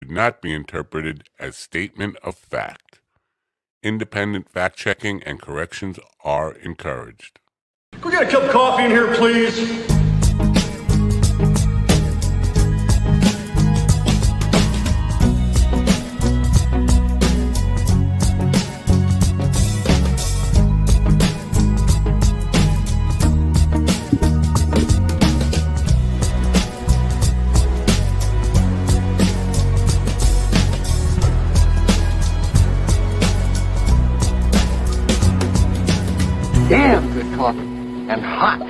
should not be interpreted as statement of fact. Independent fact-checking and corrections are encouraged. Can we get a cup of coffee in here, please? Damn good coffee and hot.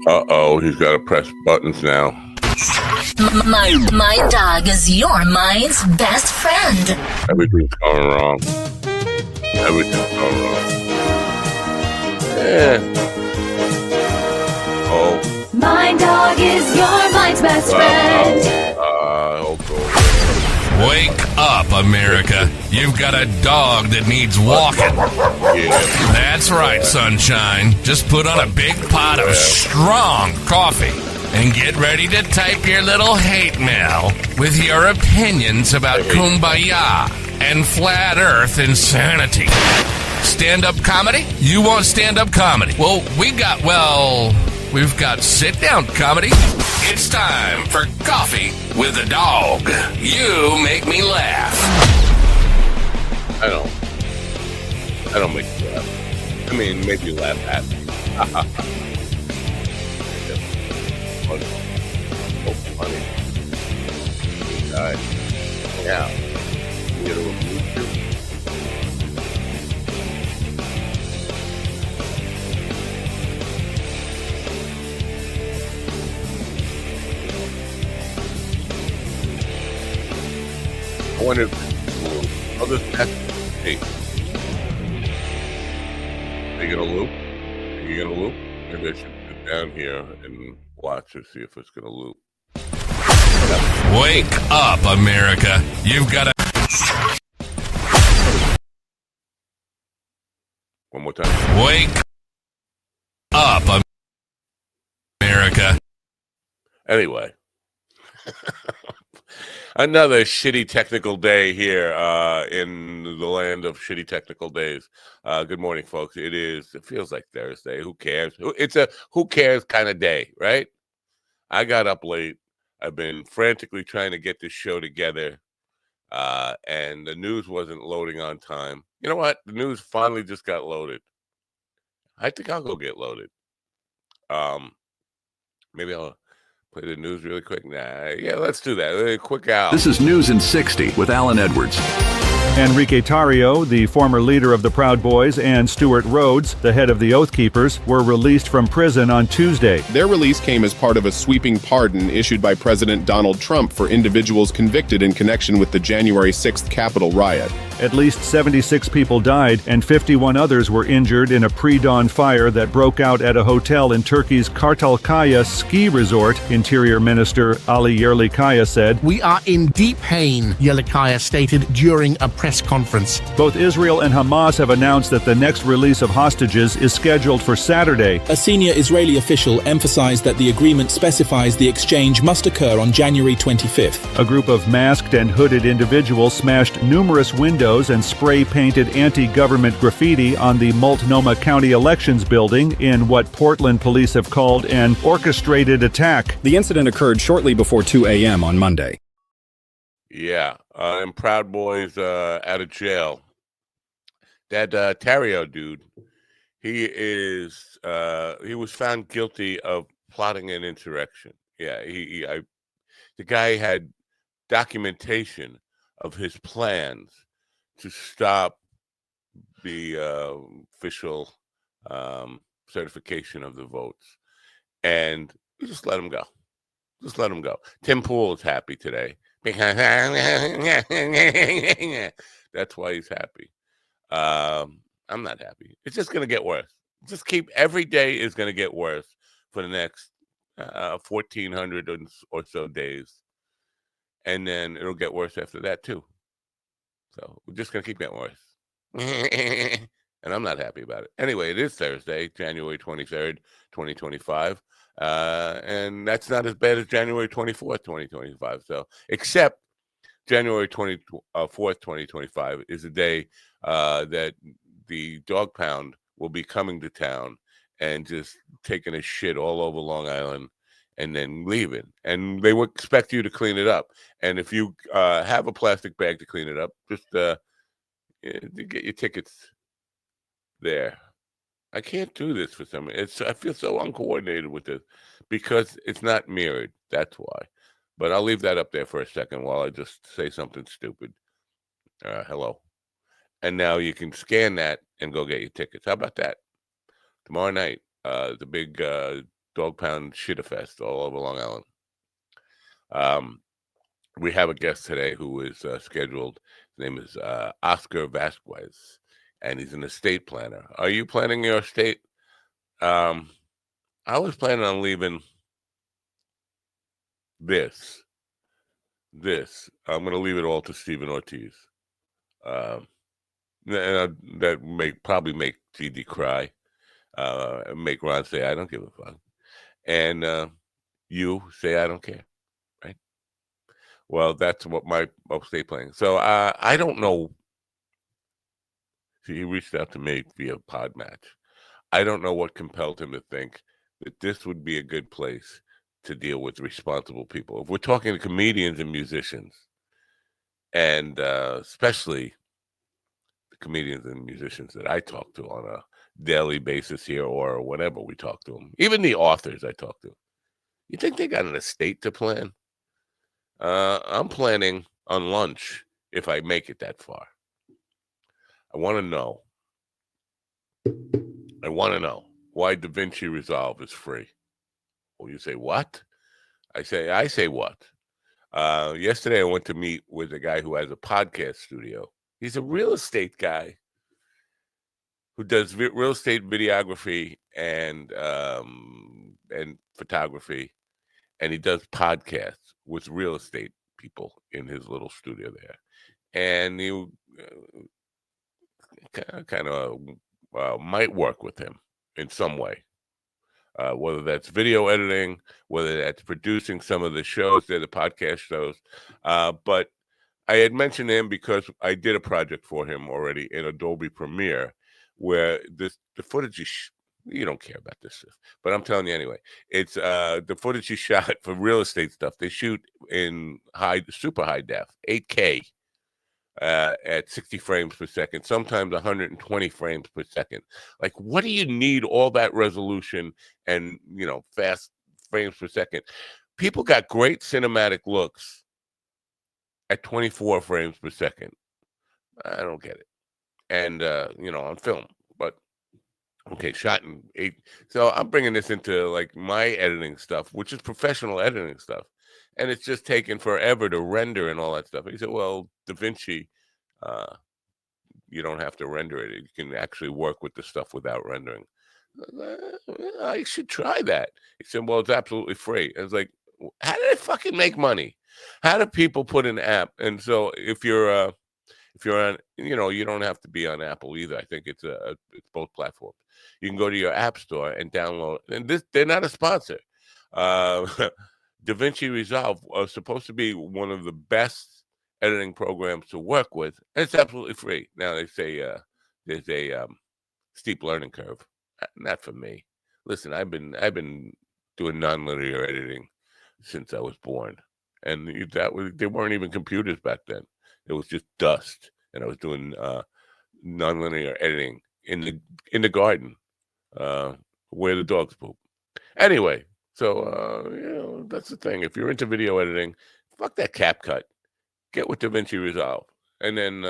Uh-oh, he's got to press buttons now. My dog is your mind's best friend. Everything's going wrong. Yeah. Oh. My dog is your mind's best friend. Wake up, America. You've got a dog that needs walking. Yeah. That's right, sunshine. Just put on a big pot of strong coffee and get ready to type your little hate mail with your opinions about kumbaya and flat earth insanity. Stand-up comedy? You want stand-up comedy? Well, we've got sit-down comedy. It's time for Coffee with the Dog. You make me laugh. I don't make you laugh. I mean, make you laugh at me. So funny. Yeah. You get a little YouTube. I wonder if I'll just ask, hey, are you gonna loop? Maybe I should sit down here and watch and see if it's gonna loop. Wake up, America. You've got a... One more time. Wake up, America. Anyway. Another shitty technical day here in the land of shitty technical days. Good morning, folks. It feels like Thursday. Who cares? It's a who cares kind of day, right? I got up late. I've been frantically trying to get this show together, and the news wasn't loading on time. You know what? The news finally just got loaded. I think I'll go get loaded. Maybe I'll play the news really quick. Yeah, let's do that. Really quick out. This is News in 60 with Alan Edwards. Enrique Tarrio, the former leader of the Proud Boys, and Stuart Rhodes, the head of the Oath Keepers, were released from prison on Tuesday. Their release came as part of a sweeping pardon issued by President Donald Trump for individuals convicted in connection with the January 6th Capitol riot. At least 76 people died and 51 others were injured in a pre-dawn fire that broke out at a hotel in Turkey's Kartalkaya ski resort, Interior Minister Ali Yerlikaya said. We are in deep pain, Yerlikaya stated during a press conference. Both Israel and Hamas have announced that the next release of hostages is scheduled for Saturday. A senior Israeli official emphasized that the agreement specifies the exchange must occur on January 25th. A group of masked and hooded individuals smashed numerous windows and spray-painted anti-government graffiti on the Multnomah County Elections building in what Portland police have called an orchestrated attack. The incident occurred shortly before 2 a.m. on Monday. Yeah, and Proud Boys out of jail. That Tarrio dude, he was found guilty of plotting an insurrection. Yeah, the guy had documentation of his plans to stop the official certification of the votes, and just let him go. Tim Pool is happy today. That's why he's happy. I'm not happy. It's just going to get worse. Every day is going to get worse for the next 1,400 or so days. And then it'll get worse after that, too. So we're just going to keep getting worse. And I'm not happy about it. Anyway, it is Thursday, January 23rd, 2025. And that's not as bad as January 24th, 2025. So, except January 4th, 2025 is the day that the dog pound will be coming to town and just taking a shit all over Long Island and then leaving. And they would expect you to clean it up. And if you have a plastic bag to clean it up, just get your tickets there. I can't do this for some reason. I feel so uncoordinated with this because it's not mirrored. That's why. But I'll leave that up there for a second while I just say something stupid. Hello. And now you can scan that and go get your tickets. How about that? Tomorrow night, the big dog pound shitterfest all over Long Island. We have a guest today who is scheduled. His name is Oscar Vasquez, and he's an estate planner. Are you planning your estate? I was planning on leaving this. I'm going to leave it all to Stephen Ortiz. That may probably make GD cry, make Ron say, I don't give a fuck. And you say, I don't care. Right? Well, that's what my estate planning. So I don't know. See, he reached out to me via Podmatch. I don't know what compelled him to think that this would be a good place to deal with responsible people. If we're talking to comedians and musicians, and especially the comedians and musicians that I talk to on a daily basis here or whenever we talk to them, even the authors I talk to, you think they got an estate to plan? I'm planning on lunch if I make it that far. I want to know why DaVinci Resolve is free. Well, you say what? I say what? Yesterday I went to meet with a guy who has a podcast studio. He's a real estate guy who does real estate videography and photography, and he does podcasts with real estate people in his little studio there. And you kind of might work with him in some way, whether that's video editing, whether that's producing some of the shows, the podcast shows. But I had mentioned him because I did a project for him already in Adobe Premiere, where the footage is you don't care about this stuff, but I'm telling you anyway. It's the footage he shot for real estate stuff. They shoot in super high def, 8K. At 60 frames per second, sometimes 120 frames per second. Like, what do you need all that resolution and, fast frames per second? People got great cinematic looks at 24 frames per second. I don't get it. And, on film, but okay, shot in 8. So I'm bringing this into like my editing stuff, which is professional editing stuff. And it's just taken forever to render and all that stuff. He said, well, DaVinci, you don't have to render it. You can actually work with the stuff without rendering. I should try that. He said, well, it's absolutely free. I was like, how do they fucking make money? How do people put an app? And so if you're on, you don't have to be on Apple either. I think it's both platforms. You can go to your app store and download. And they're not a sponsor. DaVinci Resolve is supposed to be one of the best editing programs to work with, and it's absolutely free. Now they say there's a steep learning curve. Not for me. Listen, I've been doing nonlinear editing since I was born, and there weren't even computers back then. It was just dust, and I was doing nonlinear editing in the garden where the dogs poop. Anyway. So, that's the thing. If you're into video editing, fuck that CapCut. Get with DaVinci Resolve. And then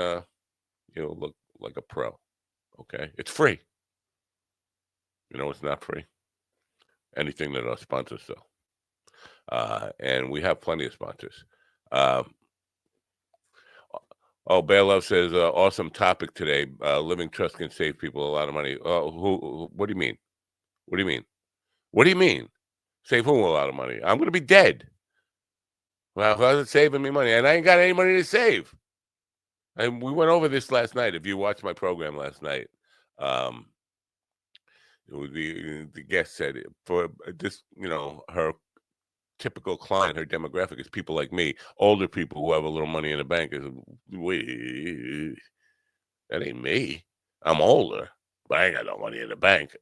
you'll look like a pro. Okay? It's free. It's not free. Anything that our sponsors sell. And we have plenty of sponsors. Bear Love says, awesome topic today. Living trust can save people a lot of money. What do you mean? What do you mean? What do you mean? Save who a lot of money? I'm going to be dead. Well, how's it saving me money? And I ain't got any money to save. And we went over this last night. If you watched my program last night, the guest said for this, her typical client, her demographic is people like me, older people who have a little money in the bank. Is, wait, that ain't me. I'm older, but I ain't got no money in the bank.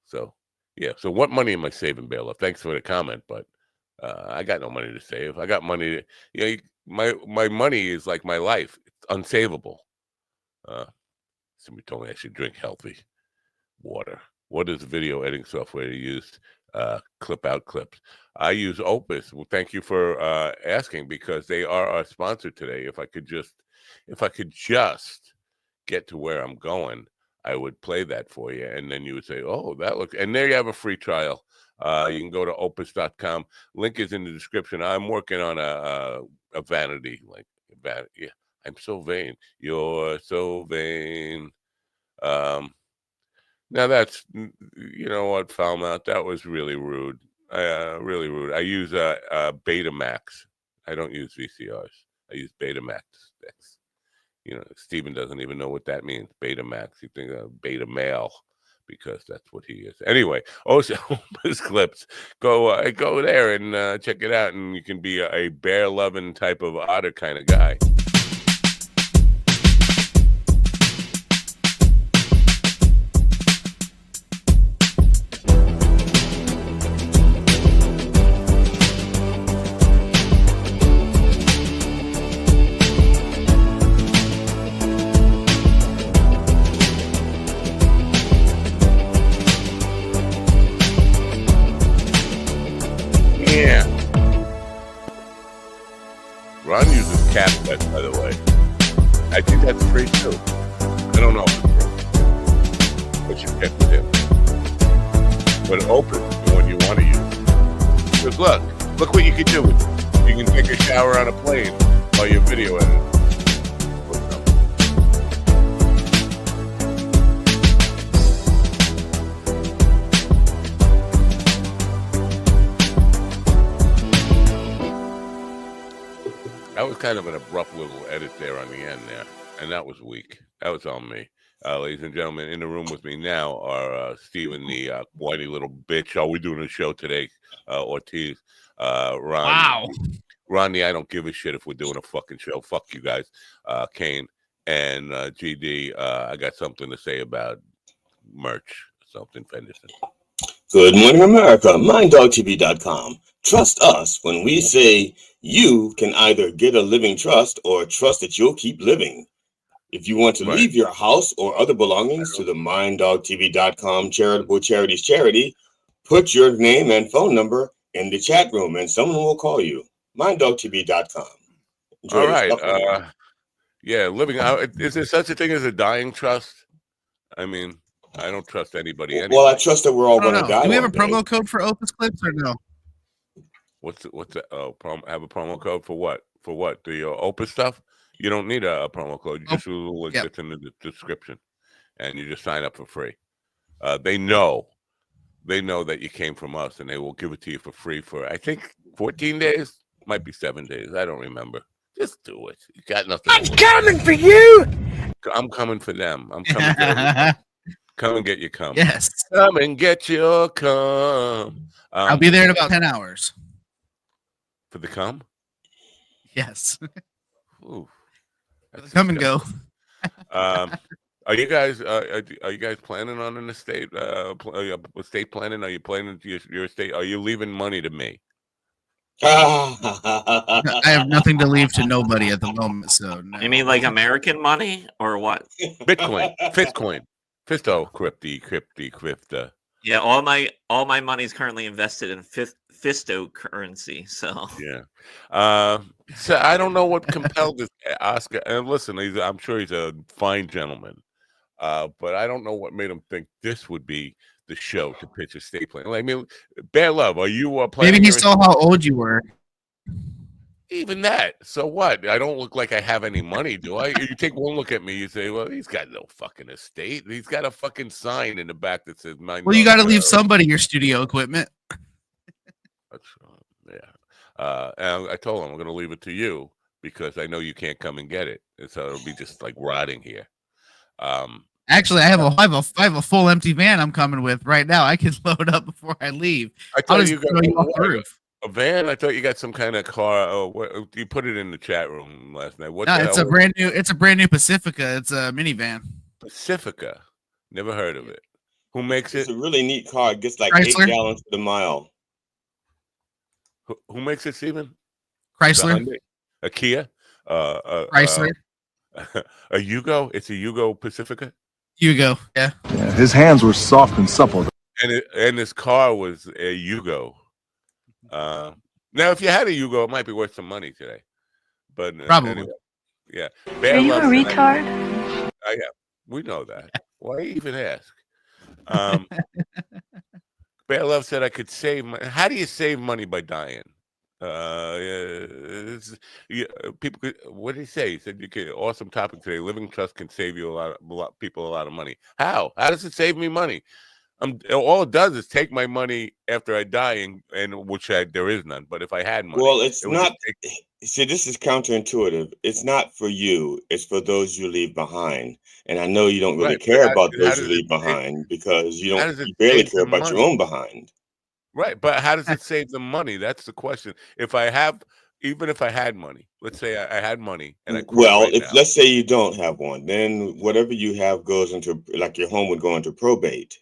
So yeah. So what money am I saving, Bailiff? Thanks for the comment, but I got no money to save. I got money. My money is like my life. It's unsavable. Somebody told me I should drink healthy water. What is the video editing software you use? Clip out clips. I use Opus. Well, thank you for asking, because they are our sponsor today. If I could just get to where I'm going, I would play that for you, and then you would say, "Oh, that looks." And there you have a free trial. You can go to opus.com. Link is in the description. I'm working on a vanity, yeah. I'm so vain. You're so vain. Now that's, you know what, Falmouth, that was really rude. Really rude. I use Betamax. I don't use VCRs. I use Betamax sticks. You know, Steven doesn't even know what that means. Betamax. You think of beta male, because that's what he is. Anyway, also his clips. Go there and check it out, and you can be a bear loving type of otter kind of guy. Ron uses CapCut, by the way. I think that's free too. I don't know if it's free, but you check with him. But open the one you want to use. Because look what you can do with it. You can take a shower on a plane while you're video editing. That was kind of an abrupt little edit there on the end there, and that was weak. That was on me. Ladies and gentlemen, in the room with me now are Steven, the whiny little bitch. Are we doing a show today? Ortiz. Ron. Wow. Ronnie, I don't give a shit if we're doing a fucking show. Fuck you guys. Kane and GD, I got something to say about merch. Something, Fenderson. Good morning, America. MindDogTV.com. Trust us when we say you can either get a living trust or trust that you'll keep living. If you want to leave your house or other belongings to the MindDogTV.com charitable charities charity, put your name and phone number in the chat room and someone will call you. MindDogTV.com. All right. Yeah, living out. Is there such a thing as a dying trust? I mean, I don't trust anybody anyway. Well, I trust that we're all going to die. Do we have a promo code for Opus Clips or no? What's that? Oh, have a promo code for what? For what? The Opus stuff? You don't need a promo code. You just use the link that's in the description, and you just sign up for free. They know that you came from us, and they will give it to you for free for, I think, 14 days. Might be 7 days. I don't remember. Just do it. You got nothing. I'm coming for you. I'm coming for them. I'm coming for everybody. Come and get your cum. Yes. Come and get your cum. I'll be there in about 10 hours. For the cum? Yes. Ooh, come and go. Are you guys planning on an estate planning? Are you planning your estate? Are you leaving money to me? I have nothing to leave to nobody at the moment. So no. You mean like American money or what? Bitcoin, Fistcoin, Fisto, Crypta. Yeah, all my money is currently invested in Fisto currency. So yeah, so I don't know what compelled this Oscar. And listen, I'm sure he's a fine gentleman, but I don't know what made him think this would be the show to pitch estate plan. I mean, Bear Love, are you planning? Maybe he saw how old you were. Even that. So what? I don't look like I have any money, do I? You take one look at me, you say, well, he's got no fucking estate. He's got a fucking sign in the back that says mine. Well, you got to leave somebody your studio equipment. Yeah. And I told him I'm going to leave it to you because I know you can't come and get it. And so it'll be just like rotting here. Actually, I have a full empty van I'm coming with right now. I can load up before I leave. I tell you, A van? I thought you got some kind of car. Oh, what, you put it in the chat room last night. What No, the it's hell? a brand new Pacifica. It's a minivan. Pacifica. Never heard of it. Who makes It's it? a really neat car. It gets like Chrysler. 8 gallons to the mile. Who makes it, Steven? Chrysler. A Kia? Chrysler. A Yugo? It's a Yugo Pacifica? Yugo. Yeah. His hands were soft and supple. And this car was a Yugo. Now, if you had a Yugo, it might be worth some money today. But Probably. anyway, yeah. Are you a retard? Yeah, we know that. Why even ask? Bear Love said I could save money. How do you save money by dying? People could, what did he say? He said you could. Awesome topic today. Living trust can save you a lot people a lot of money. How does it save me money? All it does is take my money after I die, and which there is none. But if I had money, well, it's not. See, this is counterintuitive. It's not for you. It's for those you leave behind. And I know you don't really care about those you leave behind because you barely care about your own behind. Right, but how does it save them money? That's the question. Even if I had money, let's say I had money and I quit right now. Let's say you don't have one, then whatever you have goes into, like, your home would go into probate.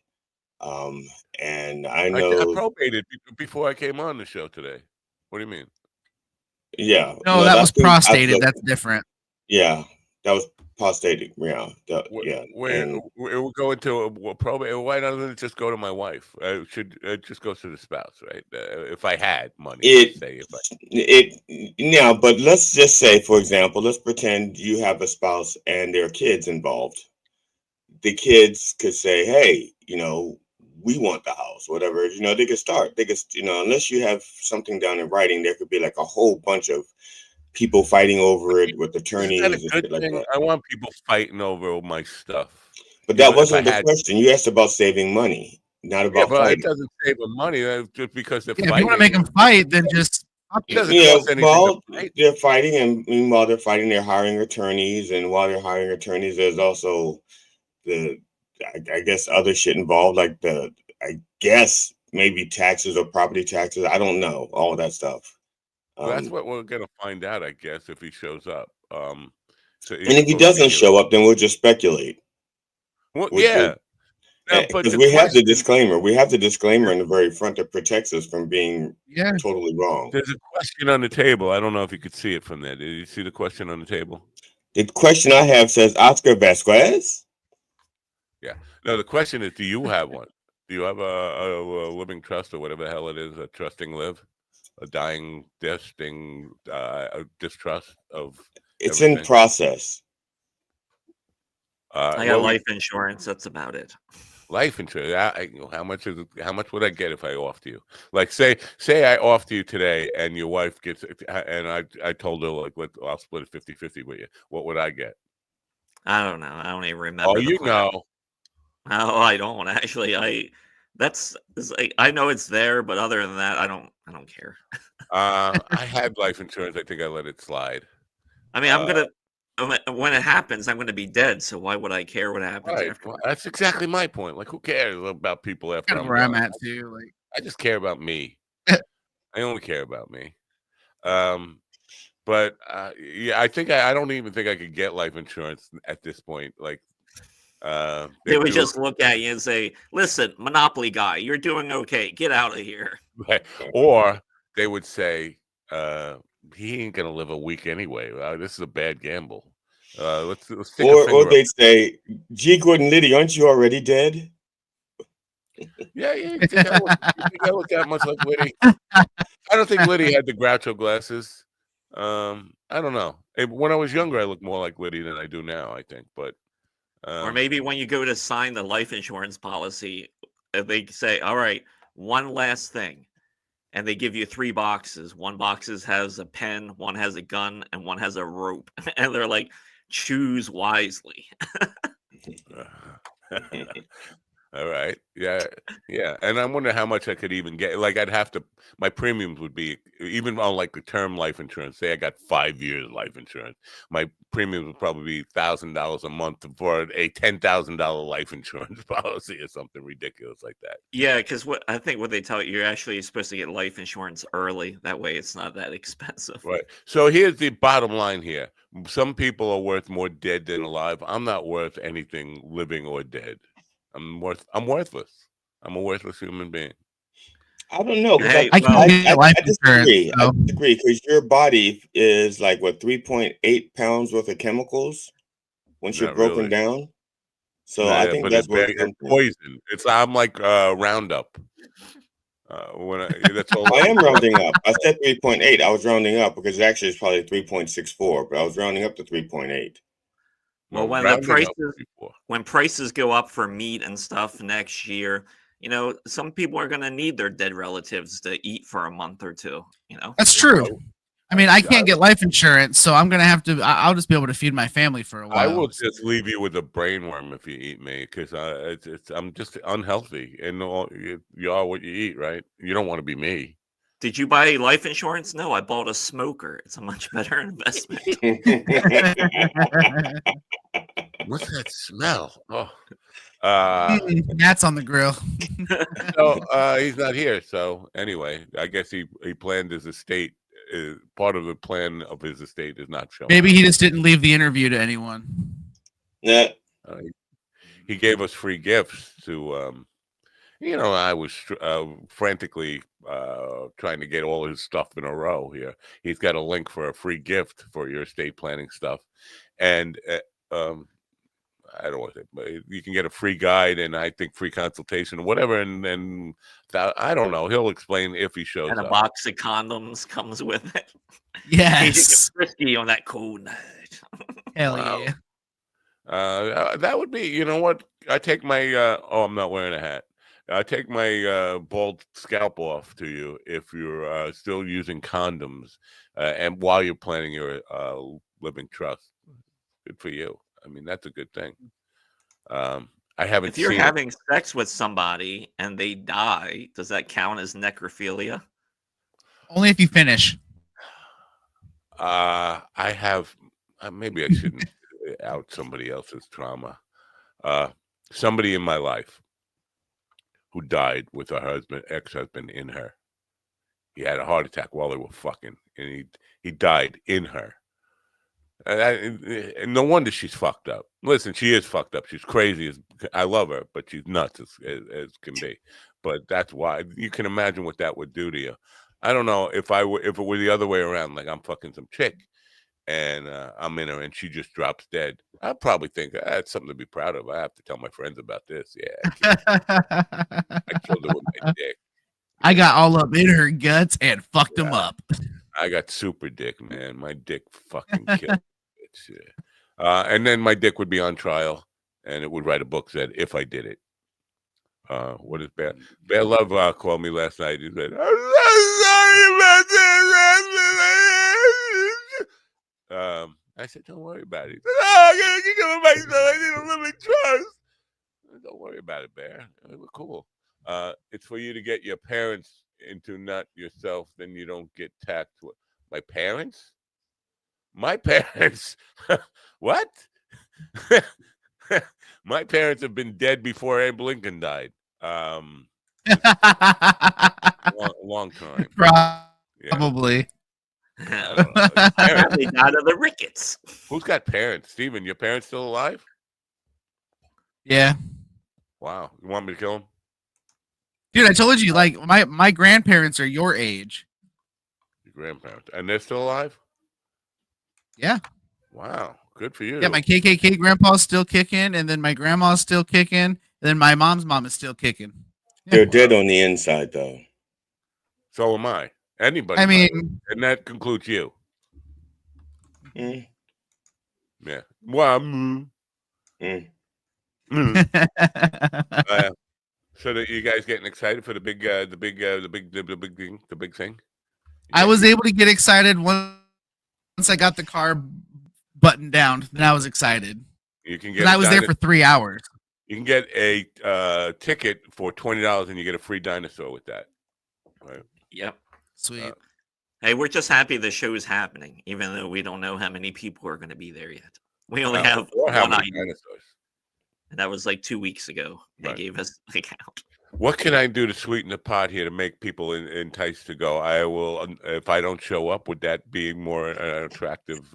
And I know I probated before I came on the show today. What do you mean? Yeah. No, that was prostated. That's different. Yeah, that was prostated. Yeah. It will go into a probate. Why doesn't it just go to my wife? It just goes to the spouse, right? If I had money, but let's just say, for example, let's pretend you have a spouse and there are kids involved. The kids could say, hey, we want the house, whatever, they could start. They could, unless you have something down in writing, there could be like a whole bunch of people fighting over it with attorneys and shit like that. I want people fighting over my stuff. But that wasn't the question. You asked about saving money, not about fighting. It doesn't save them money just because they're fighting. If you want to make them fight, then just they're fighting, and meanwhile they're fighting, they're hiring attorneys, and while they're hiring attorneys, there's also I guess other shit involved, like I guess maybe taxes or property taxes. I don't know, all of that stuff. That's what we're gonna find out, I guess, if he shows up. And if he doesn't show up, then we'll just speculate. Well, yeah, because we have the disclaimer. We have the disclaimer in the very front that protects us from being totally wrong. There's a question on the table. I don't know if you could see it from there. Did you see the question on the table? The question I have says Oscar Vasquez. Yeah. No, the question is, do you have one? Do you have a living trust or whatever the hell it is, a trusting live, a dying a distrust of It's everything? in process. I got life insurance. That's about it. Life insurance. How much is it? How much would I get if I offered you? Like, say I offered you today, and your wife gets, and I told her, like, I'll split it 50-50 with you. What would I get? I don't know. I don't even remember. Oh, you know. No, I don't actually. I know it's there, but other than that, I don't care. I had life insurance. I think I let it slide. I mean, when it happens, I'm gonna be dead. So why would I care what happens after? Well, that's exactly my point. Like, who cares about people after Kind of where I'm at too. Like, I just care about me. I only care about me. But yeah, I think I don't even think I could get life insurance at this point. Like, they would just look at you and say, "Listen, Monopoly guy, you're doing okay. Get out of here." Right. Or they would say, he ain't gonna live a week anyway. This is a bad gamble. Let's take or they'd say, "Gee, Gordon Liddy, aren't you already dead?" Yeah, you think I look that much like Liddy? I don't think Liddy had the Groucho glasses. I don't know. When I was younger, I looked more like Liddy than I do now, I think. But or maybe when you go to sign the life insurance policy, they say, "All right, one last thing." And they give you 3 boxes. One box has a pen, one has a gun, and one has a rope. And they're like, choose wisely. All right. Yeah. Yeah. And I wonder how much I could even get. Like, I'd have to, my premiums would be, even on like the term life insurance, say I got 5 years life insurance, my premiums would probably be $1,000 a month for a $10,000 life insurance policy or something ridiculous like that. Yeah, because I think what they tell you, you're actually supposed to get life insurance early. That way it's not that expensive. Right. So here's the bottom line here. Some people are worth more dead than alive. I'm not worth anything living or dead. I'm worthless. I'm a worthless human being. I don't know, because Hey, I well, disagree. so- I disagree, because your body is like, what, 3.8 pounds worth of chemicals once you're Not broken really. down? So No, I yeah, think but that's it's worth very, it's something. poison. I'm like Roundup. That's all. I am rounding up. I said 3.8. I was rounding up because actually it's probably 3.64, but I was rounding up to 3.8. Well, Well, when the rounding up prices before. when prices go up for meat and stuff next year, some people are going to need their dead relatives to eat for a month or two. That's true. I mean, I can't get life insurance, so I'm gonna have to. I'll just be able to feed my family for a while. I will just leave you with a brainworm if you eat me, because I'm just unhealthy, and you are what you eat, right? You don't want to be me. Did you buy life insurance? No, I bought a smoker. It's a much better investment. What's that smell? Oh, Gnats on the grill. So he's not here. So anyway, I guess he planned his estate. Part of the plan of his estate is not showing. Maybe he just didn't leave the interview to anyone. Yeah. He gave us free gifts to. I was frantically trying to get all his stuff in a row here. He's got a link for a free gift for your estate planning stuff, and I don't want to say, but you can get a free guide and I think free consultation or whatever. And I don't know. He'll explain if he shows And a up. box of condoms comes with it. Yes. Frisky on that cold night. Hell yeah. That would be, you know what? I take my, I'm not wearing a hat. I take my bald scalp off to you if you're still using condoms and while you're planning your living trust. Good for you. I mean, that's a good thing. I haven't. If you're seen having sex with somebody and they die, does that count as necrophilia? Only if you finish. I have. Maybe I shouldn't out somebody else's trauma. Somebody in my life who died with her ex-husband in her. He had a heart attack while they were fucking, and he died in her. And no wonder she's fucked up. Listen, she is fucked up. She's crazy. I love her, but she's nuts as can be. But that's why you can imagine what that would do to you. I don't know if it were the other way around, like I'm fucking some chick and I'm in her and she just drops dead. I'd probably think that's something to be proud of. I have to tell my friends about this. Yeah, I killed her with my dick. I got all up in her guts and fucked them up. I got super dick, man. My dick fucking killed. And then my dick would be on trial, and it would write a book that if I did it. What is Bear? Bear Love called me last night. He said, "I'm so sorry about this." I said, "Don't worry about it." He said, "Oh, I gotta get on myself. I need a living trust." Don't worry about it, Bear. We're cool. It's for you to get your parents into not yourself, then you don't get taxed. My parents? My parents? What? My parents have been dead before Abe Lincoln died. Long time. Probably. Yeah. I don't know. They died of the rickets. Who's got parents? Steven, your parents still alive? Yeah. Wow. You want me to kill them? Dude, I told you, like, my grandparents are your age. Your grandparents. And they're still alive? Yeah. Wow. Good for you. Yeah, my KKK grandpa's still kicking, and then my grandma's still kicking, and then my mom's mom is still kicking. Yeah. They're dead on the inside, though. So am I. Anybody. I mean, and that concludes you. Mm. Yeah. Well, so that you guys getting excited for the big thing? I was able to get excited once I got the car buttoned down. Then I was excited. You can get. I was there for 3 hours. You can get a ticket for $20 and you get a free dinosaur with that. Right. Yep. Sweet. Hey, we're just happy the show is happening, even though we don't know how many people are going to be there yet. We only have or how one many idea, dinosaurs. and that was like 2 weeks ago. They Right. gave us the count. What can I do to sweeten the pot here to make people enticed to go? I will, if I don't show up, would that be more attractive?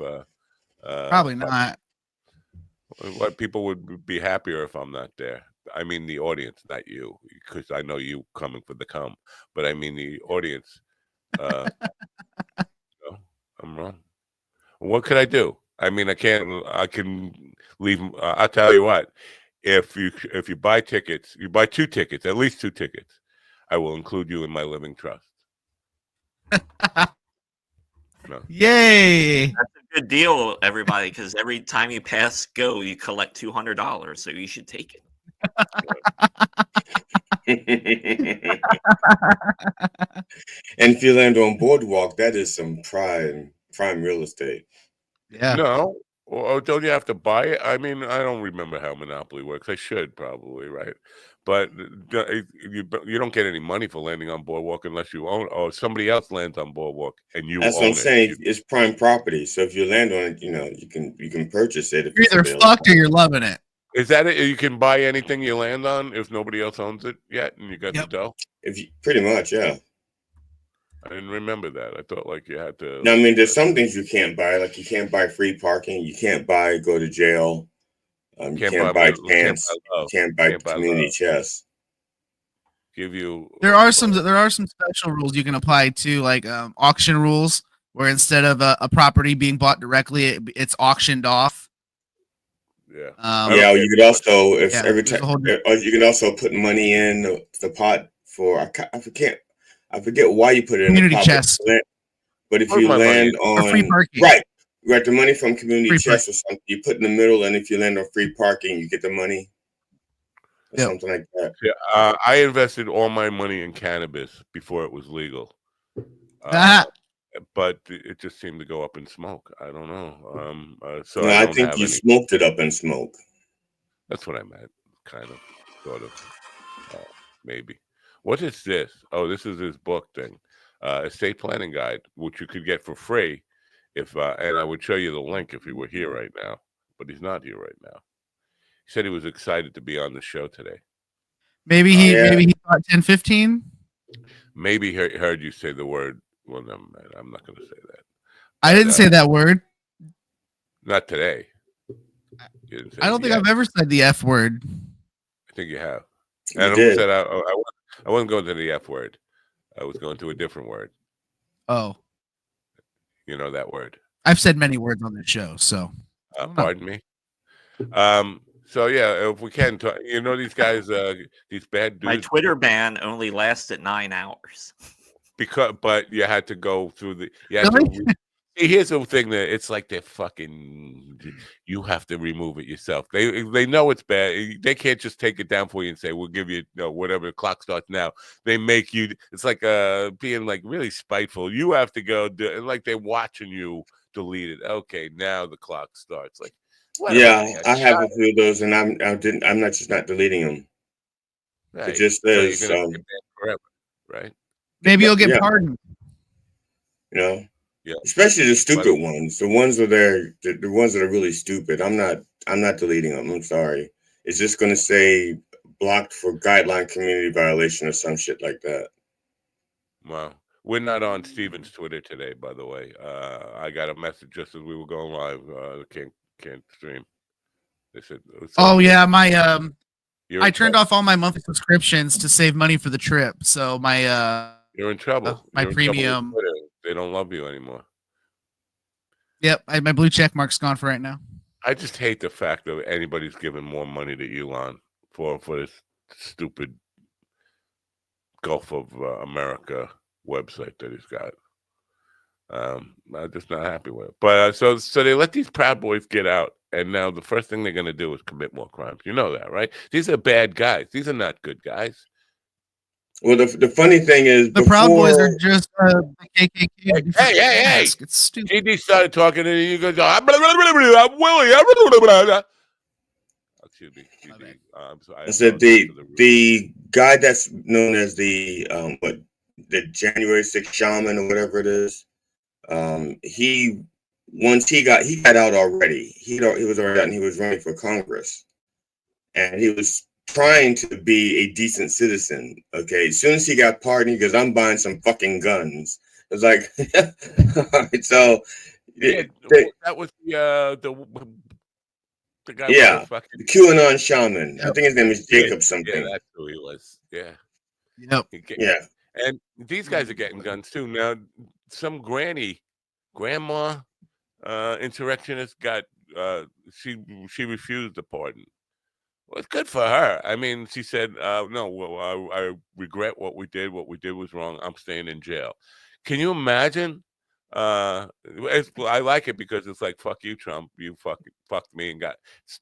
Probably not. What people would be happier if I'm not there? I mean, the audience, not you, because I know you coming for the cum. But I mean, the audience. No, I'm wrong. What could I do? I mean, I can leave. I'll tell you what. If you buy tickets, you buy 2 tickets, at least 2 tickets, I will include you in my living trust. No. Yay! That's a good deal, everybody, because every time you pass go, you collect $200, so you should take And if you land on Boardwalk, that is some prime real estate. Yeah. No. Or don't you have to buy it? I mean, I don't remember how Monopoly works. I should probably, right? But you don't get any money for landing on Boardwalk unless you own, or somebody else lands on Boardwalk and you That's own what I'm it. saying. It's prime property. So if you land on it, you can purchase it. If You're it's either available. fucked or you're loving it. Is that it? You can buy anything you land on if nobody else owns it yet, and you got the dough. Pretty much, yeah. I didn't remember that. I thought like you had to. No, I mean, there's some things you can't buy. Like you can't buy free parking. You can't go to jail. You can't buy chance. You can't buy community chest. Give you. There are some special rules you can apply to, like auction rules, where instead of a property being bought directly, it's auctioned off. Yeah. You could also, if Yeah, every time, you can also put money in the pot for. I forget why you put it in the Community pot. chest. But if you land on free parking. right, you got the money from community Free chest or something, you put in the middle, and if you land on free parking, you get the money. Or something like that. Yeah, I invested all my money in cannabis before it was legal. But it just seemed to go up in smoke. I don't know. So no, I think you smoked it up in smoke. That's what I meant. Kind of, sort of, maybe. What is this? Oh, this is his book thing, estate planning guide, which you could get for free, and I would show you the link if he were here right now. But he's not here right now. He said he was excited to be on the show today. Maybe he thought 10-15. Maybe he heard you say the word. Well, no, man, I'm not going to say that. I didn't say that word. Not today. I don't think I've ever said the F word. I think you have. I almost said I wasn't going to the F word. I was going to a different word. Oh. You know that word. I've said many words on this show, so. Pardon me. So yeah, if we can talk, these guys, these bad dudes. My Twitter ban only lasted 9 hours. But you had to go through the. See, here's the thing that it's like they're fucking. You have to remove it yourself. They know it's bad. They can't just take it down for you and say we'll give you, whatever. The clock starts now. They make you. It's like being like really spiteful. You have to go like they're watching you delete it. Okay, now the clock starts. Like. Yeah, I have a few of those, and I'm not deleting them. Right. It just says so you're gonna get banned forever, right? Maybe you'll get pardoned. Yeah. Especially the stupid ones, the ones that are the ones that are really stupid. I'm not deleting them. I'm sorry. It's just gonna say blocked for guideline community violation or some shit like that. Wow. We're not on Steven's Twitter today, by the way. I got a message just as we were going live. Can't stream. They said. Oh yeah, I turned off all my monthly subscriptions to save money for the trip. So my you're in trouble. My premium. They don't love you anymore. Yep, my blue check mark's gone for right now. I just hate the fact that anybody's giving more money to Elon for this stupid Gulf of America website that he's got. I'm just not happy with it. But so they let these Proud Boys get out, and now the first thing they're going to do is commit more crimes. You know that, right? These are bad guys. These are not good guys. Well, the funny thing is, the Proud Boys are just the KKK. Hey! It's stupid. GD started talking, and you go, I'm Willie. excuse me. So I said the guy that's known as the January 6th shaman or whatever it is. He got out already. He was already out and he was running for Congress, and he was trying to be a decent citizen. Okay, as soon as he got pardoned, he goes, "I'm buying some fucking guns." It was like, so that was the guy with the fucking the QAnon shaman. I think his name is Jacob something. Yeah, that's who he was. Yeah. Yep. And these guys are getting guns too. Now, some grandma insurrectionist got she refused the pardon. Well, it's good for her. I mean, she said, no, well, I regret what we did. What we did was wrong. I'm staying in jail. Can you imagine? I like it because it's like, fuck you, Trump. You fucked me and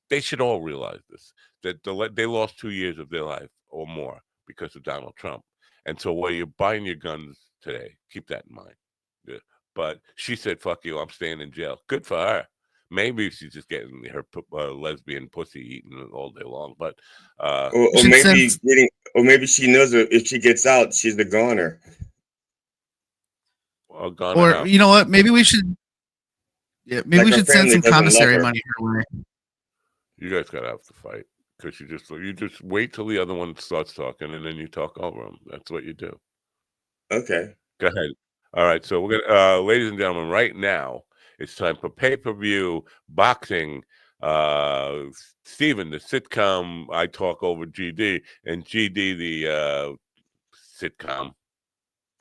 they should all realize this, that they lost 2 years of their life or more because of Donald Trump. And so while you're buying your guns today, keep that in mind. Yeah. But she said, fuck you, I'm staying in jail. Good for her. Maybe she's just getting her lesbian pussy eaten all day long. But or maybe she knows that if she gets out, she's the goner. Or you know what? Maybe we should. Yeah, maybe we should send some commissary money her way. You guys gotta have to fight because you just wait till the other one starts talking and then you talk over them. That's what you do. Okay. Go ahead. All right. So we're gonna, ladies and gentlemen, right now it's time for pay-per-view boxing. Steven, the sitcom, I talk over GD, and GD, the sitcom,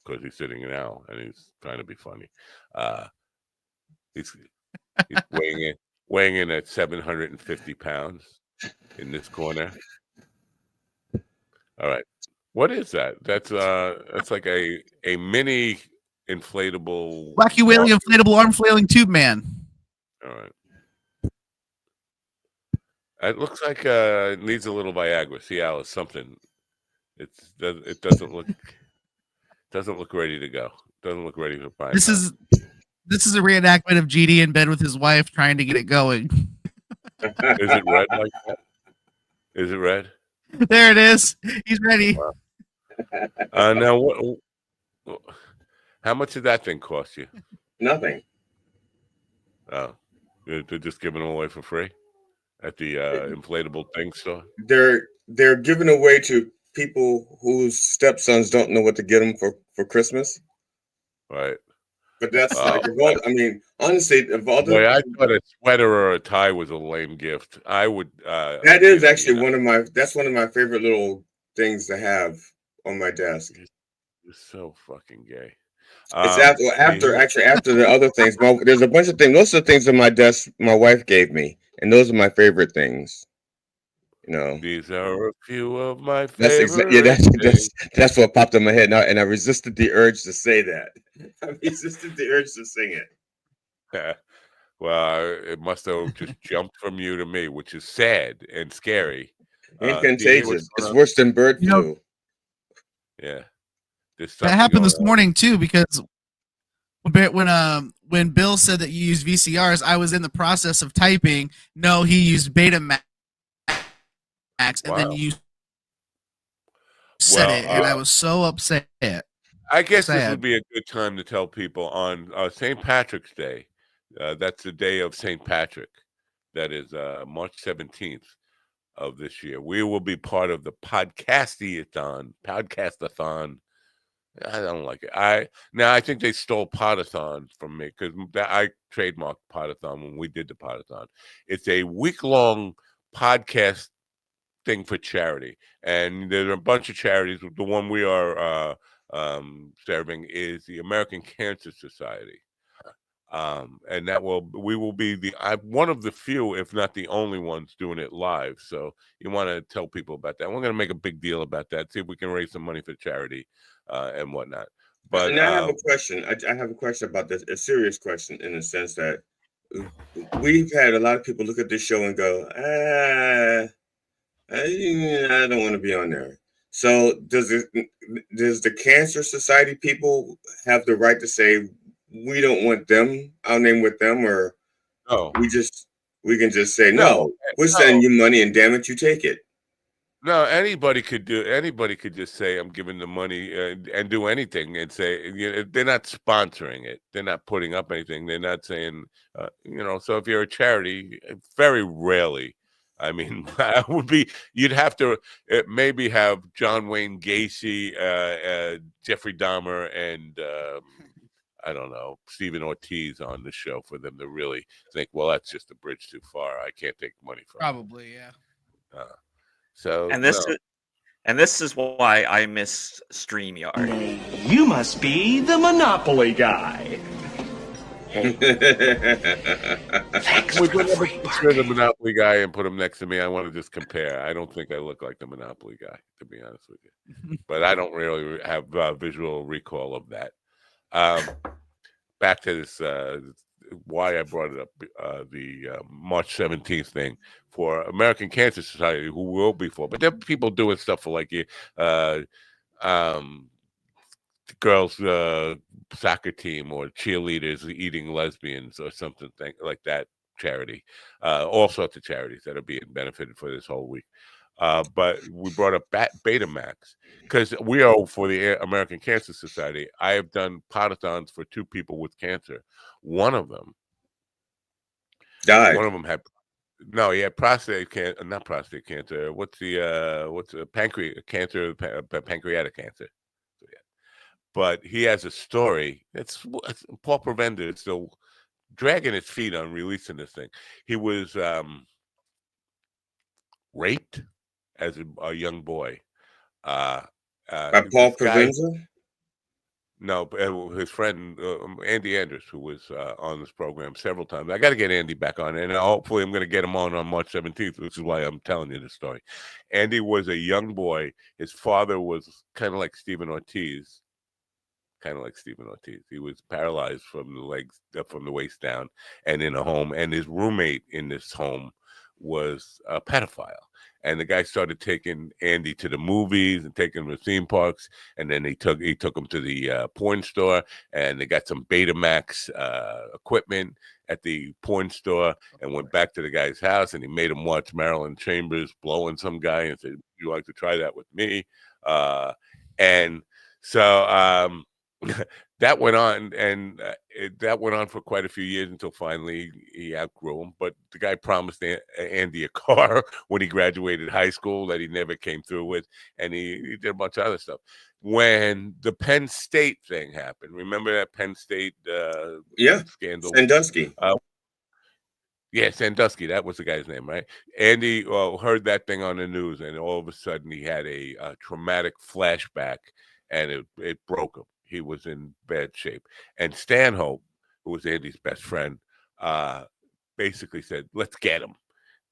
because he's sitting now and he's trying to be funny. He's weighing in at 750 pounds in this corner. All right. What is that? That's like a mini inflatable wacky whaley inflatable arm flailing tube man. All right. It looks like it needs a little Viagra. See, Alice, something. It doesn't look ready to go. Doesn't look ready for prime. This is a reenactment of GD in bed with his wife trying to get it going. Is it red like that? Is it red? There it is. He's ready. Wow. Now, how much did that thing cost you? Nothing. Oh, they're just giving them away for free at the inflatable thing store. They're giving away to people whose stepsons don't know what to get them for Christmas. Right. But that's like, I mean, honestly, of all the, I thought a sweater or a tie was a lame gift. I would. That is actually one of my favorite little things to have on my desk. You're so fucking gay. It's after the other things. There's a bunch of things. Most of the things on my desk my wife gave me, and those are my favorite things. You know, these are a few of my favorite. That's what popped in my head now, and I resisted the urge to say that. I resisted the urge to sing it. Yeah. Well, it must have just jumped from you to me, which is sad and scary. And contagious. It's worse than bird flu. Yeah. That happened this morning too, because when Bill said that you used VCRs, I was in the process of typing. No, he used Betamax, and then you said it, and I was so upset. I guess this would be a good time to tell people on St. Patrick's Day. That's the day of St. Patrick. That is March 17th of this year. We will be part of the podcastathon. I don't like it. I think they stole Podathon from me because I trademarked Podathon when we did the Podathon. It's a week-long podcast thing for charity, and there's a bunch of charities. The one we are serving is the American Cancer Society, and we will be one of the few, if not the only ones, doing it live. So you want to tell people about that. We're going to make a big deal about that. See if we can raise some money for charity and whatnot. But I have a question. I have a question about this. A serious question, in the sense that we've had a lot of people look at this show and go, I don't want to be on there. So does the Cancer Society people have the right to say we don't want them, our name with them, or no? We can just say no. We're sending you money, and damn it, you take it. No, anybody could do. Anybody could just say, "I'm giving the money," and do anything, and say, they're not sponsoring it. They're not putting up anything. They're not saying, So if you're a charity, very rarely. I mean, I would be. You'd have to maybe have John Wayne Gacy, Jeffrey Dahmer, and I don't know, Stephen Ortiz on the show for them to really think, well, that's just a bridge too far. I can't take money from. Probably, yeah. So and this is why I miss StreamYard. You must be the Monopoly guy. We put the Monopoly guy and put him next to me. I want to just compare. I don't think I look like the Monopoly guy, to be honest with you. But I don't really have visual recall of that. Back to this, why I brought it up, the March 17th thing for American Cancer Society, who will be for, but there are people doing stuff for like girls soccer team or cheerleaders eating lesbians or something like that charity. All sorts of charities that are being benefited for this whole week. But we brought up Betamax because we are for the American Cancer Society. I have done potathons for 2 people with cancer. One of them died. One of them had he had prostate cancer, not prostate cancer. What's the pancreatic cancer? Pancreatic cancer. So, yeah. But he has a story. It's Paul Provender is still dragging his feet on releasing this thing. He was raped as a young boy. By Paul Provenza? No, his friend Andy Andrews, who was on this program several times. I got to get Andy back on, and hopefully I'm going to get him on March 17th, which is why I'm telling you this story. Andy was a young boy. His father was kind of like Stephen Ortiz. He was paralyzed from the legs, from the waist down, and in a home. And his roommate in this home was a pedophile. And the guy started taking Andy to the movies and taking him to theme parks. And then he took him to the porn store, and they got some Betamax equipment at the porn store, and went back to the guy's house, and he made him watch Marilyn Chambers blowing some guy and said, "You like to try that with me?" And so that went on, and that went on for quite a few years until finally he outgrew him. But the guy promised Andy a car when he graduated high school that he never came through with, and he did a bunch of other stuff. When the Penn State thing happened, remember that Penn State scandal? Sandusky. Yeah, Sandusky, that was the guy's name, right? Andy heard that thing on the news, and all of a sudden he had a traumatic flashback, and it broke him. He was in bad shape. And Stanhope, who was Andy's best friend, basically said, "Let's get him."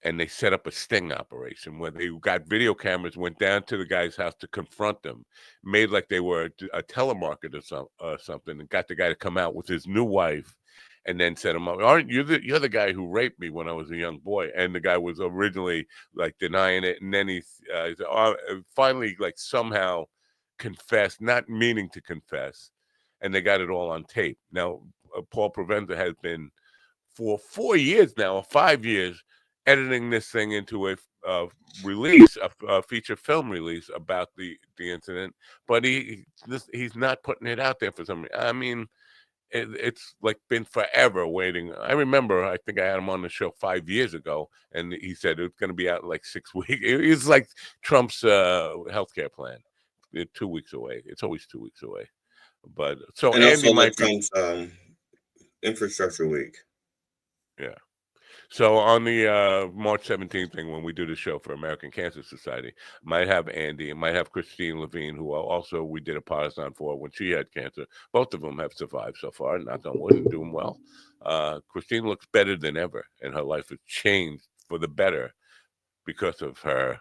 And they set up a sting operation where they got video cameras, went down to the guy's house to confront them, made like they were a telemarketer or something, and got the guy to come out with his new wife, and then set him up. "Aren't you you're the guy who raped me when I was a young boy?" And the guy was originally like denying it, and then he finally like somehow confessed, not meaning to confess, and they got it all on tape. Now, Paul Provenza has been for 4 years now, or 5 years, editing this thing into a release, a feature film release about the incident, but he's not putting it out there for some reason. I mean, it's like been forever waiting. I remember, I think I had him on the show 5 years ago, and he said it's going to be out in like 6 weeks. It's like Trump's healthcare plan. 2 weeks away. It's always 2 weeks away. But so and Andy also might Trump's infrastructure week. Yeah. So on the March 17th thing, when we do the show for American Cancer Society, might have Andy and might have Christine Levine, who also we did a partisan for when she had cancer. Both of them have survived so far, knock on wood, and doing well. Christine looks better than ever, and her life has changed for the better because of her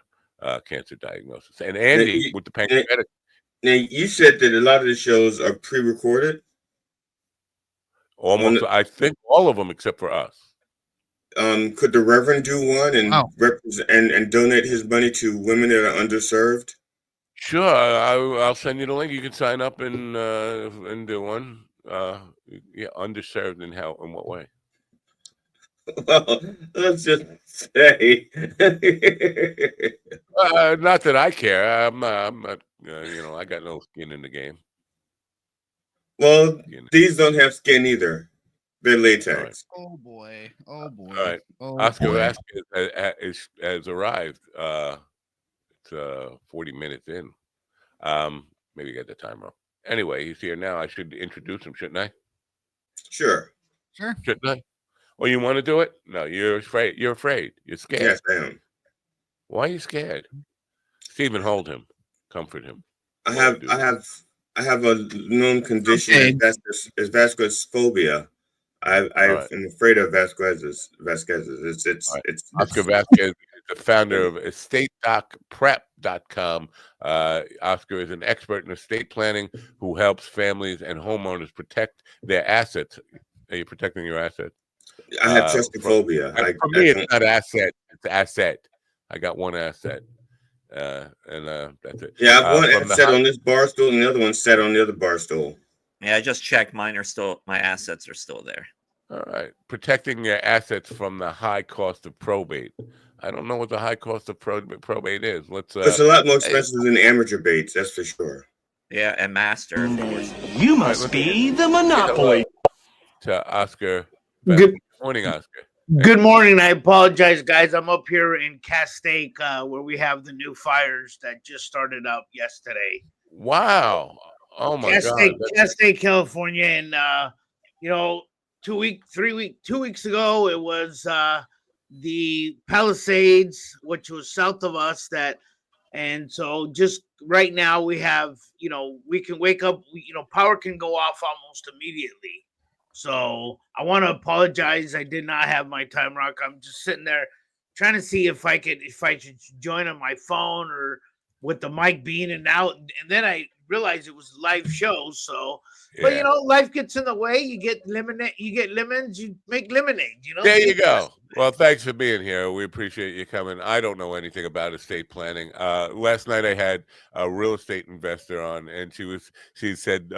cancer diagnosis. And Andy with the pancreatic. Now, you said that a lot of the shows are pre-recorded. Almost, I think all of them except for us. Could the Reverend do one and represent and donate his money to women that are underserved? Sure, I'll send you the link. You can sign up and do one. Yeah, underserved in what way? Well, let's just say. Not that I care. I'm not. I got no skin in the game. Well, these don't have skin either. They're All right. latex. Oh boy. Oh boy. All right. Oh Oscar boy. Vasquez has arrived. It's 40 minutes in. Maybe get the time wrong. Anyway, he's here now. I should introduce him, shouldn't I? Sure. Sure. Shouldn't I? Well, you want to do it? No, you're afraid. You're afraid. You're scared. Yes, I am. Why are you scared? Stephen, hold him. Comfort him. I have a known condition as Vasquez phobia. I'm afraid of Vasquez's. It's Oscar Vasquez is the founder of EstateDocPrep.com. Oscar is an expert in estate planning who helps families and homeowners protect their assets. Are you protecting your assets? I have trustrophobia. For me, it's not asset; it's asset. I got one asset, and that's it. Yeah, I have one set on this bar stool, and the other one set on the other bar stool. Yeah, I just checked. My assets are still there. All right, protecting your assets from the high cost of probate. I don't know what the high cost of probate is. Let's. It's a lot more expensive than amateur baits, that's for sure. Yeah, and master, of course. You must be the Monopoly. To Oscar. Good morning, Oscar. Good morning. I apologize, guys. I'm up here in Castaic, where we have the new fires that just started up yesterday. Wow! Oh my God! Castaic, California, and 2 weeks ago, it was the Palisades, which was south of us. And so just right now we have, we can wake up. Power can go off almost immediately. So I want to apologize. I did not have my time rock. I'm just sitting there trying to see if I should join on my phone or with the mic being and out. And then I realized it was a live show. So, but life gets in the way. You get lemonade, you get lemons, you make lemonade. There you go. Well, thanks for being here. We appreciate you coming. I don't know anything about estate planning. Last night I had a real estate investor on, and she said,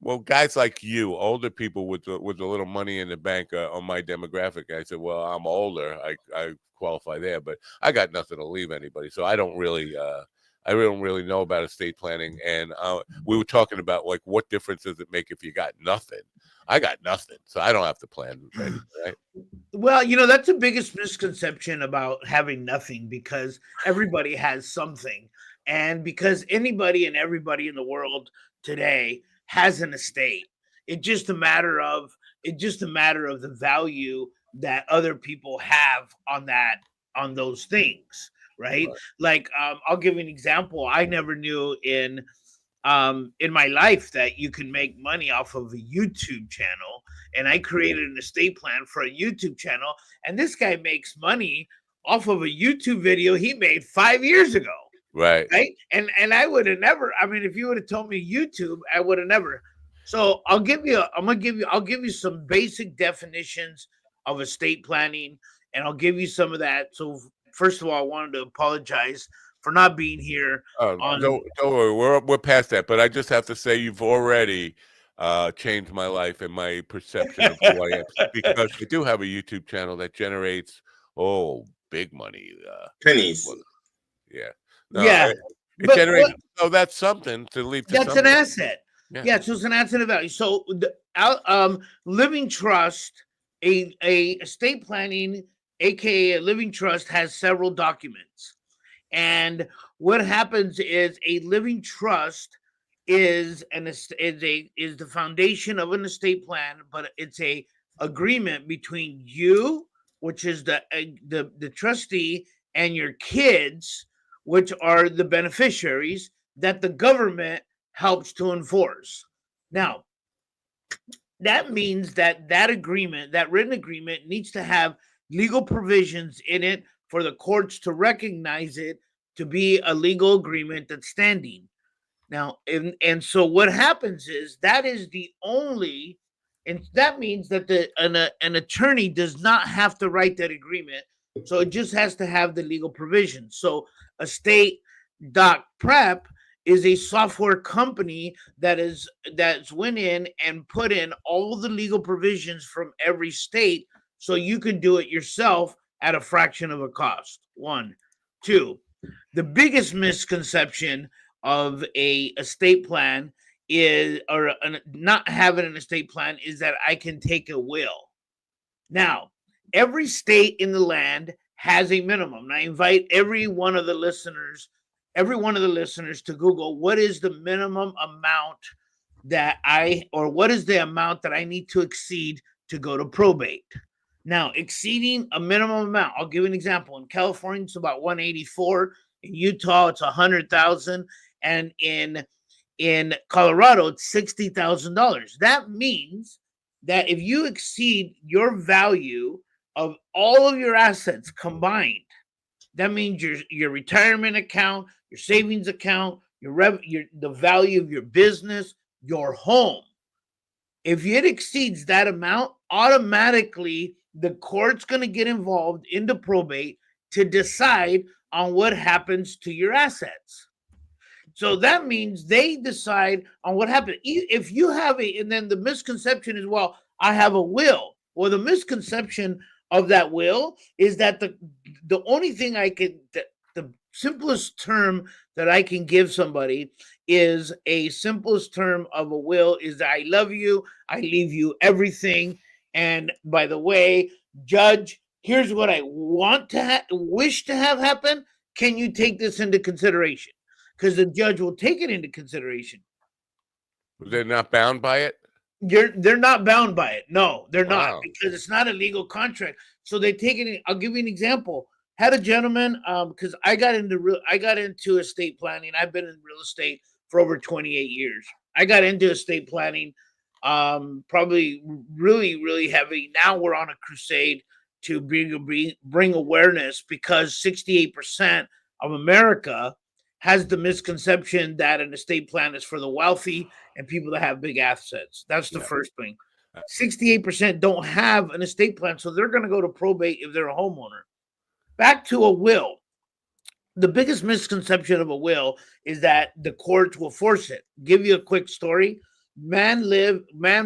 "Well, guys like you, older people with a little money in the bank on my demographic." I said, "Well, I'm older. I qualify there, but I got nothing to leave anybody, so I don't really." I don't really know about estate planning, and we were talking about like what difference does it make if you got nothing? I got nothing, so I don't have to plan anything, right? Well, that's the biggest misconception about having nothing, because everybody has something, and because anybody and everybody in the world today has an estate. It's just a matter of the value that other people have on those things. Right? Like, I'll give you an example. I never knew in my life that you can make money off of a YouTube channel, and I created an estate plan for a YouTube channel, and this guy makes money off of a YouTube video he made 5 years ago. Right. And I would have never. I mean, if you would have told me YouTube, I would have never. So I'll give you some basic definitions of estate planning, and I'll give you some of that. So first of all, I wanted to apologize for not being here. Don't worry, we're past that. But I just have to say, you've already changed my life and my perception of who I am, because I do have a YouTube channel that generates big money, pennies. Yeah, it generates. That's something to leave. That's an asset. Yeah, so it's an asset of value. So living trust, a estate planning, aka a living trust, has several documents. And what happens is a living trust is the foundation of an estate plan, but it's a agreement between you, which is the trustee, and your kids, which are the beneficiaries, that the government helps to enforce. Now, that means that agreement, that written agreement, needs to have legal provisions in it for the courts to recognize it to be a legal agreement that's standing. Now, and so what happens is that is the only, and that means that an attorney does not have to write that agreement. So it just has to have the legal provisions. So EstateDocPrep is a software company that's went in and put in all the legal provisions from every state so you can do it yourself at a fraction of a cost. 1. 2, the biggest misconception of a estate plan is, or not having an estate plan, is that I can take a will. Now, every state in the land has a minimum. And I invite every one of the listeners to Google what is the minimum amount what is the amount that I need to exceed to go to probate. Now, exceeding a minimum amount, I'll give you an example. In California, it's about 184. In Utah, it's 100,000, and in Colorado, it's $60,000. That means that if you exceed your value of all of your assets combined, that means your retirement account, your savings account, the value of your business, your home. If it exceeds that amount, automatically the court's going to get involved into probate to decide on what happens to your assets. So that means they decide on what happened. If you have and then the misconception is, well, I have a will. Well, the misconception of that will is that the only thing the simplest term that I can give somebody is a simplest term of a will is that I love you, I leave you everything. And by the way, judge, here's what I want to wish to have happen. Can you take this into consideration? Because the judge will take it into consideration. They're not bound by it? They're not bound by it. No, they're not, because it's not a legal contract. So they take it. I'll give you an example. Had a gentleman, because I got into estate planning. I've been in real estate for over 28 years. I got into estate planning, probably really, really heavy. Now we're on a crusade to bring awareness, because 68% of America has the misconception that an estate plan is for the wealthy and people that have big assets. That's the first thing. 68% don't have an estate plan, so they're going to go to probate if they're a homeowner. Back to a will. The biggest misconception of a will is that the courts will force it. Give you a quick story. Man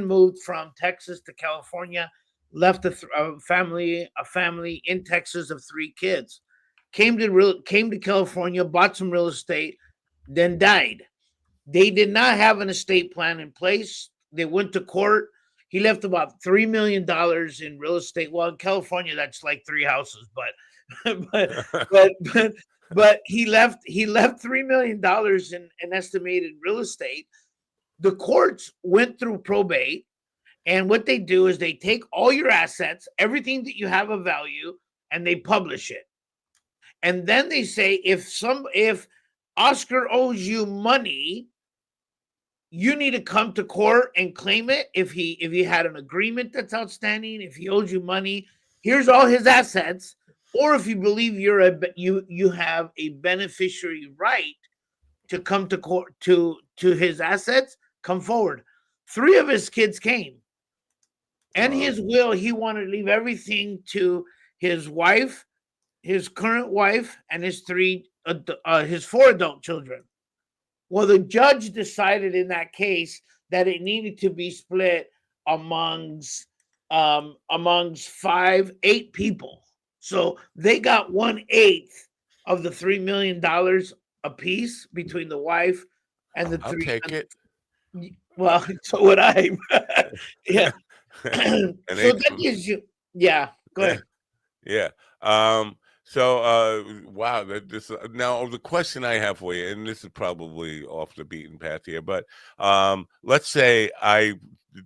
moved from Texas to California, left a family in Texas of 3 kids. Came to California, bought some real estate, then died. They did not have an estate plan in place. They went to court. He left about $3 million in real estate. Well, in California, that's like 3 houses, but he left $3 million in estimated real estate. The courts went through probate, and what they do is they take all your assets, everything that you have of value, and they publish it. And then they say, if Oscar owes you money, you need to come to court and claim it. If he had an agreement that's outstanding, if he owes you money, here's all his assets. Or if you believe you have a beneficiary right to come to court to his assets, come forward. 3 of his kids came. And his will, he wanted to leave everything to his wife, his current wife, and his 4 adult children. Well, the judge decided in that case that it needed to be split amongst 8 people. So they got 1/8 of the $3 million a piece between the wife and the 3. I'll take it. Well, so would I. Yeah. So that gives you. Yeah. Go ahead. Yeah. Wow. Now the question I have for you, and this is probably off the beaten path here, but let's say I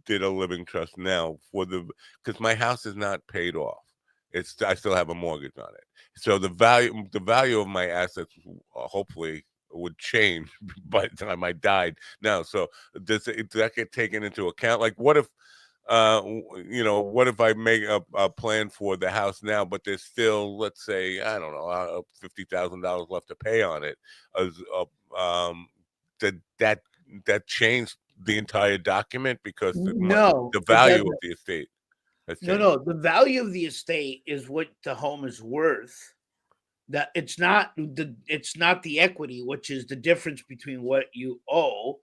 did a living trust now because my house is not paid off. I still have a mortgage on it. So the value of my assets hopefully would change by the time I died. Now, so does that get taken into account? Like, what if what if I make a plan for the house now, but there's still, let's say, I don't know, $50,000 left to pay on it? That changed the entire document because the value of the estate has changed. No, the value of the estate is what the home is worth. That it's not the equity, which is the difference between what you owe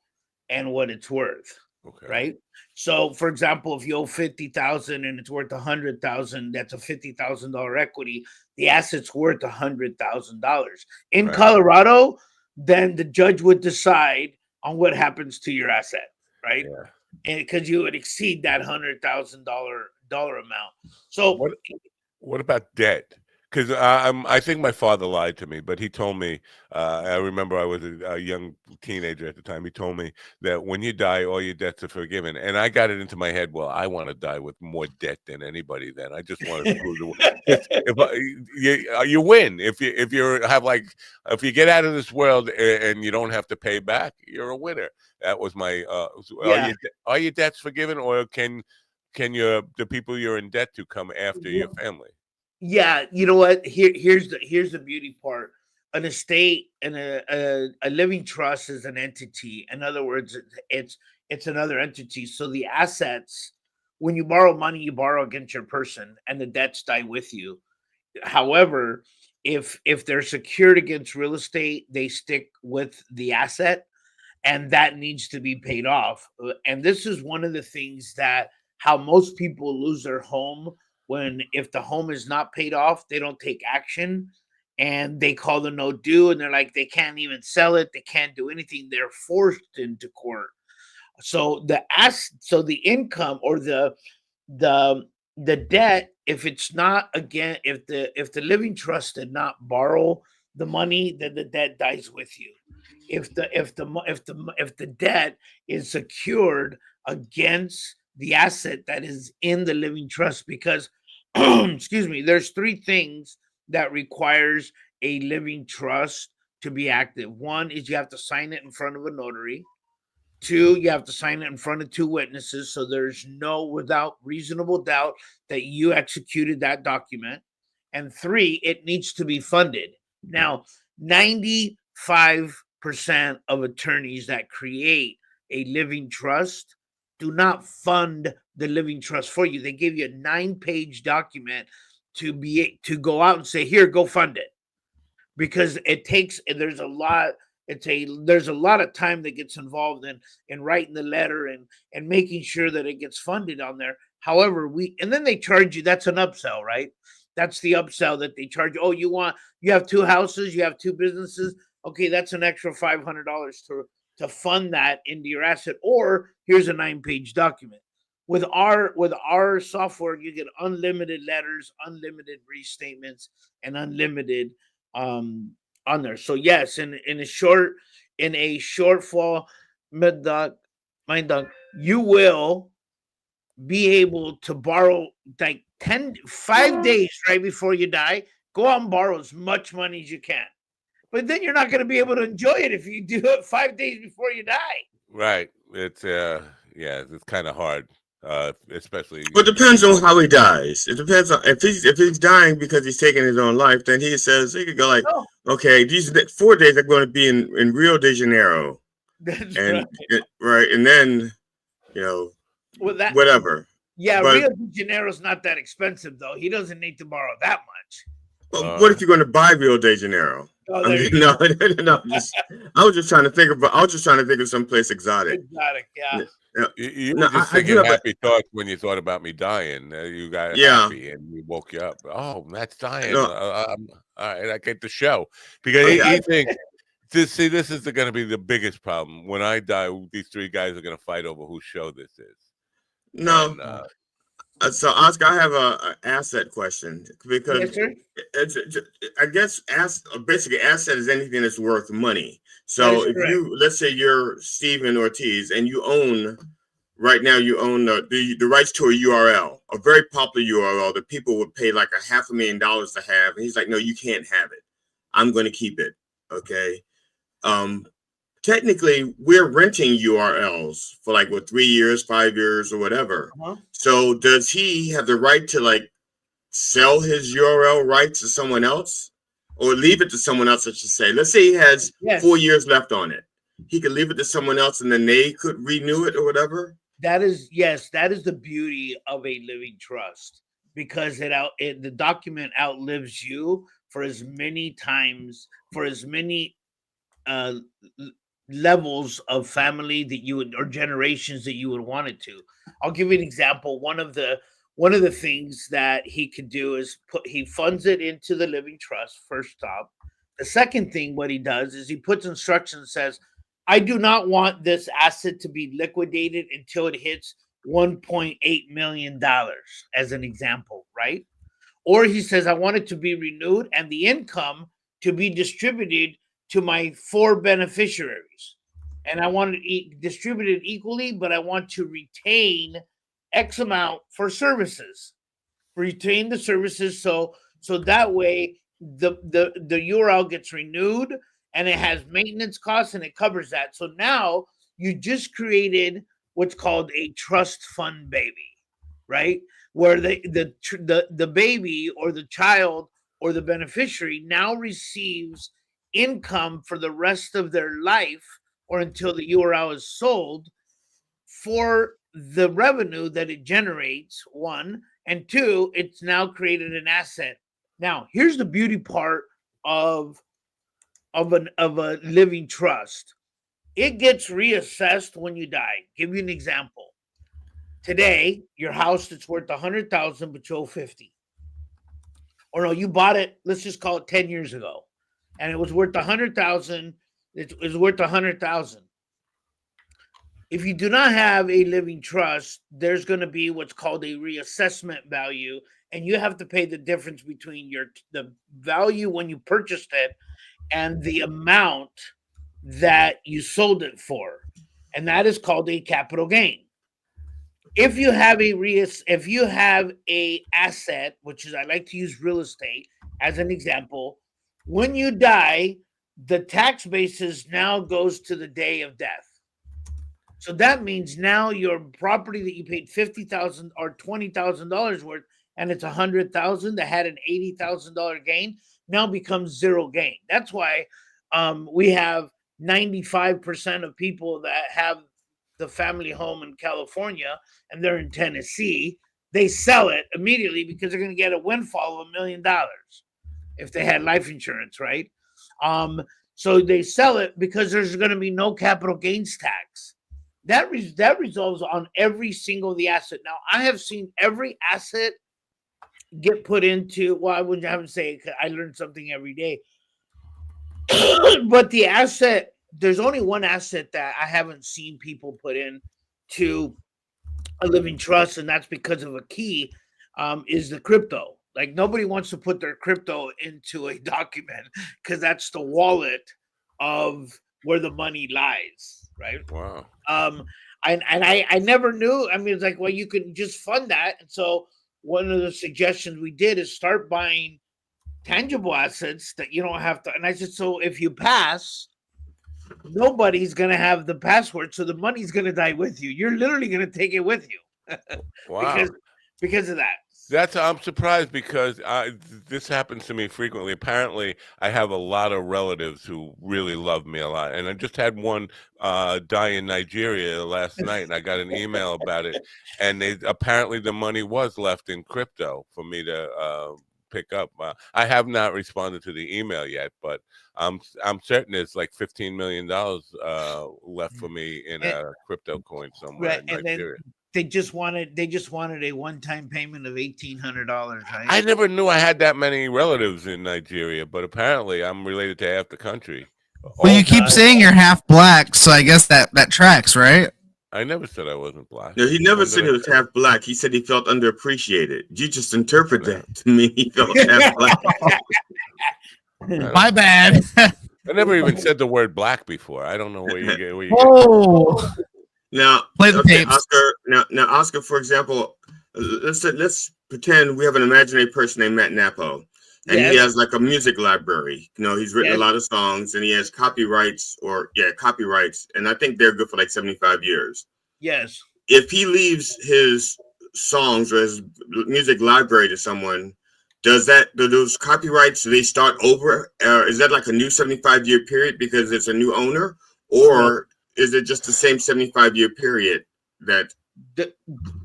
and what it's worth. Okay. right? So, for example, if you owe 50,000 and it's worth 100,000, that's a $50,000 equity. The asset's worth $100,000 in Right. Colorado. Then the judge would decide on what happens to your asset, right? Yeah. And because you would exceed that $100,000 amount. So What about debt? Because I think my father lied to me, but he told me. I remember I was a young teenager at the time. He told me that when you die, all your debts are forgiven, and I got it into my head. Well, I want to die with more debt than anybody. Then I just want to screw the. If you win, if you have like if you get out of this world and you don't have to pay back, you're a winner. That was my. Yeah. Are your debts forgiven, or can the people you're in debt to come after your family? Yeah, you know what? Here's the beauty part. An estate and a living trust is an entity. In other words, it's another entity. So the assets, when you borrow money, you borrow against your person, and the debts die with you. However, if they're secured against real estate, they stick with the asset, and that needs to be paid off. And this is one of the things that how most people lose their home when if the home is not paid off, they don't take action and they call the no due and they're like they can't even sell it, they can't do anything, they're forced into court. So the income or the the debt, if it's not again, if the living trust did not borrow the money, then the debt dies with you. If the debt is secured against the asset that is in the living trust, because excuse me, there's three things that requires a living trust to be active. One is you have to sign it in front of a notary. Two, you have to sign it in front of two witnesses, so there's no without reasonable doubt that you executed that document. And three, it needs to be funded. Now, 95% of attorneys that create a living trust do not fund the living trust for you. They give you a 9-page document to go out and say, here, go fund it, because it takes there's a lot of time that gets involved in writing the letter and making sure that it gets funded on there. However, and then they charge you. That's an upsell, right? That's the upsell that they charge you. Oh, you have two houses, you have two businesses. Okay, that's an extra $500 to fund that into your asset. Or here's a 9-page document. With our software, you get unlimited letters, unlimited restatements, and unlimited on there. So yes, in a shortfall, mid dog, mind dog, you will be able to borrow like 5 days right before you die. Go out and borrow as much money as you can. But then you're not going to be able to enjoy it if you do it 5 days before you die. Right. It's it's kind of hard, especially. Well, it depends on how he dies. It depends on if he's dying because he's taking his own life. Then he says he could go like, okay, these 4 days are going to be in Rio de Janeiro, That's and right. and then whatever. Yeah, but, Rio de Janeiro's not that expensive though. He doesn't need to borrow that much. But what if you're going to buy Rio de Janeiro? Oh, no, I was just trying to think of someplace exotic. Exotic, yeah. You were just thinking happy thoughts when you thought about me dying. You got happy and we woke you up. Oh, Matt's dying. All right, I get the show because he thinks. This is going to be the biggest problem. When I die, these three guys are going to fight over whose show this is. No. So, Oscar, I have a asset question because I guess basically asset is anything that's worth money. So if let's say you're Stephen Ortiz and you own the rights to a URL, a very popular URL that people would pay like $500,000 to have. And he's like, no, you can't have it. I'm going to keep it. Okay. Technically, we're renting URLs for 3 years, 5 years, or whatever. So does he have the right to sell his URL rights to someone else, or leave it to someone else? I should say. Let's say he has 4 years left on it. He could leave it to someone else, and then they could renew it or whatever. That is the beauty of a living trust, because the document outlives you for as many times, for as many levels of family that you would, or generations that you would want it to. I'll give you an example. One of the things that he could do is he funds it into the living trust first off. The second thing what he does is he puts instructions, says, I do not want this asset to be liquidated until it hits $1.8 million, as an example, right? Or he says, I want it to be renewed and the income to be distributed to my 4 beneficiaries. And I want it distributed equally, but I want to retain X amount for services. Retain the services so that way the URL gets renewed and it has maintenance costs and it covers that. So now you just created what's called a trust fund baby, right? Where the baby or the child or the beneficiary now receives income for the rest of their life or until the URL is sold for the revenue that it generates, one, and two, it's now created an asset. Now, here's the beauty part of a living trust. It gets reassessed when you die. Give you an example. Today, your house that's worth 100,000, but you owe 50. Or no, you bought it, let's just call it 10 years ago, and it was worth 100,000. It was worth 100,000. If you do not have a living trust, there's going to be what's called a reassessment value, and you have to pay the difference between the value when you purchased it and the amount that you sold it for, and that is called a capital gain. If you have a asset, which is, I like to use real estate as an example, when you die, the tax basis now goes to the day of death. So that means now your property that you paid $50,000 or $20,000 worth, and it's $100,000 that had an $80,000 gain, now becomes zero gain. That's why we have 95% of people that have the family home in California and they're in Tennessee. They sell it immediately because they're going to get a windfall of $1 million if they had life insurance, right? So they sell it because there's going to be no capital gains tax. That resolves on every single of the asset. Now, I have seen every asset get put into, well, I wouldn't have to say I learn something every day. But the asset, there's only one asset that I haven't seen people put in to a living trust, and that's because of a key, is the crypto. Like, nobody wants to put their crypto into a document because that's the wallet of where the money lies, right? Wow. I never knew. I mean, it's like, well, you can just fund that. And so one of the suggestions we did is start buying tangible assets that you don't have to. And I said, so if you pass, nobody's going to have the password. So the money's going to die with you. You're literally going to take it with you. Wow. because of that. I'm surprised because this happens to me frequently. Apparently, I have a lot of relatives who really love me a lot, and I just had one die in Nigeria last night, and I got an email about it. And apparently the money was left in crypto for me to pick up. I have not responded to the email yet, but I'm certain it's like $15 million left for me in a crypto coin somewhere in Nigeria. They just wanted a one-time payment of $1,800, right? I never knew I had that many relatives in Nigeria, but apparently I'm related to half the country. Well, you keep saying you're half black, so I guess that tracks, right? I never said I wasn't black. No, he never said he was half black. He said he felt underappreciated. You just interpret that to me. He felt half black. My bad. I never even said the word black before. I don't know where you get. Oh. Now, play the tapes. Oscar. Now, Oscar. For example, let's pretend we have an imaginary person named Matt Napo, and he has like a music library. You know, he's written a lot of songs, and he has copyrights, and I think they're good for like 75 years. Yes. If he leaves his songs or his music library to someone, do those copyrights, do they start over? Is that like a new 75-year period because it's a new owner, or is it just the same 75-year period that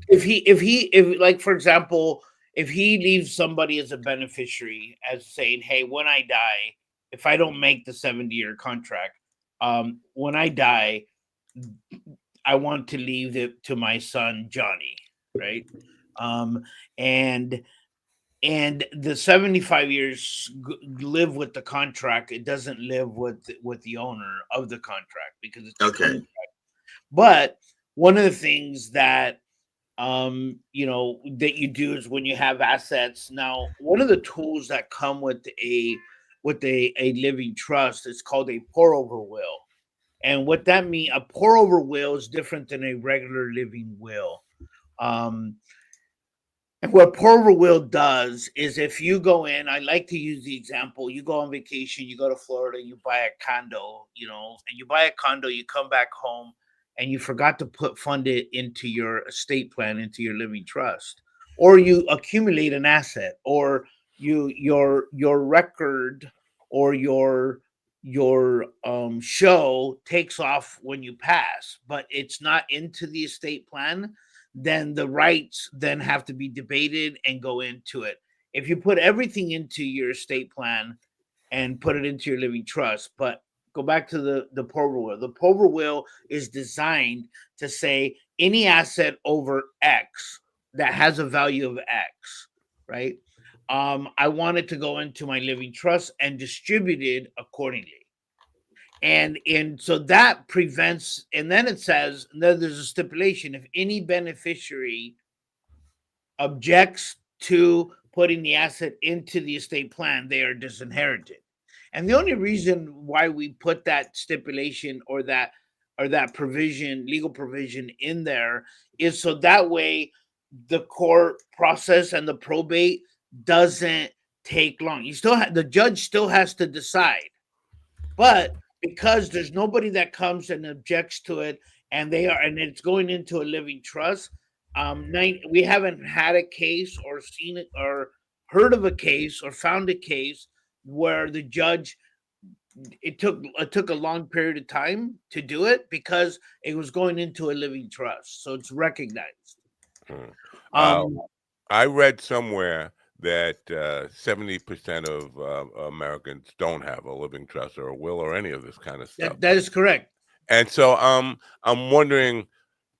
if like, for example, if he leaves somebody as a beneficiary as saying, hey, when I die, if I don't make the 70-year contract, when I die, I want to leave it to my son Johnny, right? Um, and the 75 years live with the contract. It doesn't live with the owner of the contract because it's a contract. But one of the things that that you do is when you have assets. Now, one of the tools that come with a living trust is called a pour over will. And what that means, a pour over will is different than a regular living will. And what pour over will does is if you go in, I like to use the example, you go on vacation, you go to Florida, you buy a condo, and you buy a condo, you come back home and you forgot to fund it into your estate plan, into your living trust, or you accumulate an asset, or your record or your show takes off when you pass, but it's not into the estate plan, then the rights then have to be debated and go into it. If you put everything into your estate plan and put it into your living trust, but go back to the Pover will. The Pover will is designed to say any asset over X that has a value of X, right? I want it to go into my living trust and distributed accordingly. And so that prevents, and then it says, and then there's a stipulation: if any beneficiary objects to putting the asset into the estate plan, they are disinherited. And the only reason why we put that stipulation or that provision, legal provision in there, is so that way the court process and the probate doesn't take long. You still the judge still has to decide, but because there's nobody that comes and objects to it, and it's going into a living trust. We haven't had a case or seen it or heard of a case or found a case where the judge, it took a long period of time to do it because it was going into a living trust, so it's recognized. I read somewhere that 70% of Americans don't have a living trust or a will or any of this kind of stuff. That is correct. And so I'm wondering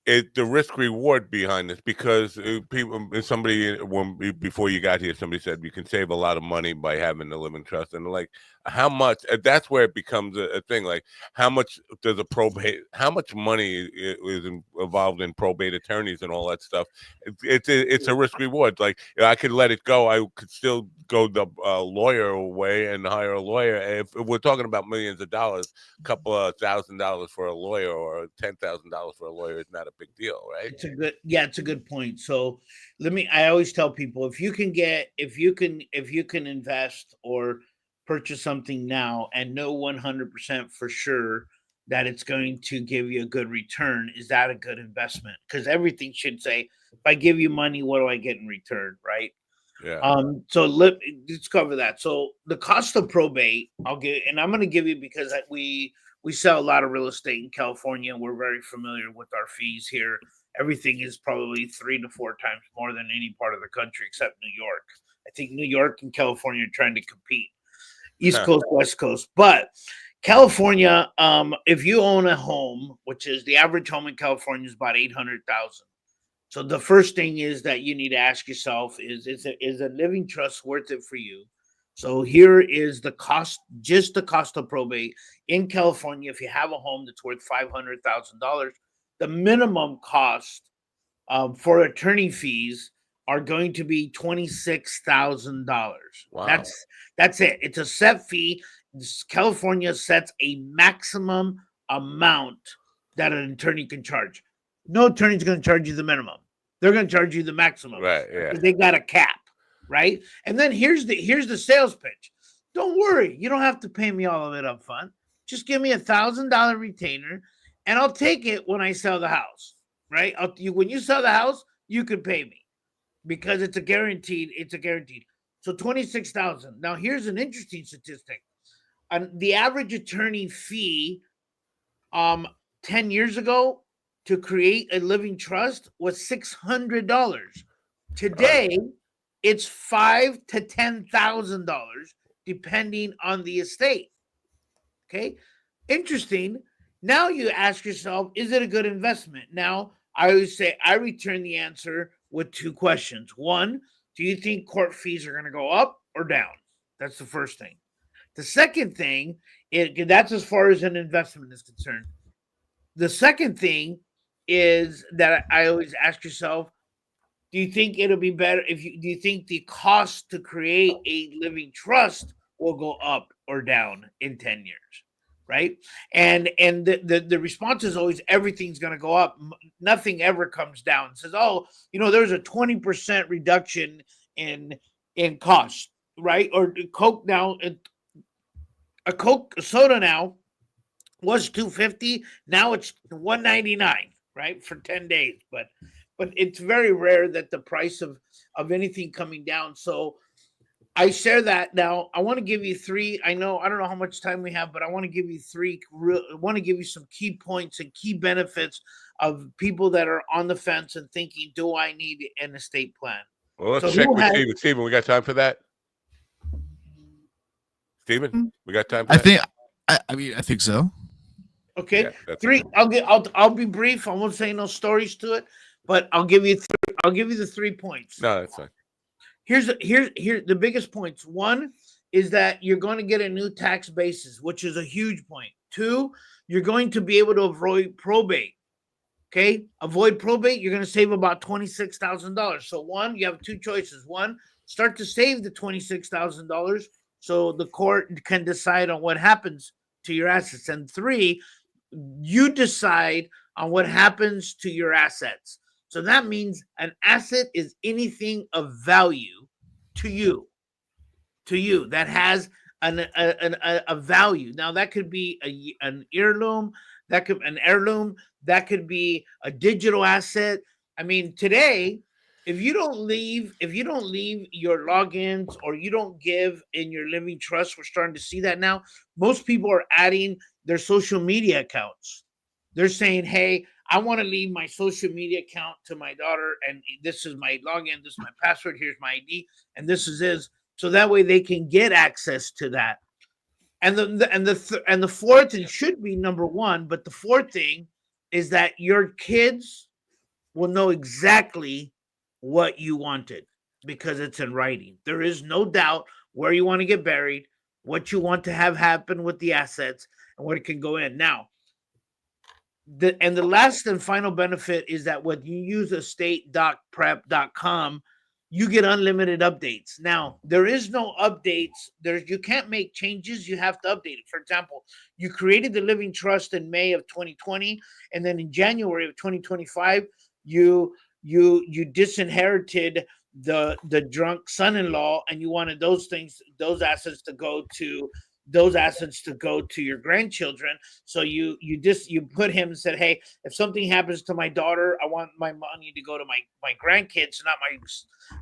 the risk reward behind this, because before you got here, somebody said you can save a lot of money by having a living trust, and like how much, that's where it becomes a thing. Like how much money is involved in probate attorneys and all that stuff. It's a risk reward. Like I could let it go, I could still go the lawyer way and hire a lawyer. If we're talking about millions of dollars, a couple of $1,000 for a lawyer or $10,000 for a lawyer is not a big deal, right? It's a good point. So I always tell people, if you can invest or purchase something now and know 100% for sure that it's going to give you a good return, is that a good investment? Because everything should say, if I give you money, what do I get in return, right? Yeah. So let's cover that. So the cost of probate, I'm going to give you, because we sell a lot of real estate in California, and we're very familiar with our fees here. Everything is probably 3 to 4 times more than any part of the country except New York. I think New York and California are trying to compete, East Coast, West Coast. But California, if you own a home, which is the average home in California is about $800,000. So the first thing is that you need to ask yourself is a living trust worth it for you? So here is the cost, just the cost of probate in California. If you have a home that's worth $500,000, the minimum cost for attorney fees are going to be $26,000. Wow. That's it. It's a set fee. California sets a maximum amount that an attorney can charge. No attorney's going to charge you the minimum. They're going to charge you the maximum. Right. Yeah. They got a cap, right? And then here's the sales pitch. Don't worry, you don't have to pay me all of it up front. Just give me $1,000 retainer, and I'll take it when I sell the house, right? When you sell the house, you can pay me because it's a guaranteed. So $26,000. Now here's an interesting statistic. The average attorney fee, 10 years ago, to create a living trust was $600. Today, it's $5,000 to $10,000, depending on the estate. Okay, Interesting. Now you ask yourself, is it a good investment? Now, I always say I return the answer with two questions. One, do you think court fees are going to go up or down? That's the first thing. The second thing, that's as far as an investment is concerned. The second thing is that I always ask yourself, do you think it'll be better do you think the cost to create a living trust will go up or down in 10 years? Right. And the response is always everything's going to go up. Nothing ever comes down. It says, oh, there's a 20% reduction in cost, right? Or Coke now, a Coke soda now was $2.50. Now it's $1.99, right? For 10 days. But it's very rare that the price of anything coming down. So I share that. Now I want to give you three. I don't know how much time we have, but I want to give you three. I want to give you some key points and key benefits of people that are on the fence and thinking, do I need an estate plan? Well, let's check with Steven. Steven, we got time for that? Steven, we got time for that? I think so. Okay. Yeah, three. I'll be brief. I won't say no stories to it, but I'll give you the 3 points. No, that's fine. Here's the biggest points. One is that you're going to get a new tax basis, which is a huge point. Two, you're going to be able to avoid probate. Okay, avoid probate. You're going to save about $26,000. So one, you have two choices. One, start to save the $26,000 so the court can decide on what happens to your assets. And three, you decide on what happens to your assets. So that means an asset is anything of value to you that has a value. Now that could be an heirloom, that could be a digital asset. I mean, today, if you don't leave your logins or you don't give in your living trust, we're starting to see that now. Most people are adding their social media accounts. They're saying, hey, I want to leave my social media account to my daughter, and this is my login, this is my password, here's my ID, and this is his. So that way they can get access to that. And the fourth, and should be number one, but the fourth thing is that your kids will know exactly what you wanted because it's in writing. There is no doubt where you want to get buried, what you want to have happen with the assets, and what it can go in. Now, the last and final benefit is that when you use estate.prep.com, you get unlimited updates. Now, there is no updates. You can't make changes. You have to update it. For example, you created the living trust in May of 2020, and then in January of 2025, you disinherited the drunk son-in-law, and you wanted those assets to go to your grandchildren. So you put him and said, hey, if something happens to my daughter, I want my money to go to my grandkids, not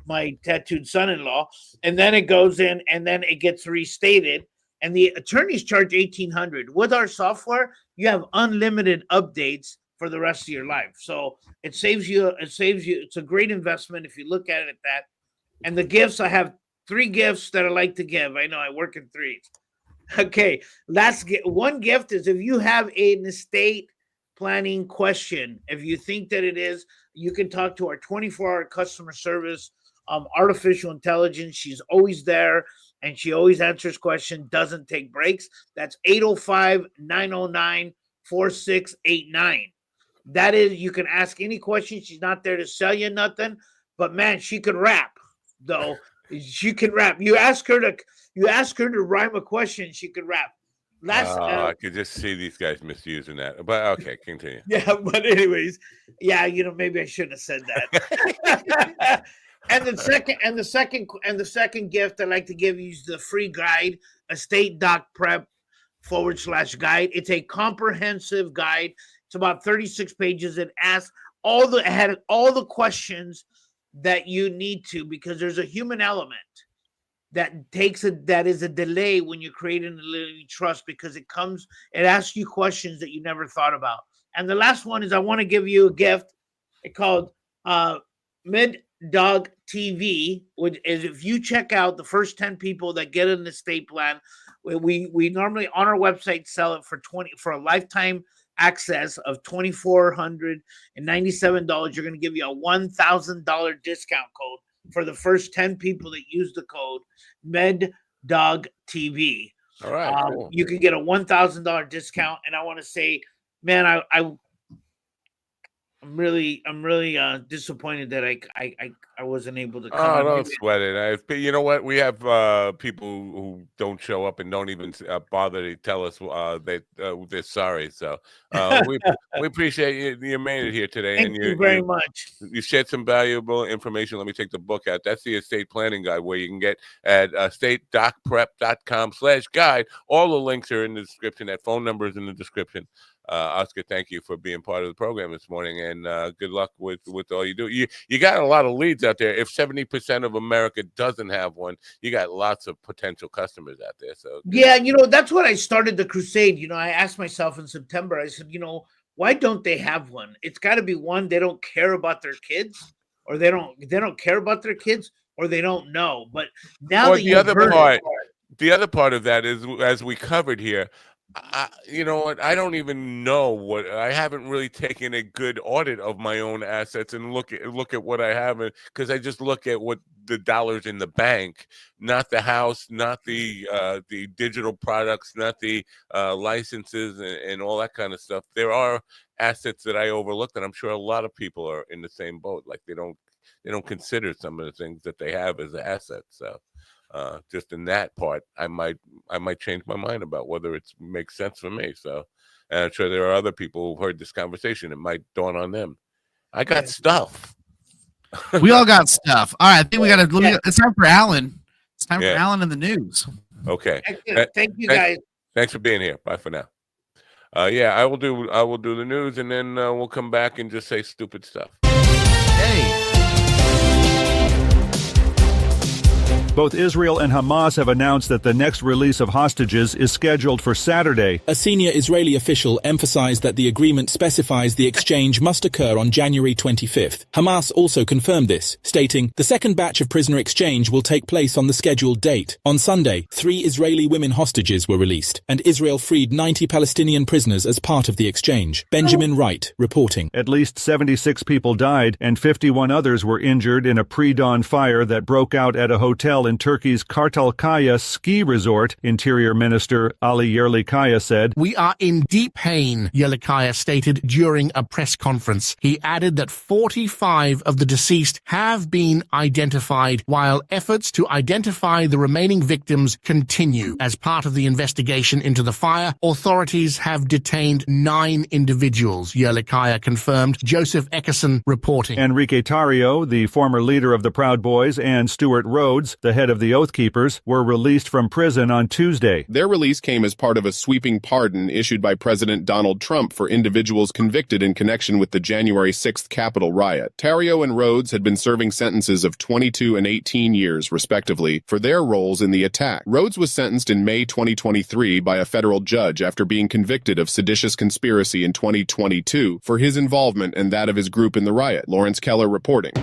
my tattooed son-in-law. And then it goes in and then it gets restated. And the attorneys charge $1,800. With our software, you have unlimited updates for the rest of your life. So it saves you. It's a great investment if you look at it at that. And the gifts, I have 3 gifts that I like to give. I know I work in 3s. Okay, one gift is if you have an estate planning question, if you think that it is, you can talk to our 24-hour customer service, artificial intelligence. She's always there and she always answers questions, doesn't take breaks. That's 805-909-4689. That is, you can ask any question. She's not there to sell you nothing, but man, she can rap though. She can rap. You ask her to rhyme a question, she could rap. I could just see these guys misusing that. But okay, continue. Yeah, but anyways, yeah, maybe I shouldn't have said that. and the second gift I'd like to give you is the free guide, estate.prep/guide. It's a comprehensive guide. It's about 36 pages. It asks all the questions that you need to, because there's a human element that is a delay when you're creating a living trust, because it asks you questions that you never thought about. And the last one is I want to give you a gift. It's called Mid Dog TV, which is if you check out the first 10 people that get an estate plan, we normally on our website sell it for a lifetime access of $2,497. You're going to give you a $1,000 discount code for the first 10 people that use the code MedDogTV. All right, cool. You can get a $1,000 discount, and I want to say, man, I'm really disappointed that I wasn't able to come. Oh, don't sweat it. You know what? We have people who don't show up and don't even bother to tell us they're sorry. So we appreciate you made it here today. Thank you very much. You shared some valuable information. Let me take the book out. That's the estate planning guide, where you can get at estatedocprep.com/guide. All the links are in the description. That phone number is in the description. Oscar, thank you for being part of the program this morning, and good luck with all you do. You got a lot of leads out there. If 70% of America doesn't have one, you got lots of potential customers out there. So yeah, that's what I started the crusade. I asked myself in September, I said, why don't they have one? It's got to be one, they don't care about their kids, or they don't care about their kids, or they don't know. But now the other part of that is, as we covered here, you know what? I don't even know I haven't really taken a good audit of my own assets and look at what I have, because I just look at what the dollars in the bank, not the house, not the digital products, not the licenses and all that kind of stuff. There are assets that I overlooked, and I'm sure a lot of people are in the same boat. Like they don't consider some of the things that they have as assets. So. Just in that part, I might change my mind about whether it makes sense for me. So, and I'm sure there are other people who've heard this conversation. It might dawn on them. I got stuff. We all got stuff. All right, I think it's time for Alan. It's time for Alan in the news. Okay. Thank you, guys. Thanks for being here. Bye for now. I will do the news, and then we'll come back and just say stupid stuff. Hey. Both Israel and Hamas have announced that the next release of hostages is scheduled for Saturday. A senior Israeli official emphasized that the agreement specifies the exchange must occur on January 25th. Hamas also confirmed this, stating, "The second batch of prisoner exchange will take place on the scheduled date." On Sunday, 3 Israeli women hostages were released, and Israel freed 90 Palestinian prisoners as part of the exchange. Benjamin Wright, reporting. At least 76 people died, and 51 others were injured in a pre-dawn fire that broke out at a hotel in Turkey's Kartalkaya ski resort. Interior Minister Ali Yerlikaya said, "We are in deep pain," Yerlikaya stated during a press conference. He added that 45 of the deceased have been identified, while efforts to identify the remaining victims continue. As part of the investigation into the fire, authorities have detained 9 individuals, Yerlikaya confirmed. Joseph Eckerson reporting. Enrique Tarrio, the former leader of the Proud Boys, and Stuart Rhodes, the head of the Oath Keepers, were released from prison on Tuesday. Their release came as part of a sweeping pardon issued by President Donald Trump for individuals convicted in connection with the January 6th Capitol riot. Tarrio and Rhodes had been serving sentences of 22 and 18 years, respectively, for their roles in the attack. Rhodes was sentenced in May 2023 by a federal judge after being convicted of seditious conspiracy in 2022 for his involvement and that of his group in the riot. Lawrence Keller reporting.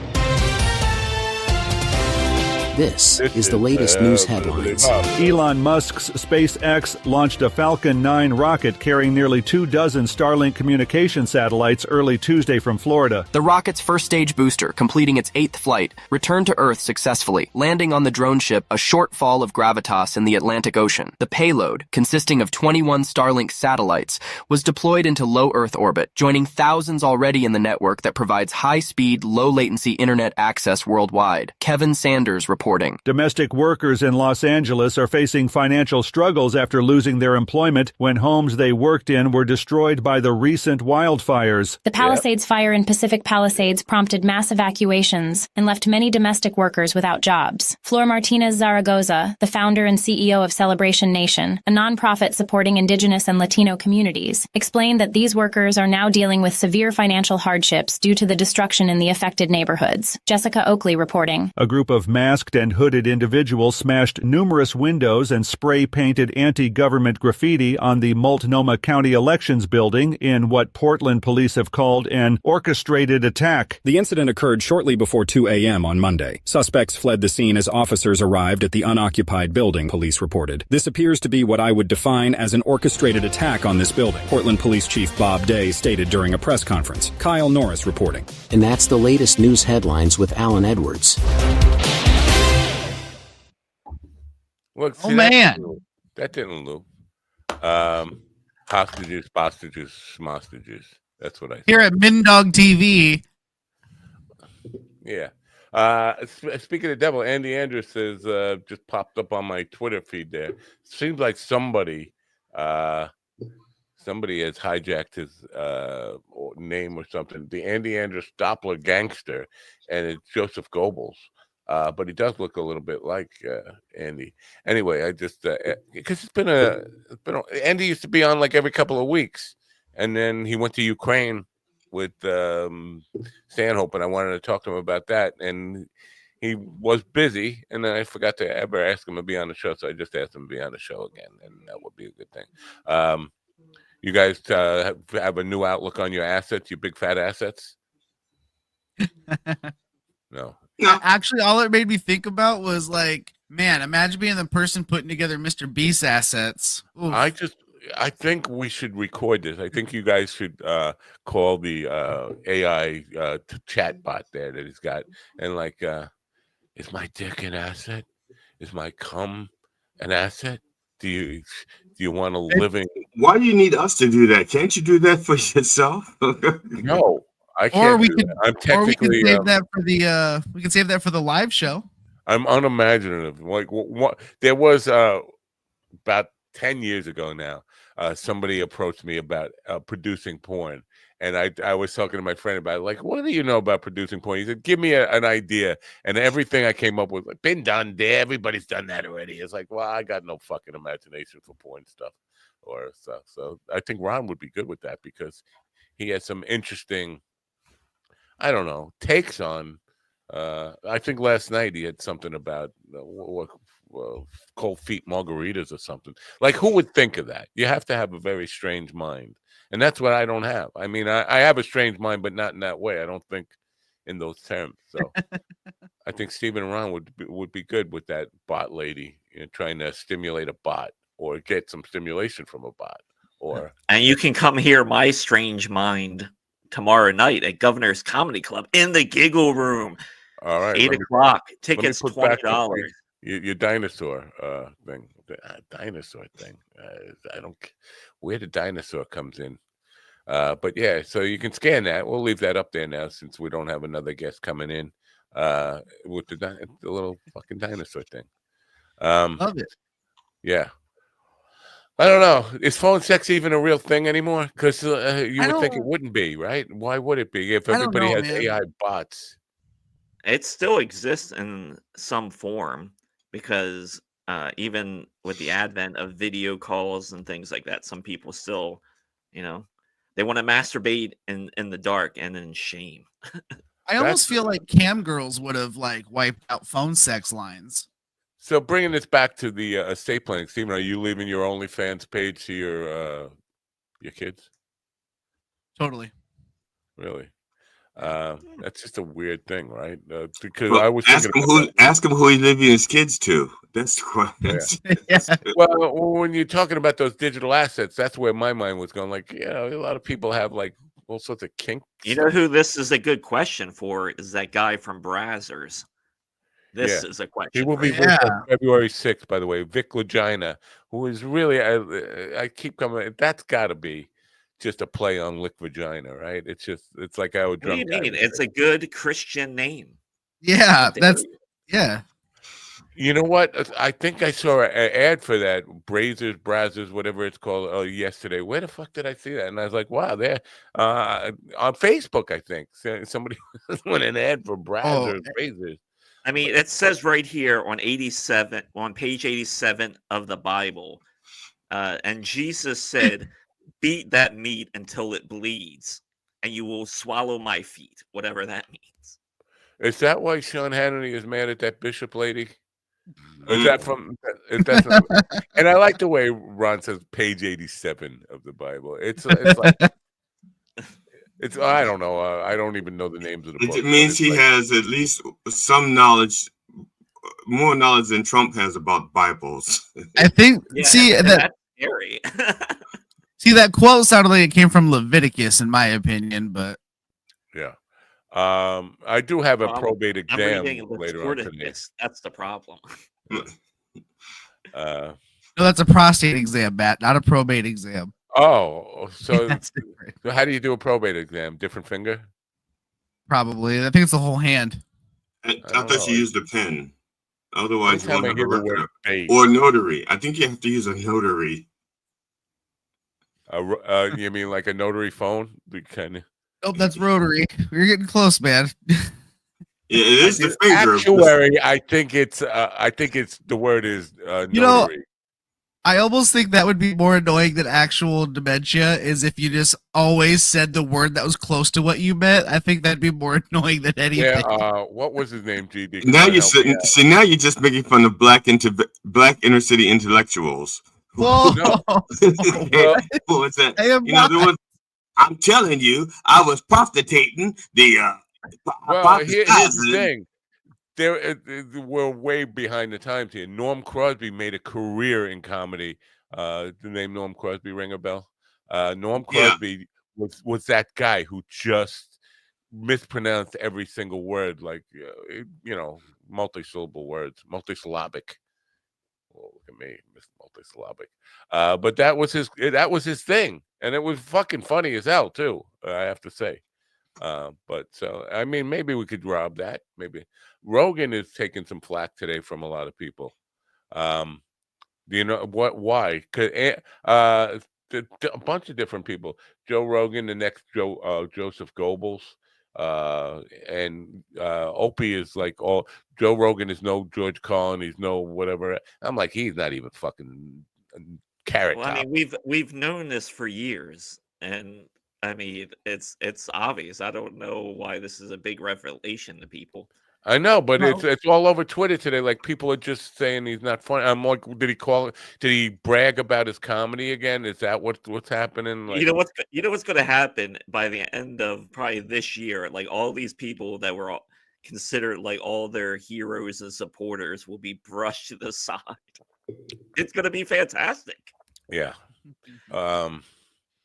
This is the latest news headlines. Elon Musk's SpaceX launched a Falcon 9 rocket carrying nearly 24 Starlink communication satellites early Tuesday from Florida. The rocket's first stage booster, completing its 8th flight, returned to Earth successfully, landing on the drone ship a short fall of gravitas in the Atlantic Ocean. The payload, consisting of 21 Starlink satellites, was deployed into low Earth orbit, joining thousands already in the network that provides high-speed, low-latency internet access worldwide. Kevin Sanders reporting. Domestic workers in Los Angeles are facing financial struggles after losing their employment when homes they worked in were destroyed by the recent wildfires. The Palisades fire in Pacific Palisades prompted mass evacuations and left many domestic workers without jobs. Flor Martinez Zaragoza, the founder and CEO of Celebration Nation, a nonprofit supporting Indigenous and Latino communities, explained that these workers are now dealing with severe financial hardships due to the destruction in the affected neighborhoods. Jessica Oakley reporting. A group of masked and hooded individual smashed numerous windows and spray-painted anti-government graffiti on the Multnomah County Elections Building in what Portland police have called an orchestrated attack. The incident occurred shortly before 2 a.m. on Monday. Suspects fled the scene as officers arrived at the unoccupied building, police reported. This appears to be what I would define as an orchestrated attack on this building, Portland Police Chief Bob Day stated during a press conference. Kyle Norris reporting. And that's the latest news headlines with Alan Edwards. Look, see, that didn't loop. Hostages, schmostages. That's what I think. Here at Mindog TV. Yeah. Speaking of the devil, Andy Andrews says, just popped up on my Twitter feed there. Seems like somebody has hijacked his name or something. The Andy Andrews Doppler gangster, and it's Joseph Goebbels. But he does look a little bit like Andy. Anyway, I just because it's been Andy used to be on like every couple of weeks, and then he went to Ukraine with Stanhope, and I wanted to talk to him about that, and he was busy, and then I forgot to ever ask him to be on the show, so I just asked him to be on the show again, and that would be a good thing. You guys have a new outlook on your assets, your big fat assets? No. Actually, all it made me think about was like, man, imagine being the person putting together Mr. Beast's assets. Oof. I think we should record this. I think you guys should call the AI chat bot there that he's got, and like, is my dick an asset? Is my cum an asset? Do you want a living? Why do you need us to do that? Can't you do that for yourself? No, I can't. I'm technically. Or we can save that for the. We can save that for the live show. I'm unimaginative. Like what? There was about 10 years ago now. Somebody approached me about producing porn, and I was talking to my friend about it, like, what do you know about producing porn? He said, give me an idea, and everything I came up with, like, been done there. Everybody's done that already. It's like, well, I got no fucking imagination for porn stuff or stuff. So I think Ron would be good with that because he has some interesting, I don't know, takes on. I think last night he had something about cold feet margaritas or something. Like, who would think of that? You have to have a very strange mind, and that's what I don't have. I mean, I have a strange mind, but not in that way. I don't think in those terms. So I think Stephen and Ron would be good with that bot lady, trying to stimulate a bot or get some stimulation from a bot. And you can come hear my strange mind tomorrow night at Governor's Comedy Club in the Giggle Room. All right, 8 o'clock. Tickets $20. Your dinosaur thing, dinosaur thing. I don't where the dinosaur comes in, but yeah. So you can scan that. We'll leave that up there now since we don't have another guest coming in with the little fucking dinosaur thing. Love it. Yeah. I don't know. Is phone sex even a real thing anymore? Because you would think it wouldn't be, right? Why would it be if everybody has AI bots? It still exists in some form because even with the advent of video calls and things like that, some people still, they want to masturbate in the dark and in shame. I almost feel like cam girls would have like wiped out phone sex lines. So bringing this back to the estate planning, Stephen, are you leaving your OnlyFans page to your kids? Totally. Really? That's just a weird thing, right? Because I was ask him who he leaving his kids to. That's the question. Yeah. Well, when you're talking about those digital assets, that's where my mind was going. Like, a lot of people have like all sorts of kink. You know who this is a good question for? Is that guy from Brazzers? This is a question. He will be with us February 6th, by the way. Vic Legina, who is really, I keep coming. That's got to be just a play on lick vagina, right? It's like I would. What do you mean? It's a good Christian name. Yeah, yeah. You know what? I think I saw an ad for that Brazzers, whatever it's called, yesterday. Where the fuck did I see that? And I was like, wow, they're on Facebook. I think somebody went an ad for Brazzers. I mean, it says right here on page 87 of the Bible, and Jesus said, beat that meat until it bleeds, and you will swallow my feet, whatever that means. Is that why Sean Hannity is mad at that Bishop lady? Is that from? That's not, and I like the way Ron says page 87 of the Bible. It's like it's I don't know. I don't even know the names of the books. It means he like, has at least some knowledge, more knowledge than Trump has about Bibles. I think. See and that. that's scary. See, that quote sounded like it came from Leviticus, in my opinion, but yeah. I do have a Well, probate I'm exam reading later on today. Leviticus. That's the problem. no, that's a prostate exam, Matt, not a probate exam. Oh, so, That's different. so how do you do a probate exam? Different finger? Probably. I think it's the whole hand. I thought you used a pen. Otherwise, you Anytime won't I have a hear the record. word bait, Or notary. I think you have to use a notary. you mean like a notary phone? Kind of. Oh, that's rotary. We're getting close, man. Yeah, it is the finger. Actuary, I think it's the word is notary. You know, I almost think that would be more annoying than actual dementia is if you just always said the word that was close to what you meant. I think that'd be more annoying than anything. Yeah, what was his name, GD? Now you're sitting. See, now you're just making fun of black inner city intellectuals. Whoa! What's that? You know, the one, I'm telling you, I was prostituting the. Well, here's the thing. We're way behind the times here. Norm Crosby made a career in comedy. The name Norm Crosby ring a bell? Norm Crosby was that guy who just mispronounced every single word, like multi-syllable words, multisyllabic. Oh, look at me, Mr. Multisyllabic. But that was his thing, and it was fucking funny as hell too. I have to say. But so I mean, maybe we could rob that. Maybe Rogan is taking some flack today from a lot of people. Do you know what? Why? Because a bunch of different people. Joe Rogan, the next Joseph Goebbels, and Opie is like all. Joe Rogan is no George Carlin. He's no whatever. I'm like, he's not even fucking carrot Well, top. I mean, we've known this for years, and I mean, it's obvious. I don't know why this is a big revelation to people. I know, but No. it's all over Twitter today. Like people are just saying he's not funny. I'm like, did he brag about his comedy again? Is that what's happening? Like, You know what's going to happen by the end of probably this year? Like all these people that were considered like all their heroes and supporters will be brushed to the side. It's going to be fantastic. yeah,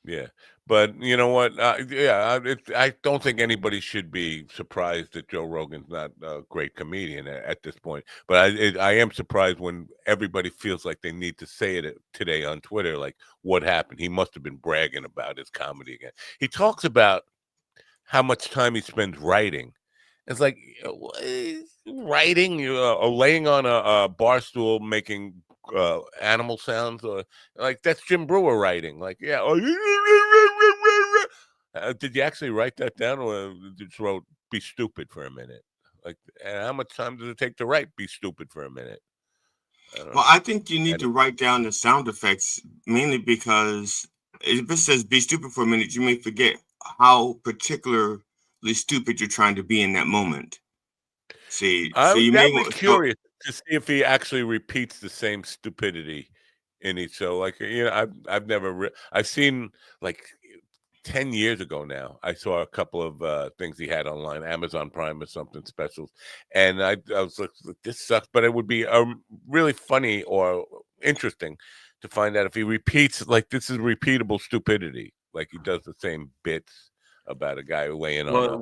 yeah. But you know what? I don't think anybody should be surprised that Joe Rogan's not a great comedian at this point. But I am surprised when everybody feels like they need to say it today on Twitter. Like, what happened? He must have been bragging about his comedy again. He talks about how much time he spends writing. It's like writing, laying on a bar stool making animal sounds, or like that's Jim Brewer writing. Like, yeah. Did you actually write that down, or just wrote "be stupid" for a minute? Like, and how much time does it take to write "be stupid" for a minute? Well, I think you need to write down the sound effects mainly because if it says "be stupid" for a minute, you may forget how particularly stupid you're trying to be in that moment. See, so you may be curious to see if he actually repeats the same stupidity in each show. Like, I've never I've seen like 10 years ago now, I saw a couple of things he had online, Amazon Prime or something specials, and I was like, this sucks, but it would be really funny or interesting to find out if he repeats, like, this is repeatable stupidity, like he does the same bits about a guy laying on. Well,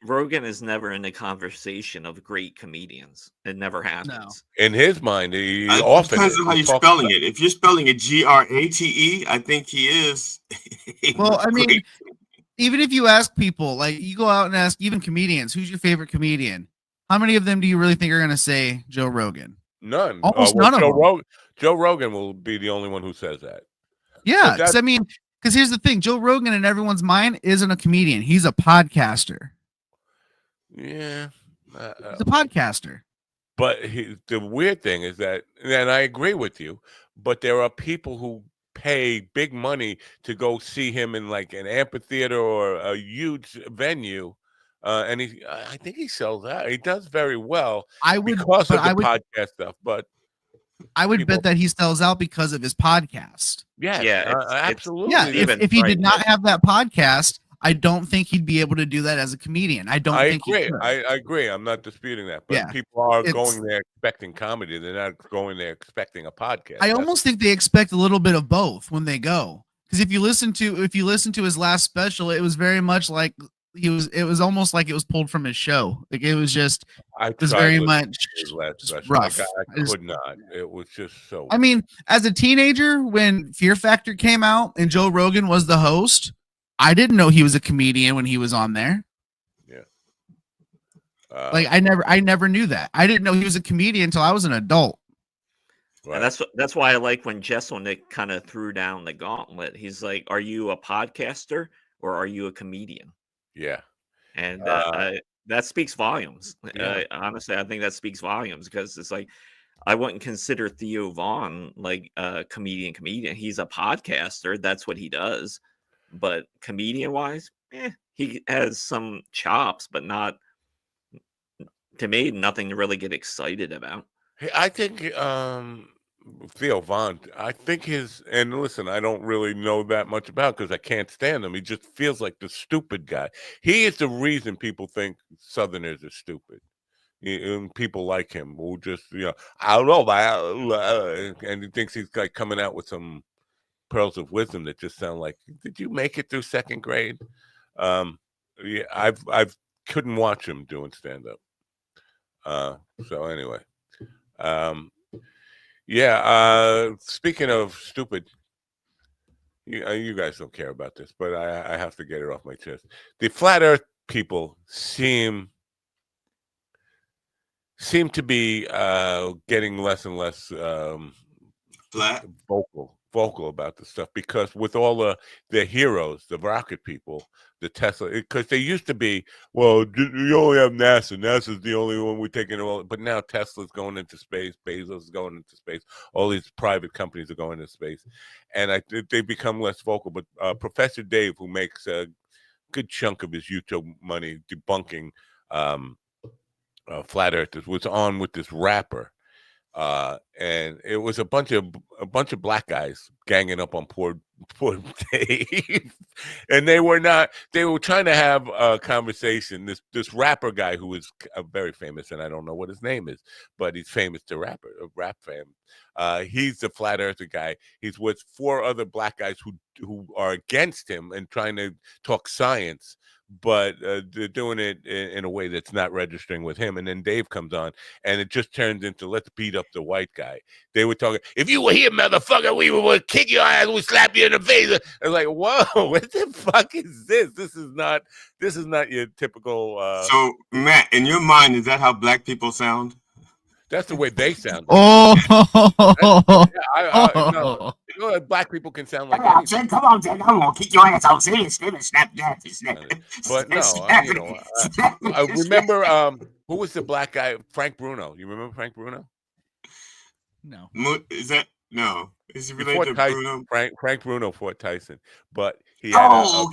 Rogan is never in the conversation of great comedians. It never happens. In his mind, he it often depends on how you're spelling it. If you're spelling it Grate, I think he is. Well, I mean, even if you ask people, like you go out and ask even comedians, who's your favorite comedian? How many of them do you really think are going to say Joe Rogan? None. Almost none of them. Joe Rogan will be the only one who says that. Yeah, because I mean, because here's the thing: Joe Rogan in everyone's mind isn't a comedian; he's a podcaster. Yeah, he's a podcaster. But the weird thing is that, and I agree with you, but there are people who pay big money to go see him in like an amphitheater or a huge venue, and I think he sells out. He does very well but because of the I would podcast stuff. But I would people, bet that he sells out because of his podcast. yes, Yeah, absolutely. Yeah, if he did right. not have that podcast, I don't think he'd be able to do that as a comedian. I don't think he agree. could. I agree. I'm not disputing that. But Yeah, people are it's- going there expecting comedy. They're not going there expecting a podcast. I almost think they expect a little bit of both when they go. Because if you listen to his last special, it was very much like it was almost like it was pulled from his show. Like it was just I was tried very listening much to his last just special. rough. I could not. It was just so. I mean, as a teenager, when Fear Factor came out and Joe Rogan was the host, I didn't know he was a comedian when he was on there. Yeah. Like I never knew that. I didn't know he was a comedian until I was an adult. And that's why I like when Jesselnick kind of threw down the gauntlet. He's like, "Are you a podcaster or are you a comedian?" Yeah, and that speaks volumes. Yeah. Honestly, I think that speaks volumes because it's like I wouldn't consider Theo Vaughn like a comedian. He's a podcaster. That's what he does. But comedian wise, he has some chops, but not to me, nothing to really get excited about. Hey, I think Theo Vaughn, I think and listen, I don't really know that much about because I can't stand him. He just feels like the stupid guy. He is the reason people think Southerners are stupid. And people like him who just, I don't know, and he thinks he's like coming out with some pearls of wisdom that just sound like, did you make it through second grade? Yeah, I've couldn't watch him doing stand up. So anyway. Speaking of stupid, you guys don't care about this, but I have to get it off my chest. The flat Earth people seem to be getting less and less vocal about this stuff because with all the heroes, the rocket people, the Tesla, because they used to be, well, you only have NASA. NASA's the only one we're taking all, but now Tesla's going into space, Bezos is going into space, all these private companies are going into space, and they become less vocal. But Professor Dave, who makes a good chunk of his YouTube money debunking flat earthers, was on with this rapper. And it was a bunch of black guys ganging up on poor Dave, and they were trying to have a conversation. This rapper guy who is very famous, and I don't know what his name is, but he's famous to rap fam. He's the flat earther guy. He's with 4 other black guys who are against him and trying to talk science, but they're doing it in a way that's not registering with him. And then Dave comes on, and it just turns into let's beat up the white guy. They were talking, if you were here, motherfucker, we would kick your ass, we slap you in the face. I was like, whoa, what the fuck is this? This is not your typical. So, Matt, in your mind, is that how black people sound? That's the way they sound. Oh, no, black people can sound like. Come on, Jen, I'm gonna kick your ass out. Snap. But no, I remember who was the black guy? Frank Bruno. You remember Frank Bruno? No. Is that no? Is he related to Bruno? Frank Bruno fought Tyson, but he had a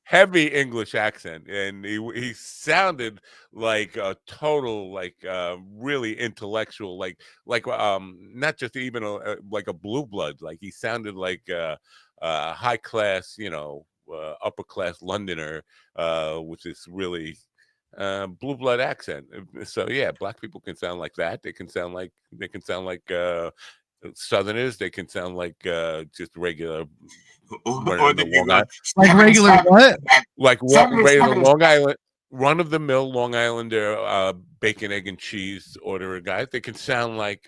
heavy English accent, and he sounded like a total, really intellectual, like not just even like a blue blood. Like he sounded like a high class, upper class Londoner, with this really blue blood accent. So yeah, black people can sound like that. They can sound like Southerners. They can sound like just regular. Like regular what? Like regular Long Island, run of the mill Long Islander, bacon, egg, and cheese order guys. They can sound like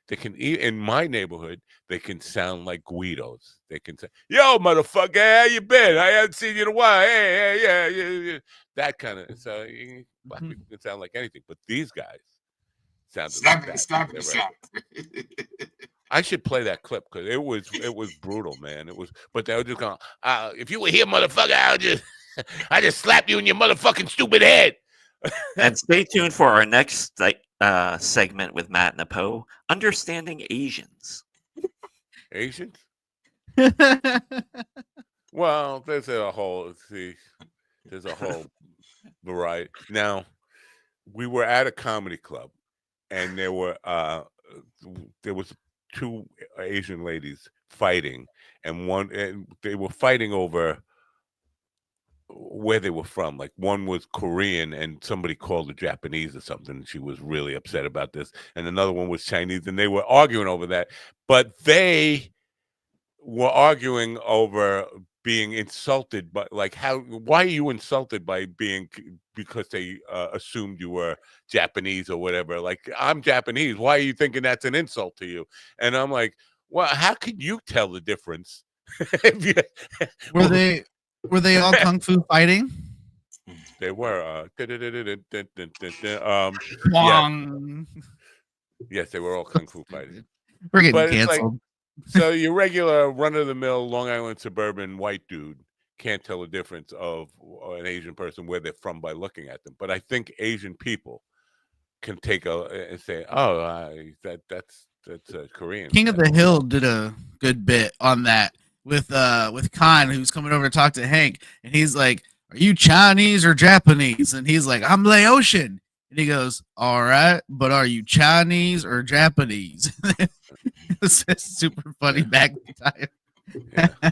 they can eat in my neighborhood. They can sound like Guidos. They can say, "Yo, motherfucker, how you been? I haven't seen you in a while." Hey, yeah. That kind of. So black people can sound like anything, but these guys sounded like that. I should play that clip because it was brutal, man. It was, but they were just going, if you were here, motherfucker, I just slap you in your motherfucking stupid head. And stay tuned for our next segment with Matt Napo, Understanding Asians. Asians? Well, there's a whole variety. Now, we were at a comedy club, and there was two Asian ladies fighting, and they were fighting over where they were from. Like one was Korean, and somebody called her Japanese or something. And she was really upset about this, and another one was Chinese, and they were arguing over that. But they were arguing over being insulted, but like, why are you insulted because they assumed you were Japanese or whatever? Like, I'm Japanese, why are you thinking that's an insult to you? And I'm like, well, how could you tell the difference? Were they all kung fu fighting? They were yes, they were all kung fu fighting. We're getting canceled. So your regular run-of-the-mill Long Island suburban white dude can't tell the difference of an Asian person where they're from by looking at them. But I think Asian people can take and say, "Oh, that's Korean." King of the Hill did a good bit on that with Khan, who's coming over to talk to Hank, and he's like, "Are you Chinese or Japanese?" And he's like, "I'm Laotian." And he goes, "All right, but are you Chinese or Japanese?" It's super funny back in time. Yeah.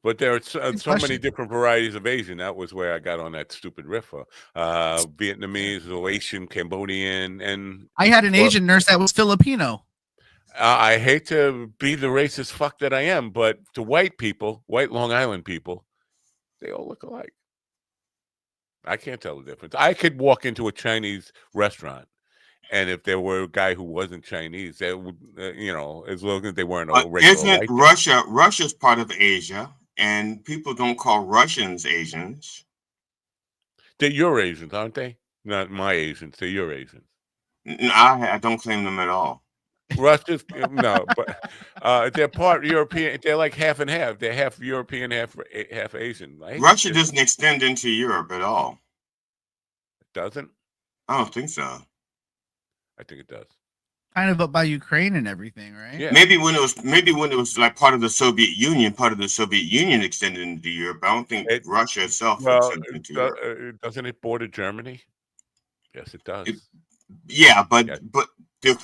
But there are so many different varieties of Asian. That was where I got on that stupid riff. Vietnamese, Laotian, Cambodian, and I had an Asian nurse that was Filipino. I hate to be the racist fuck that I am, but to white people, white Long Island people, they all look alike. I can't tell the difference. I could walk into a Chinese restaurant, and if there were a guy who wasn't Chinese, that would, as long as they weren't a regular isn't Russia? Russia's part of Asia, and people don't call Russians Asians. They're Eurasians, aren't they? Not my Asians. They're Eurasians. I don't claim them at all. Russia's no, but they're part European. They're like half and half. They're half European, half Asian. Right? Russia doesn't extend into Europe at all. It doesn't? I don't think so. I think it does. Kind of up by Ukraine and everything, right? Yeah. Maybe when it was like part of the Soviet Union, extended into Europe. I don't think Russia itself extended into Europe. Doesn't it border Germany? Yes, it does. But the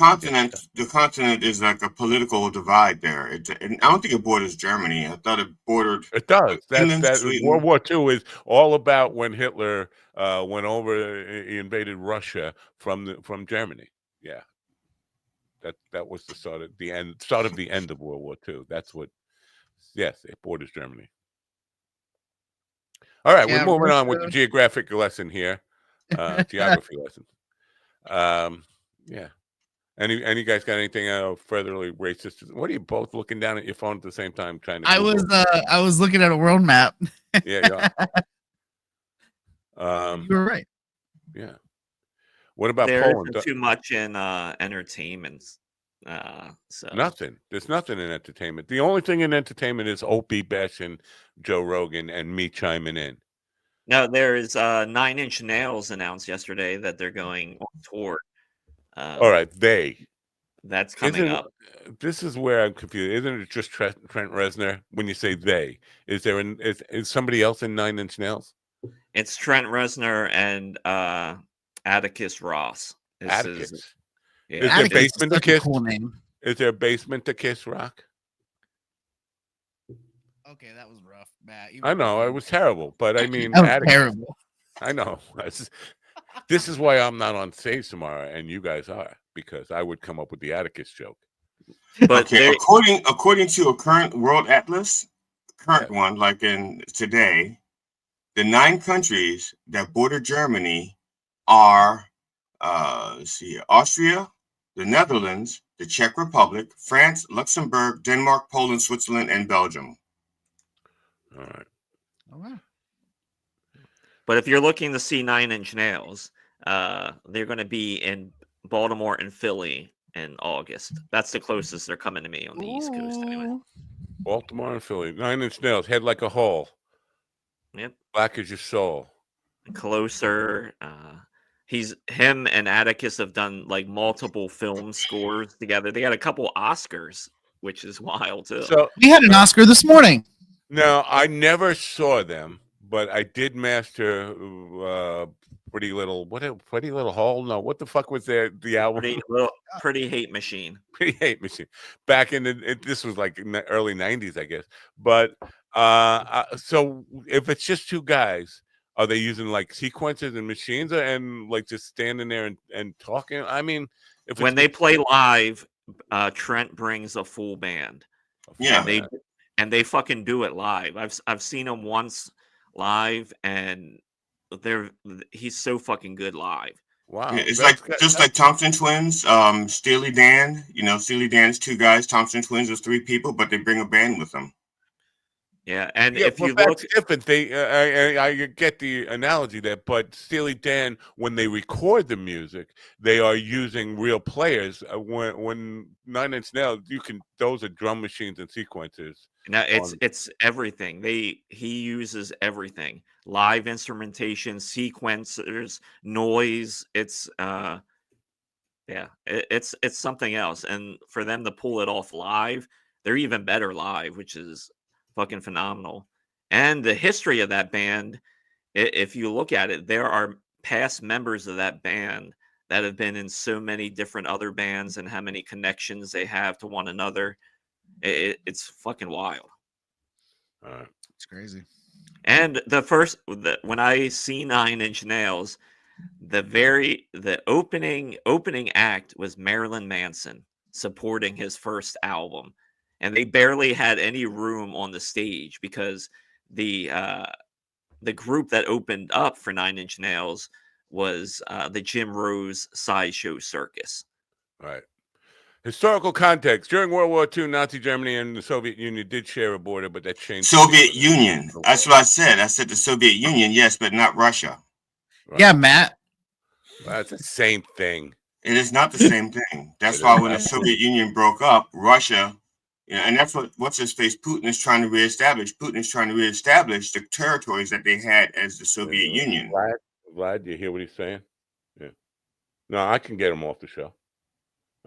continent is like a political divide there. And I don't think it borders Germany. I thought it bordered. It does. That World War II is all about when Hitler went over, he invaded Russia from Germany. Yeah, that was the start of the end of World War II. That's what. Yes, it borders Germany. All right, we're moving on with the geographic lesson here. Geography lesson. Yeah. Any guys got anything furtherly racist? What are you both looking down at your phone at the same time trying to? I was looking at a world map. Yeah. You were right. Yeah. What about there Poland? Too much in entertainment. So nothing. There's nothing in entertainment. The only thing in entertainment is Opie bashing Joe Rogan and me chiming in. No, there is 9 Inch Nails announced yesterday that they're going on tour. All right, that's coming up. This is where I'm confused. Isn't it just Trent Reznor when you say they? Is there is somebody else in 9 Inch Nails? It's Trent Reznor and Atticus Ross. Atticus. Is there Basement to Kiss? Cool name. Is there a Basement to Kiss Rock? Okay, that was rough, Matt. I know it was terrible, but I mean, that was Atticus, terrible. I know. This is why I'm not on stage tomorrow, and you guys are, because I would come up with the Atticus joke. But according to a current World Atlas, one like in today, the 9 countries that border Germany are Austria, the Netherlands, the Czech Republic, France, Luxembourg, Denmark, Poland, Switzerland, and Belgium. All right. But if you're looking to see 9 Inch Nails, they're going to be in Baltimore and Philly in August. That's the closest they're coming to me on the East Coast, anyway. Baltimore and Philly, 9 Inch Nails, Head Like a Hole. Yep. Black as Your Soul. Closer. Him and Atticus have done like multiple film scores together. They got a couple Oscars, which is wild too. So we had an Oscar this morning. No, I never saw them, but I did master Pretty Little Hole. No, what the fuck was the album? Pretty Hate Machine. Pretty Hate Machine. Back in this was like in the early 90s, I guess. But so if it's just two guys, are they using like sequences and machines and like just standing there and talking? I mean, if when they play live, Trent brings a full band. Yeah, and they fucking do it live. I've seen him once live, and he's so fucking good live. Wow, yeah, it's like just like Thompson Twins, Steely Dan. You know, Steely Dan's two guys. Thompson Twins was three people, but they bring a band with them. Yeah, and yeah, if you that's look, different. I get the analogy there, but Steely Dan, when they record the music, they are using real players. When Nine Inch Nails, those are drum machines and sequencers. now it's everything. He uses everything: live instrumentation, sequencers, noise. It's it's something else. And for them to pull it off live, they're even better live, which is fucking phenomenal. And the history of that band, if you look at it, there are past members of that band that have been in so many different other bands, and how many connections they have to one another. It's fucking wild. It's crazy. And when I see Nine Inch Nails, the opening act was Marilyn Manson supporting his first album. And they barely had any room on the stage because the group that opened up for Nine Inch Nails was the Jim Rose Sideshow Circus. Right. Historical context: during World War II, Nazi Germany and the Soviet Union did share a border, but that changed. Soviet Union. That's what I said. I said the Soviet Union, yes, but not Russia. Right. Yeah, Matt. Well, it's the same thing. It is not the same thing. That's why when the Soviet Union broke up, Russia. And that's what's his face Putin is trying to reestablish. Putin is trying to reestablish the territories that they had as the Soviet Union. Vlad, you hear what he's saying? Yeah. No, I can get him off the show.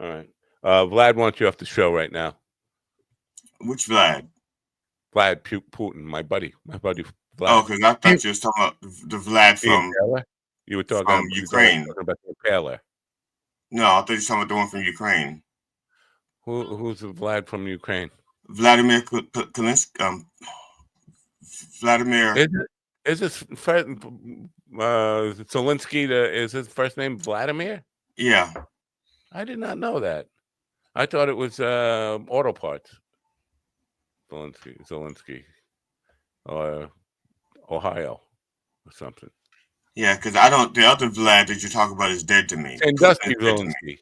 All right. Vlad wants you off the show right now. Which Vlad? Vlad Putin, my buddy Vlad. Oh, because I thought you were talking about the Vlad from you were talking from Ukraine. Talking about the Impaler. No, I thought you were talking about the one from Ukraine. Who's the Vlad from Ukraine? Vladimir Kalinsky. Vladimir. Is this Zelensky? Is his first name Vladimir? Yeah. I did not know that. I thought it was auto parts. Zelensky, or Ohio, or something. Yeah, because I don't. The other Vlad that you're talking about is dead to me. And Dusty Zelensky.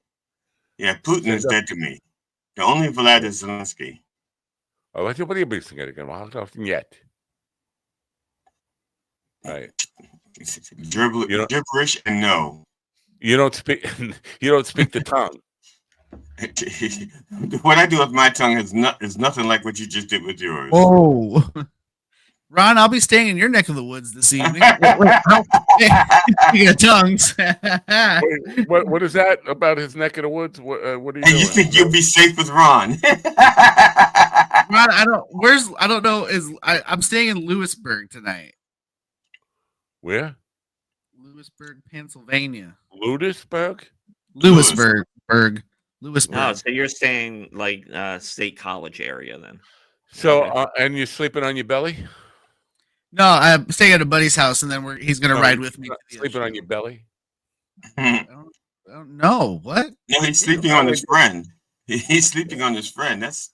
Yeah, Putin is dead to me. The only Vlad is Zelensky. Oh, what are you missing again? Yet. Right. Gibberish and no. You don't speak. You don't speak the tongue. What I do with my tongue is nothing like what you just did with yours. Oh, Ron, I'll be staying in your neck of the woods this evening. Speaking of tongues, what is that about his neck of the woods? What are you doing? You think you'll be safe with Ron? Ron, I don't know. I'm staying in Lewisburg tonight. Where? Lewisburg, Pennsylvania. Lewisburg. Lewisburg. Oh, so you're staying like State College area then? So, and you're sleeping on your belly? No, I'm staying at a buddy's house, and then he's gonna ride with me. Sleeping on your belly? I don't know what. No, he's sleeping on his friend. He's sleeping on his friend. That's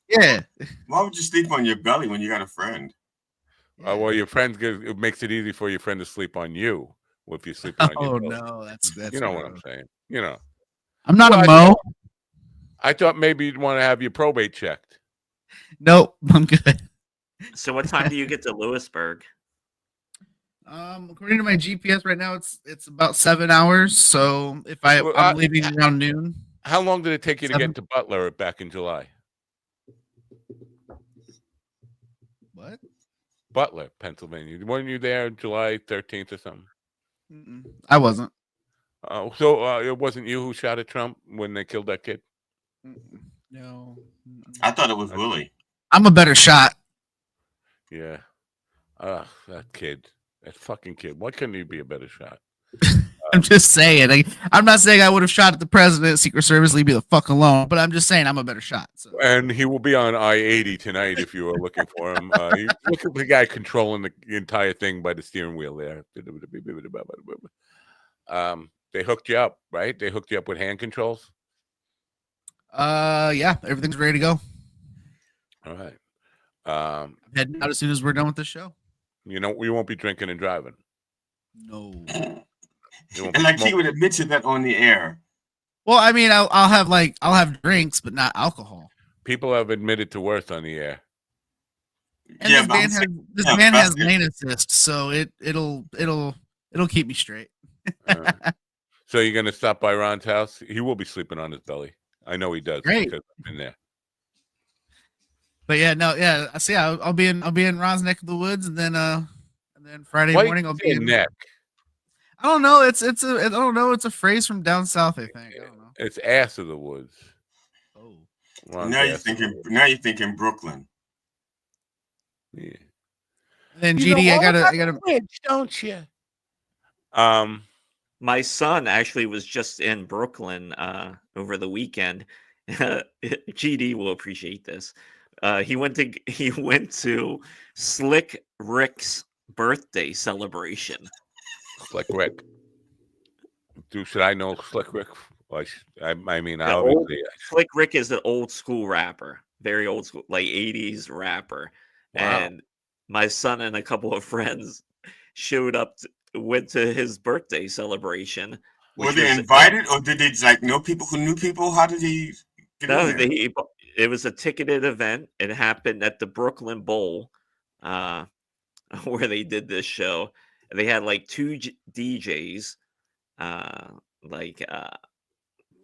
Why would you sleep on your belly when you got a friend? Well, your friend it makes it easy for your friend to sleep on you if you sleep on your belly. Oh no, that's you know what I'm saying. You know, I'm not a Mo. I thought maybe you'd want to have your probate checked. Nope, I'm good. So what time do you get to Lewisburg? According to my GPS right now, it's about 7 hours. So if I'm leaving around noon. How long did it take you to get to Butler back in July? What? Butler, Pennsylvania. Weren't you there July 13th or something? I wasn't. So it wasn't you who shot at Trump when they killed that kid? No. I thought it was Willie. I'm a better shot. Yeah. That kid. That fucking kid. Why couldn't he be a better shot? I'm just saying. I'm not saying I would have shot at the president, Secret Service, leave me the fuck alone. But I'm just saying I'm a better shot. So. And he will be on I-80 tonight if you are looking for him. Look at the guy controlling the entire thing by the steering wheel there. They hooked you up, right? They hooked you up with hand controls. Yeah, everything's ready to go. All right. I'm heading out as soon as we're done with the show. You know, we won't be drinking and driving. No. And like he would admit to that on the air. Well, I mean, I'll have drinks, but not alcohol. People have admitted to worse on the air. And yeah, this man has lane assist, so it'll keep me straight. So you're gonna stop by Ron's house? He will be sleeping on his belly. I know he does. Great. Because I've been there. But I see. I'll be in Ron's neck of the woods, and then Friday morning I'll be in neck. I don't know. It's a phrase from down south. I think. I don't know. It's ass of the woods. Oh. Now you're thinking Brooklyn. Yeah. And then GD, I gotta bridge, don't you? My son actually was just in Brooklyn over the weekend. GD will appreciate this. He went to Slick Rick's birthday celebration. Slick Rick. Should I know Slick Rick? I mean, Slick Rick is an old school rapper, very old school, like 80s rapper. Wow. And my son and a couple of friends showed up, went to his birthday celebration. Were they invited, or did they know people who knew people? How did he get in there? It was a ticketed event. It happened at the Brooklyn Bowl, where they did this show. They had like two DJs,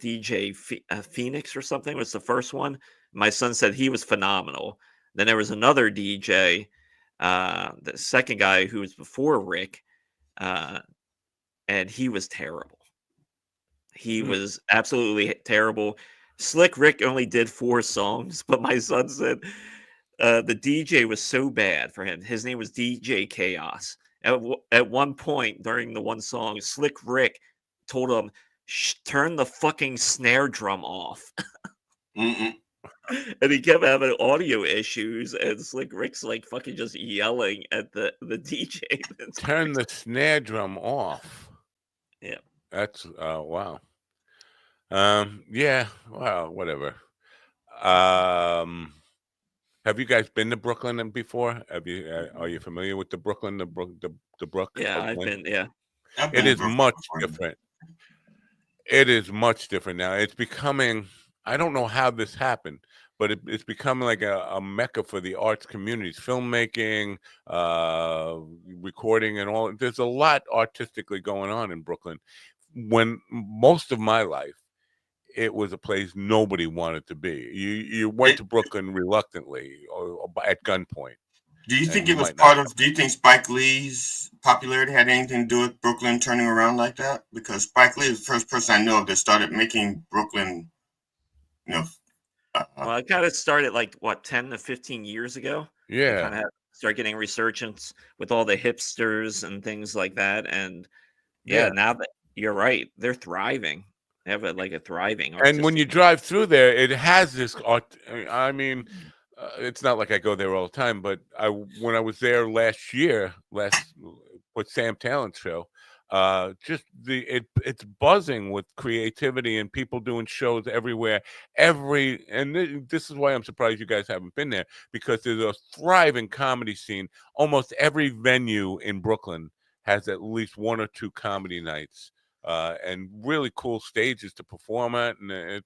DJ Phoenix or something was the first one. My son said he was phenomenal. Then there was another DJ, the second guy who was before Rick, and he was terrible. He was absolutely terrible. Slick Rick only did 4 songs, but my son said the DJ was so bad for him. His name was DJ Chaos. At one point during the one song, Slick Rick told him, turn the fucking snare drum off. And he kept having audio issues, and Slick Rick's like fucking just yelling at the DJ. Turn the snare drum off. Yeah. That's wow. Yeah, well, whatever. Have you guys been to Brooklyn before? Are you familiar with the Brooklyn, the Brook? Yeah, I've been. Yeah, it is much different. It is much different now. It's becoming. I don't know how this happened, but it's becoming like a mecca for the arts communities, filmmaking, recording, and all. There's a lot artistically going on in Brooklyn. When most of my life, it was a place nobody wanted to be. You went to Brooklyn reluctantly or at gunpoint. Do you think it was part of? Do you think Spike Lee's popularity had anything to do with Brooklyn turning around like that? Because Spike Lee is the first person I know of that started making Brooklyn. Well, it kind of started 10 to 15 years ago. Yeah, kind of start getting resurgence with all the hipsters and things like that. And now that you're right, they're thriving. They have a thriving. And when you drive through there, it has this art. I mean, it's not like I go there all the time, but when I was there last year, with Sam Talent's show, it's buzzing with creativity and people doing shows everywhere. This is why I'm surprised you guys haven't been there, because there's a thriving comedy scene. Almost every venue in Brooklyn has at least 1 or 2 comedy nights. And really cool stages to perform at, and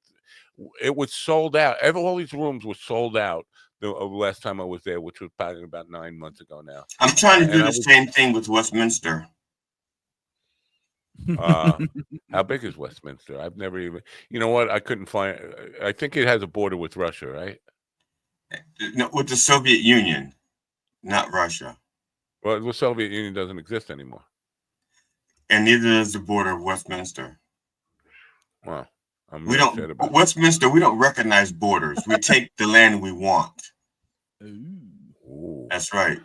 it was sold out. All these rooms were sold out the last time I was there, which was probably about 9 months ago now. I'm trying to do the same thing with Westminster. How big is Westminster? I've never even. You know what? I couldn't find. I think it has a border with Russia, right? No, with the Soviet Union, not Russia. Well, the Soviet Union doesn't exist anymore. And neither does the border of Westminster. Well, Westminster, we don't recognize borders. We take the land we want. Ooh. That's right.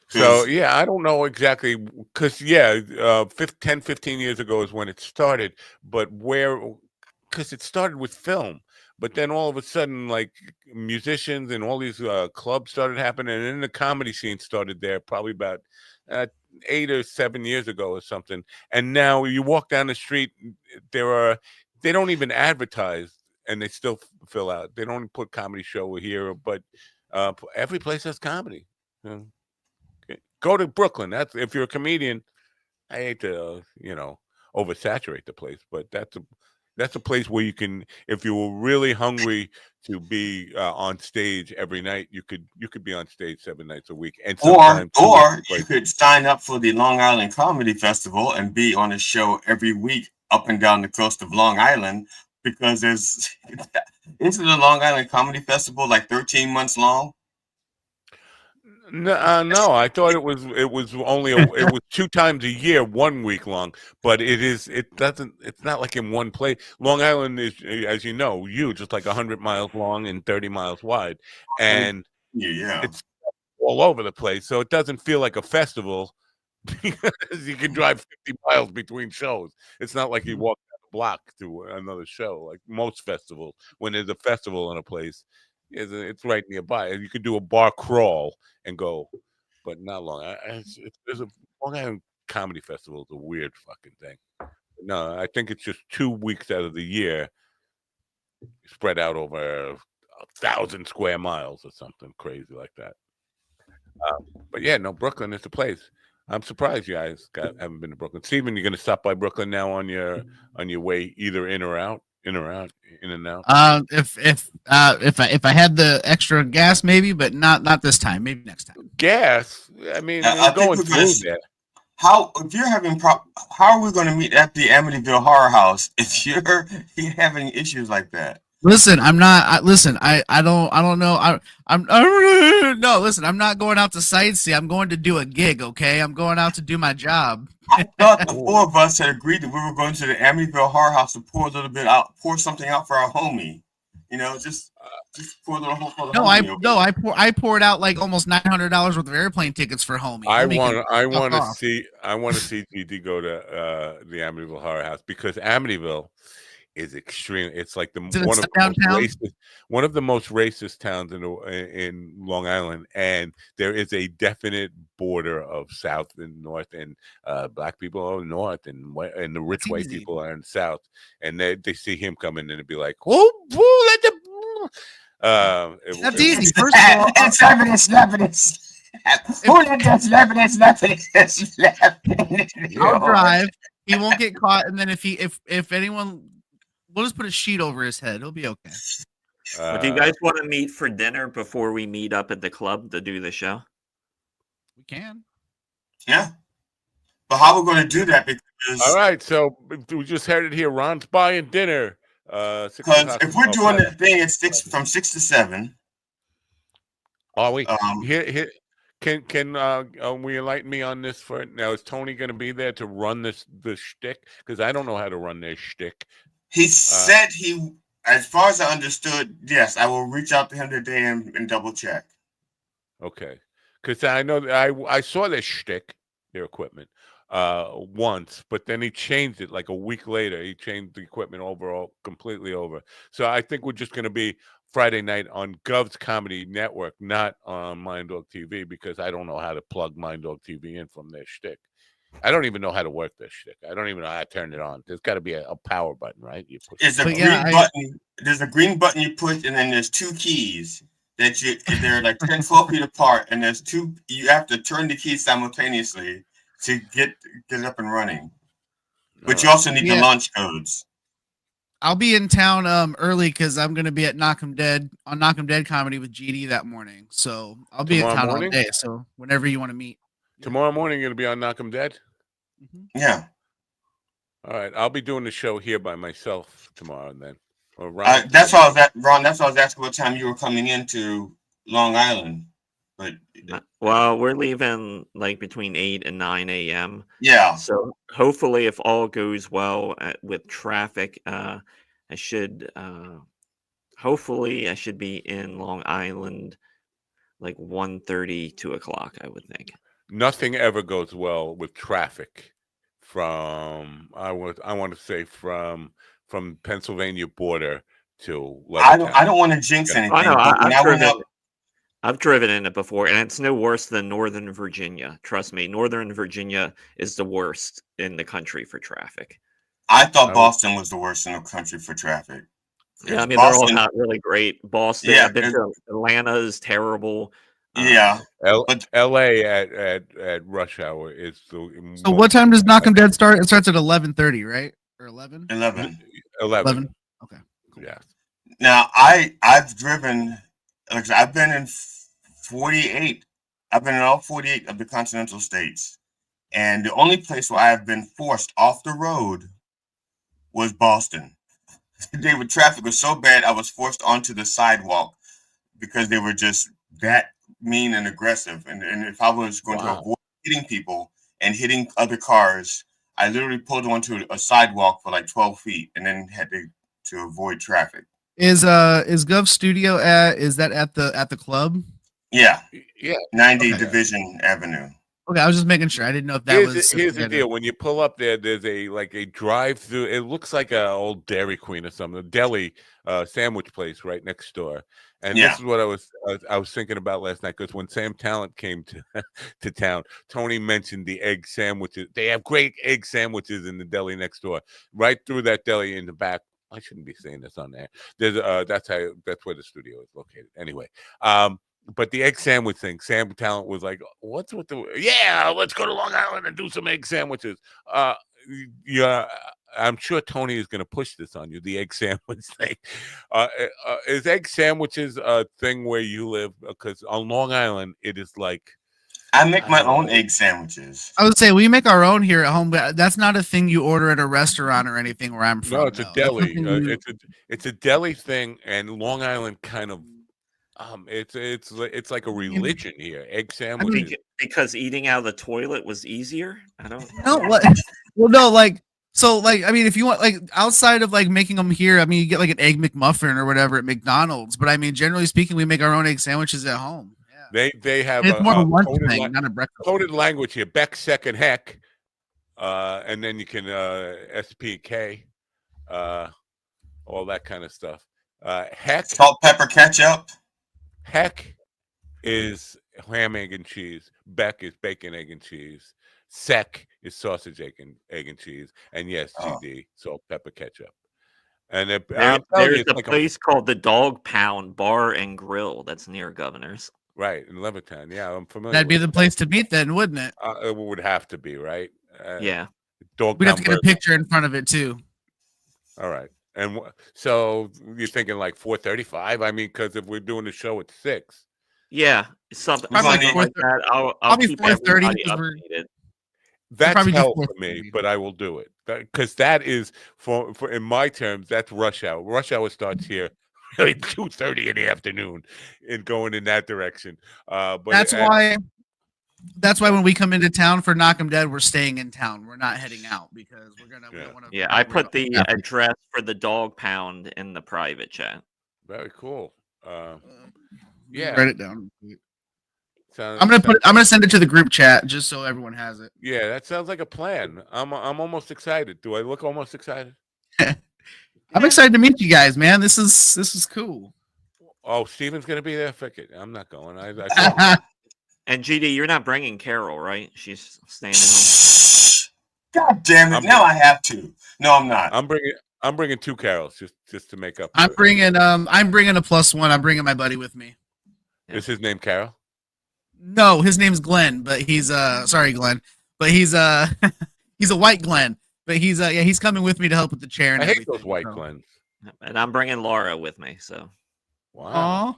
So yeah, I don't know exactly because 10, 15 years ago is when it started, but because it started with film, but then all of a sudden, like musicians and all these clubs started happening, and then the comedy scene started there probably about uh, 8 or 7 years ago or something. And now you walk down the street, they don't even advertise, and they still fill out. They don't put comedy show here, but every place has comedy. Go to Brooklyn. That's if you're a comedian. I hate to oversaturate the place, but that's a place where you can, if you were really hungry to be on stage every night, you could be on stage 7 nights a week, and sometimes Or you could sign up for the Long Island Comedy Festival and be on a show every week up and down the coast of Long Island, because isn't the Long Island Comedy Festival like 13 months long? No, I thought it was it was 2 times a year, 1 week long, but it's not like in one place. Long Island is, as you know, huge. It's like 100 miles long and 30 miles wide, and it's all over the place. So it doesn't feel like a festival because you can drive 50 miles between shows. It's not like you walk down the block to another show like most festivals. When there's a festival in a place, it's right nearby. You could do a bar crawl and go, but not long. There's a Long Island Comedy Festival is a weird fucking thing. No, I think it's just 2 weeks out of the year, spread out over 1,000 square miles or something crazy like that. But yeah, no, Brooklyn is the place. I'm surprised you guys haven't been to Brooklyn. Steven, you're gonna stop by Brooklyn now on your way either in or out, in and out. If I had the extra gas, maybe, but not this time. Maybe next time. Gas? I mean, you're going through there. How are we going to meet at the Amityville Horror House if you're having issues like that? Listen, I'm not. I don't know. No. Listen, I'm not going out to sightsee. I'm going to do a gig. Okay, I'm going out to do my job. I thought the four of us had agreed that we were going to the Amityville Horror House to pour something out for our homie. Just pour a little for the homie. I poured out like almost $900 worth of airplane tickets for homie. I want to see GD go to the Amityville Horror House, because Amityville is extreme. It's like one of the most racist towns in Long Island, and there is a definite border of South and North, and black people are north, and the rich white people are in South, and they see him coming and it'd be like, let the that's easy. First of all, it's I'll drive. He won't get caught, and then if anyone, we'll just put a sheet over his head. He'll be okay. But do you guys want to meet for dinner before we meet up at the club to do the show? We can. Yeah. But how are we going to do that? Because all right, so we just heard it here. Ron's buying dinner. Because if we're doing the thing at from 6 to 7. Are we? Here, can we enlighten me on this? Now, is Tony going to be there to run the shtick? Because I don't know how to run this shtick. He said as far as I understood, yes, I will reach out to him today and double check. Okay, because I know I saw this shtick, their equipment, once, but then he changed it like a week later. He changed the equipment completely over. So I think we're just going to be Friday night on Gov's Comedy Network, not on Mind Dog TV, because I don't know how to plug Mind Dog TV in from their shtick. I don't even know how to work this shtick. I don't even know how to turn it on. There's got to be a power button, right? You push. It's a green button. There's a green button you push, and then there's two keys they're like 10, 12 feet apart, and there's two. You have to turn the keys simultaneously to get up and running. But you also need the launch codes. I'll be in town early because I'm going to be at Knock 'em Dead comedy with GD that morning. So I'll be in town all day. So whenever you want to meet. Tomorrow morning, you're going to be on Knock 'em Dead? Mm-hmm. Yeah. All right. I'll be doing the show here by myself tomorrow then. That's why I was Ron. That's why I was asking what time you were coming into Long Island. But well, we're leaving like between 8 and 9 a.m. Yeah. So hopefully, if all goes well with traffic, I should be in Long Island like 1:30, 2 o'clock, I would think. nothing ever goes well with traffic from I want to say from Pennsylvania border to Levittown. I don't want to jinx I anything, know. but when I went up, I've driven in it before, and it's no worse than Northern Virginia. Trust me, Northern Virginia is the worst in the country for traffic. I thought Boston was the worst in the country for traffic. Yeah, I mean they're all Boston, not really great. Boston, yeah, I've been to Atlanta is terrible. yeah. L.A. at rush hour is the So what time does Knock 'em Dead start? It starts at 11:30, right? Or 11? 11. 11. Okay. Cool. Yeah. Now I've driven, like I said, I've been in 48. I've been in all 48 of the continental states, and the only place where I have been forced off the road was Boston. Today, with traffic was so bad, I was forced onto the sidewalk because they were just that mean and aggressive. And if I was going to avoid hitting people and hitting other cars, I literally pulled onto a sidewalk for like 12 feet and then had to avoid traffic. Is Gov Studio is that at the club? Yeah. Yeah. 90 Division Avenue. Okay, I was just making sure. I didn't know if that was. Here's the deal. When you pull up there, there's a drive-through. It looks like a old Dairy Queen or something, a deli sandwich place right next door. And this is what I was thinking about last night, because when Sam Talent came to town, Tony mentioned the egg sandwiches. They have great egg sandwiches in the deli next door. Right through that deli in the back. I shouldn't be saying this on there. There's that's where the studio is located. Anyway, but the egg sandwich thing, Sam Talent was like, "What's with the let's go to Long Island and do some egg sandwiches." Yeah, I'm sure Tony is going to push this on you. The egg sandwich thing. Is egg sandwiches a thing where you live? Because on Long Island, it is like I make my own egg sandwiches. I would say we make our own here at home, but that's not a thing you order at a restaurant or anything where I'm from. No, it's a deli. It's a deli thing, and Long Island kind of. It's like a religion here. Egg sandwiches. Because eating out of the toilet was easier. I don't know what. Well, no, like I mean, if you want, like, outside of like making them here, I mean, you get like an egg McMuffin or whatever at McDonald's. But I mean, generally speaking, we make our own egg sandwiches at home. Yeah. They have it's more of a lunch thing, not a breakfast. Coded language here. Beck, second, heck, and then you can SPK, all that kind of stuff. Heck, salt, pepper, ketchup. Heck is ham, egg, and cheese. Beck is bacon, egg, and cheese. Sec is sausage, egg, and cheese. And yes, GD, salt, pepper, ketchup. And there's a place called the Dog Pound Bar and Grill that's near Governor's. Right, in Levittown. Yeah, I'm familiar. That'd be the place to meet then, wouldn't it? It would have to be, right? Yeah. We'd have to get a picture in front of it, too. All right. And so you're thinking like 4:35? I mean, because if we're doing the show at 6. Yeah, something like that. I'll keep everybody updated. That's hell for me, but I will do it. Because that is, for in my terms, that's rush hour. Rush hour starts here really 2:30 in the afternoon and going in that direction. But that's why when we come into town for Knock 'em Dead, we're staying in town. We're not heading out because we're gonna. Yeah, I put the address for the Dog Pound in the private chat. Very cool. Yeah, write it down. I'm gonna send it to the group chat just so everyone has it. Yeah, that sounds like a plan. I'm almost excited. Do I look almost excited? I'm excited to meet you guys, man. This is cool. Oh, Steven's gonna be there. Fuck it. I'm not going. And GD, you're not bringing Carol, right? She's staying at home. God damn it! Now I have to. No, I'm not. I'm bringing 2 Carols just to make up. I'm bringing a +1. I'm bringing my buddy with me. Is his name Carol? No, his name's Glenn, but he's sorry, Glenn, but he's he's a white Glenn, but he's coming with me to help with the chair. And I hate those white Glens. And I'm bringing Laura with me. So. Wow. Aww.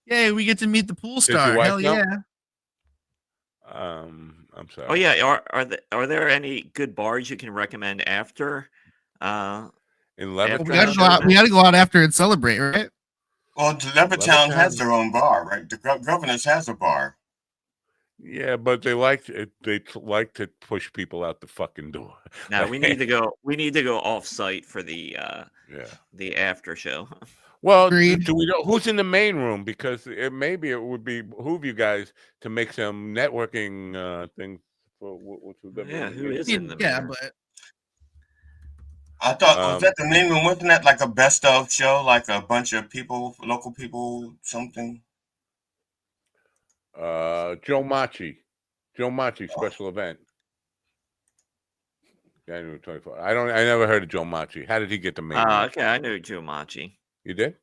Yay, we get to meet the pool star. Hell yeah. I'm sorry. Oh yeah, are there any good bars you can recommend after? In Levittown, we gotta go out after and celebrate, right? Well, Levittown has their own bar, right? The Governor's has a bar. Yeah, but they like to push people out the fucking door. No, we need to go. We need to go off site for the after show. Well, Agreed. do we know who's in the main room? Because maybe it would behoove you guys to make some networking things for which would be Yeah, in the who main is room. in the Yeah, main room? but I thought was that the main room? Wasn't that like a best of show, like a bunch of people, local people, something? Joe Machi special event. January 24th. I never heard of Joe Machi. How did he get the main room? Okay, I know Joe Machi. You did?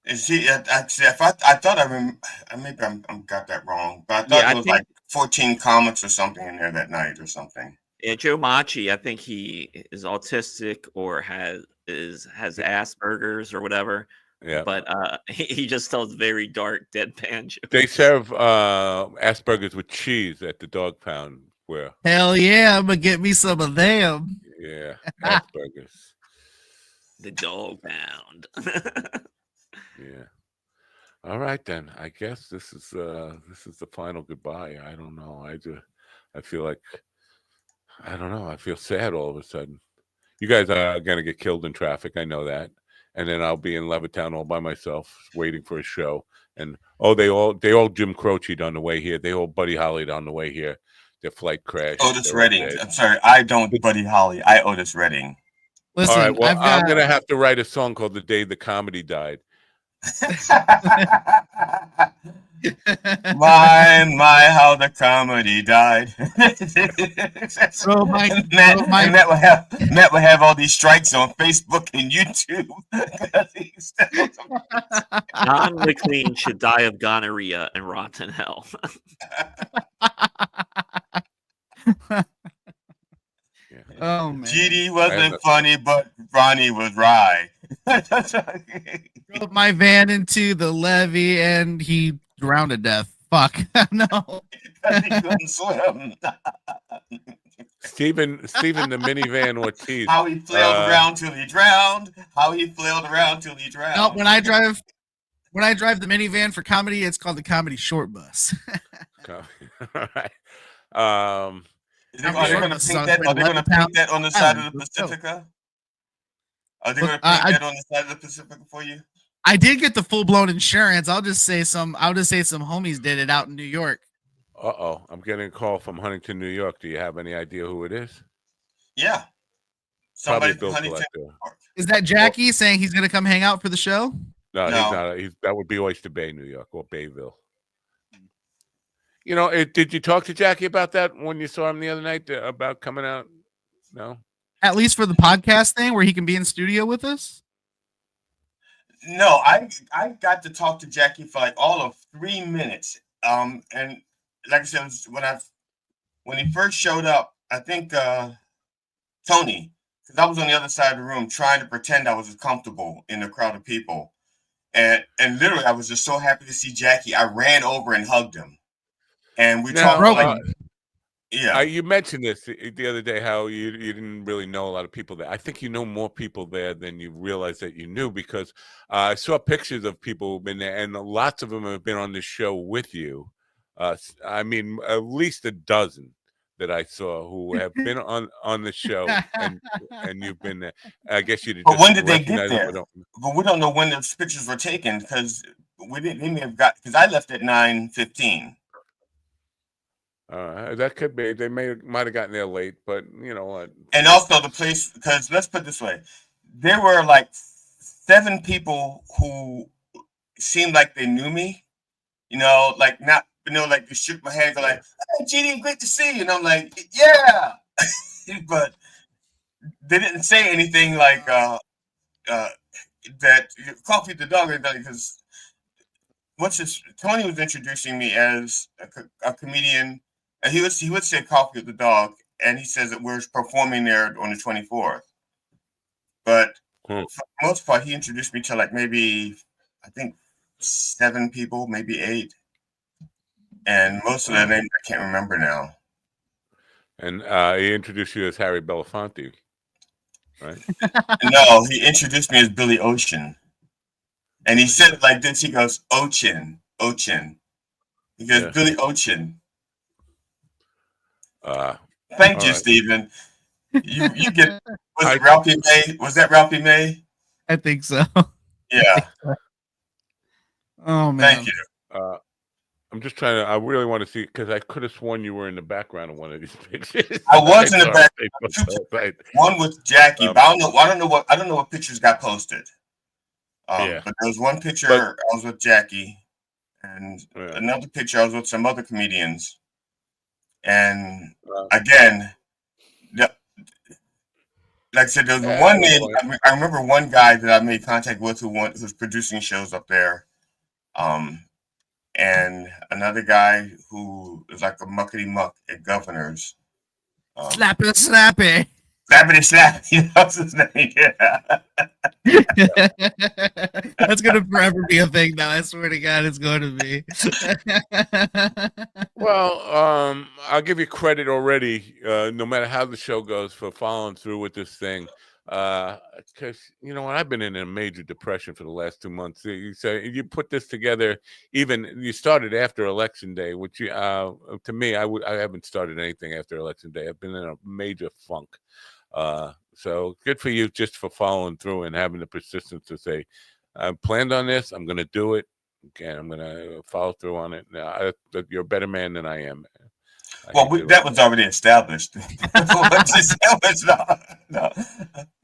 Is he? I thought maybe I'm got that wrong, but I thought Yeah, there I was think like 14 comics or something in there that night or something. yeah, Joe Machi. I think he is autistic or has Asperger's or whatever. Yeah. But he just tells very dark, deadpan jokes. They serve Asperger's with cheese at the dog pound. Where? hell yeah, I'm gonna get me some of them. Yeah, Asperger's. The dog pound. Yeah. All right then. I guess this is the final goodbye. I don't know. I feel like I don't know. I feel sad all of a sudden. You guys are gonna get killed in traffic. I know that. And then I'll be in Levittown all by myself, waiting for a show. And they all Jim Croce'd on the way here. They all Buddy Holly'd on the way here. Their flight crashed. Otis Redding. I'm sorry, I don't Buddy Holly. I Otis Redding. Listen, all right. Well, I'm gonna have to write a song called "The Day the Comedy Died." my, how the comedy died. Matt will have all these strikes on Facebook and YouTube. John McLean should die of gonorrhea and rot in hell. Oh man, GD wasn't funny, but Ronnie was right. Drove my van into the levee and he drowned to death. Fuck no. He couldn't swim. Stephen the minivan Ortiz. How he flailed around till he drowned. How he flailed around till he drowned. No, when I drive the minivan for comedy, it's called the Comedy Short Bus. All right. Are they going to paint that on the side of the Pacifica? Are they going to paint that on the side of the Pacifica for you? I did get the full blown insurance. I'll just say some homies did it out in New York. I'm getting a call from Huntington, New York. Do you have any idea who it is? Yeah. Probably Bill Collector. Is that Jackie saying he's going to come hang out for the show? No, he's not. That would be Oyster Bay, New York, or Bayville. You know, did you talk to Jackie about that when you saw him the other night about coming out? No. At least for the podcast thing where he can be in studio with us? No, I got to talk to Jackie for like all of 3 minutes. And like I said, when he first showed up, I think Tony, because I was on the other side of the room trying to pretend I was comfortable in a crowd of people. And literally I was just so happy to see Jackie. I ran over and hugged him. And we talked. Yeah, you mentioned this the other day, how you didn't really know a lot of people there. I think you know more people there than you realize that you knew, because I saw pictures of people who've been there, and lots of them have been on this show with you. I mean, at least a dozen that I saw who have been on the show, and you've been there. I guess you did. But when did they get there? But we don't know when those pictures were taken, because they may have got, because I left at 9:15. That could be. They might have gotten there late, but you know what? And also the place, because let's put it this way, there were like 7 people who seemed like they knew me. You know, like not, like they shook my hand, go like, "Hey, GD, great to see you," and I'm like, "Yeah," but they didn't say anything like that. Coffee the dog, because Tony was introducing me as a comedian. And he would say Coffee with the Dog, and he says that we're performing there on the 24th. But for the most part, he introduced me to like maybe, I think, 7 people, maybe 8. And most of their names I can't remember now. And he introduced you as Harry Belafonte, right? No, he introduced me as Billy Ocean. And he said it like this. He goes, Ocean. He goes, Billy Ocean. Thank you, right. Stephen. You get, was it Ralphie May? Was that Ralphie May? I think so. Yeah. Oh man. Thank you. I'm just trying to. I really want to see because I could have sworn you were in the background of one of these pictures. I was in the back. Right. One with Jackie, but I don't know what pictures got posted. Yeah. But there was one picture I was with Jackie, and another picture I was with some other comedians. And again, like I said, there was one name. I remember one guy that I made contact with who's producing shows up there. And another guy who is like a muckety muck at Governor's. Slappy. Slappity slap. What's his name? Yeah. That's gonna forever be a thing now. I swear to God, it's going to be. Well, I'll give you credit already, no matter how the show goes, for following through with this thing. Because you know what, I've been in a major depression for the last 2 months. You say you put this together, even you started after Election Day, which to me, I haven't started anything after Election Day. I've been in a major funk. So good for you just for following through and having the persistence to say, I planned on this, I'm going to do it. Okay, I'm going to follow through on it. Now, you're a better man than I am. Well, that was already established. No.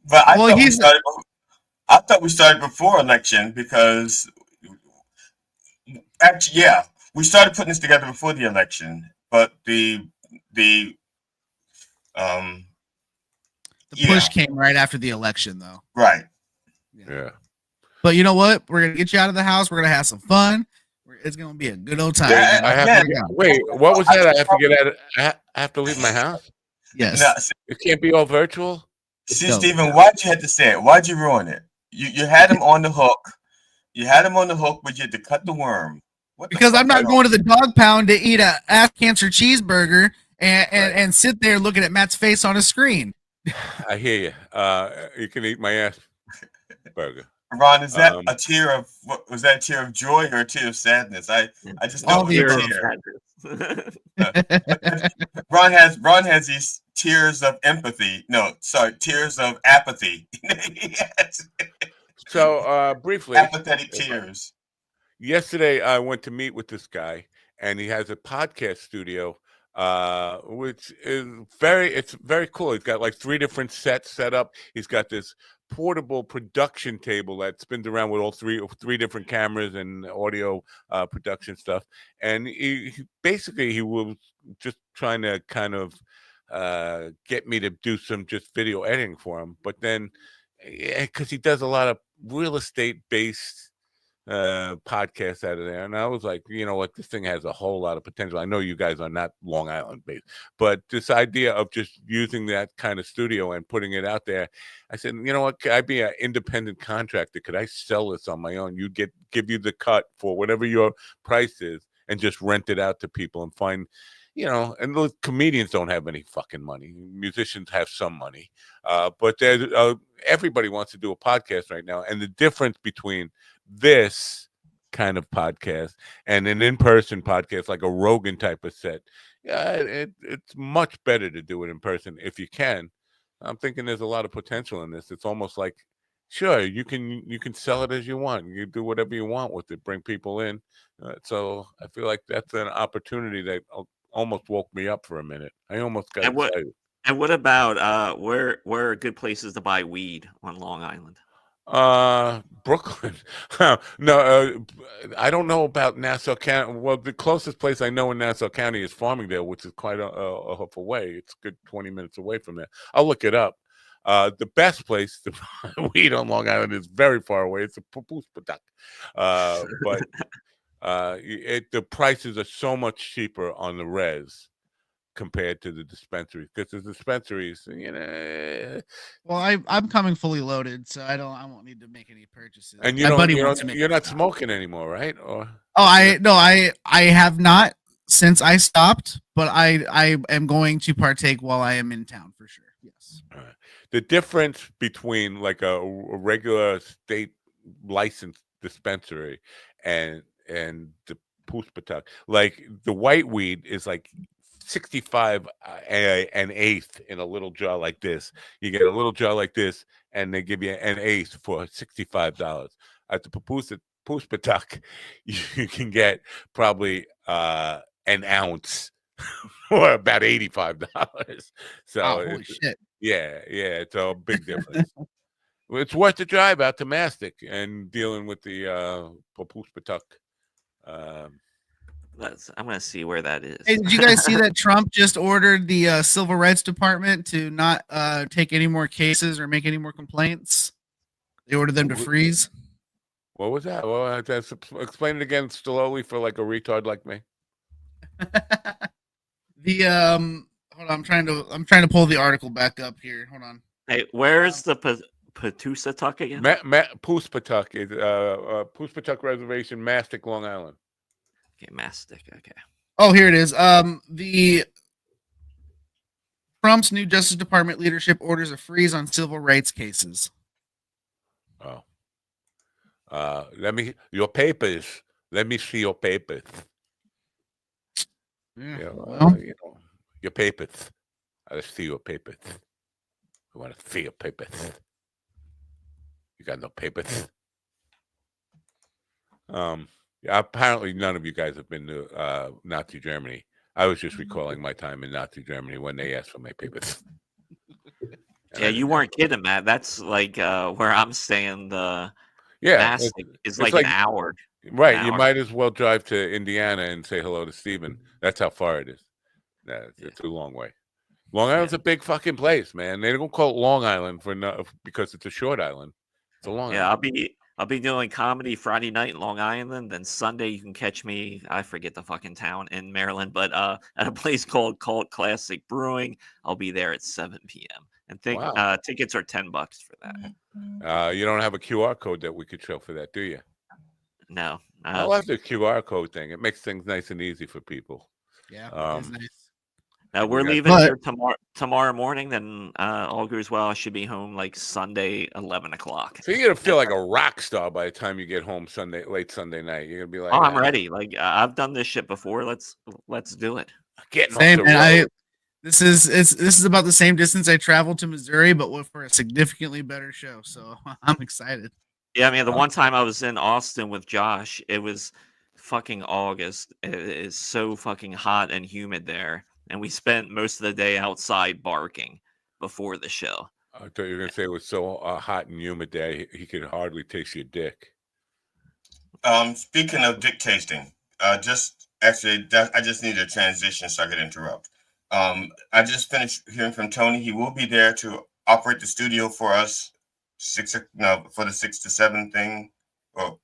But I thought we started before election because actually, yeah, we started putting this together before the election. But the push came right after the election, though. Right. Yeah. But you know what? We're gonna get you out of the house. We're gonna have some fun. It's gonna be a good old time. Wait, what was that? I have to get out. I have to leave my house. Yes. No, it can't be all virtual. See, Stephen, why'd you have to say it? Why'd you ruin it? You had him on the hook. You had him on the hook, but you had to cut the worm. Because I'm not going to the dog pound to eat a ass cancer cheeseburger and sit there looking at Matt's face on a screen. I hear you. You can eat my ass burger. Ron, is that a tear of was that a tear of joy or a tear of sadness? I just don't hear Ron has these tears of empathy. No, sorry, tears of apathy. Yes. So briefly, apathetic tears. Yesterday, I went to meet with this guy, and he has a podcast studio, which is very cool. He's got like 3 different sets set up. He's got this portable production table that spins around with all three different cameras and audio production stuff. And he basically was just trying to kind of get me to do some just video editing for him. But then, because he does a lot of real estate based podcast out of there, and I was like, you know what, this thing has a whole lot of potential. I know you guys are not Long Island based, but this idea of just using that kind of studio and putting it out there, I said, you know what, could I be an independent contractor? Could I sell this on my own? You give you the cut for whatever your price is and just rent it out to people and find, you know, and those comedians don't have any fucking money. Musicians have some money, but everybody wants to do a podcast right now. And the difference between this kind of podcast and an in-person podcast, like a Rogan type of set, it's much better to do it in person if you can. I'm thinking there's a lot of potential in this. It's almost like, sure, you can sell it as you want. You do whatever you want with it, bring people in. So I feel like that's an opportunity that almost woke me up for a minute. I almost got excited. And what about where are good places to buy weed on Long Island? Brooklyn. No, I don't know about Nassau County. Well, the closest place I know in Nassau County is Farmingdale, which is quite a away. It's a good 20 minutes away from there. I'll look it up. The best place to buy weed on Long Island is very far away. It's a Pupuspatak. But the prices are so much cheaper on the res compared to the dispensaries, because the dispensaries, you know. Well, I'm coming fully loaded, so I won't need to make any purchases. And you're not smoking anymore, right? Or I have not since I stopped, but I am going to partake while I am in town for sure. Yes. The difference between like a regular state licensed dispensary and the Puspatak, like the white weed is like 65 an eighth in a little jar like this. You get a little jar like this, and they give you an eighth for $65. at the Puspatuk, you can get probably an ounce for about $85. So holy shit. Yeah, it's a big difference. It's worth the drive out to Mastic and dealing with the Puspatuk. I'm gonna see where that is. Hey, did you guys see that Trump just ordered the Civil Rights Department to not take any more cases or make any more complaints? They ordered them to freeze. What was that? Well, just explain it again slowly for like a retard like me. The hold on, I'm trying to pull the article back up here. Hold on. Hey, where's the Patuxatuck again? Puspatuk is Puspatuk Reservation, Mastic, Long Island. Okay, Mastic. Okay. Oh, here it is. The Trump's new Justice Department leadership orders a freeze on civil rights cases. Oh. Your papers. Let me see your papers. Yeah, your papers. Let's see your papers. I want to see your papers. You got no papers. Apparently none of you guys have been to Nazi Germany. I was just recalling my time in Nazi Germany when they asked for my papers. Yeah, you weren't kidding, Matt. That's like where I'm staying. The Mastic is like an hour. Right. You might as well drive to Indiana and say hello to Steven. That's how far it is. It's a long way. Long Island's a big fucking place, man. They don't call it Long Island because it's a short island. It's a long island. I'll be doing comedy Friday night in Long Island. Then Sunday you can catch me. I forget the fucking town in Maryland, but at a place called Cult Classic Brewing. I'll be there at 7 p.m. And tickets are $10 for that. You don't have a QR code that we could show for that, do you? No. I love the QR code thing. It makes things nice and easy for people. Yeah, it's nice. We're leaving here tomorrow morning. Then all goes well. I should be home like Sunday, 11 o'clock. So you're gonna feel like a rock star by the time you get home late Sunday night. You're gonna be like, "Oh, I'm ready. Like I've done this shit before. Let's do it." Same, and this is about the same distance I traveled to Missouri, but for a significantly better show. So I'm excited. Yeah, I mean, the one time I was in Austin with Josh, it was fucking August. It is so fucking hot and humid there. And we spent most of the day outside barking before the show. I thought you were going to say it was so hot and humid that he could hardly taste your dick. Speaking of dick tasting, I just need a transition so I could interrupt. I just finished hearing from Tony. He will be there to operate the studio for us, for the 6 to 7 thing. Well,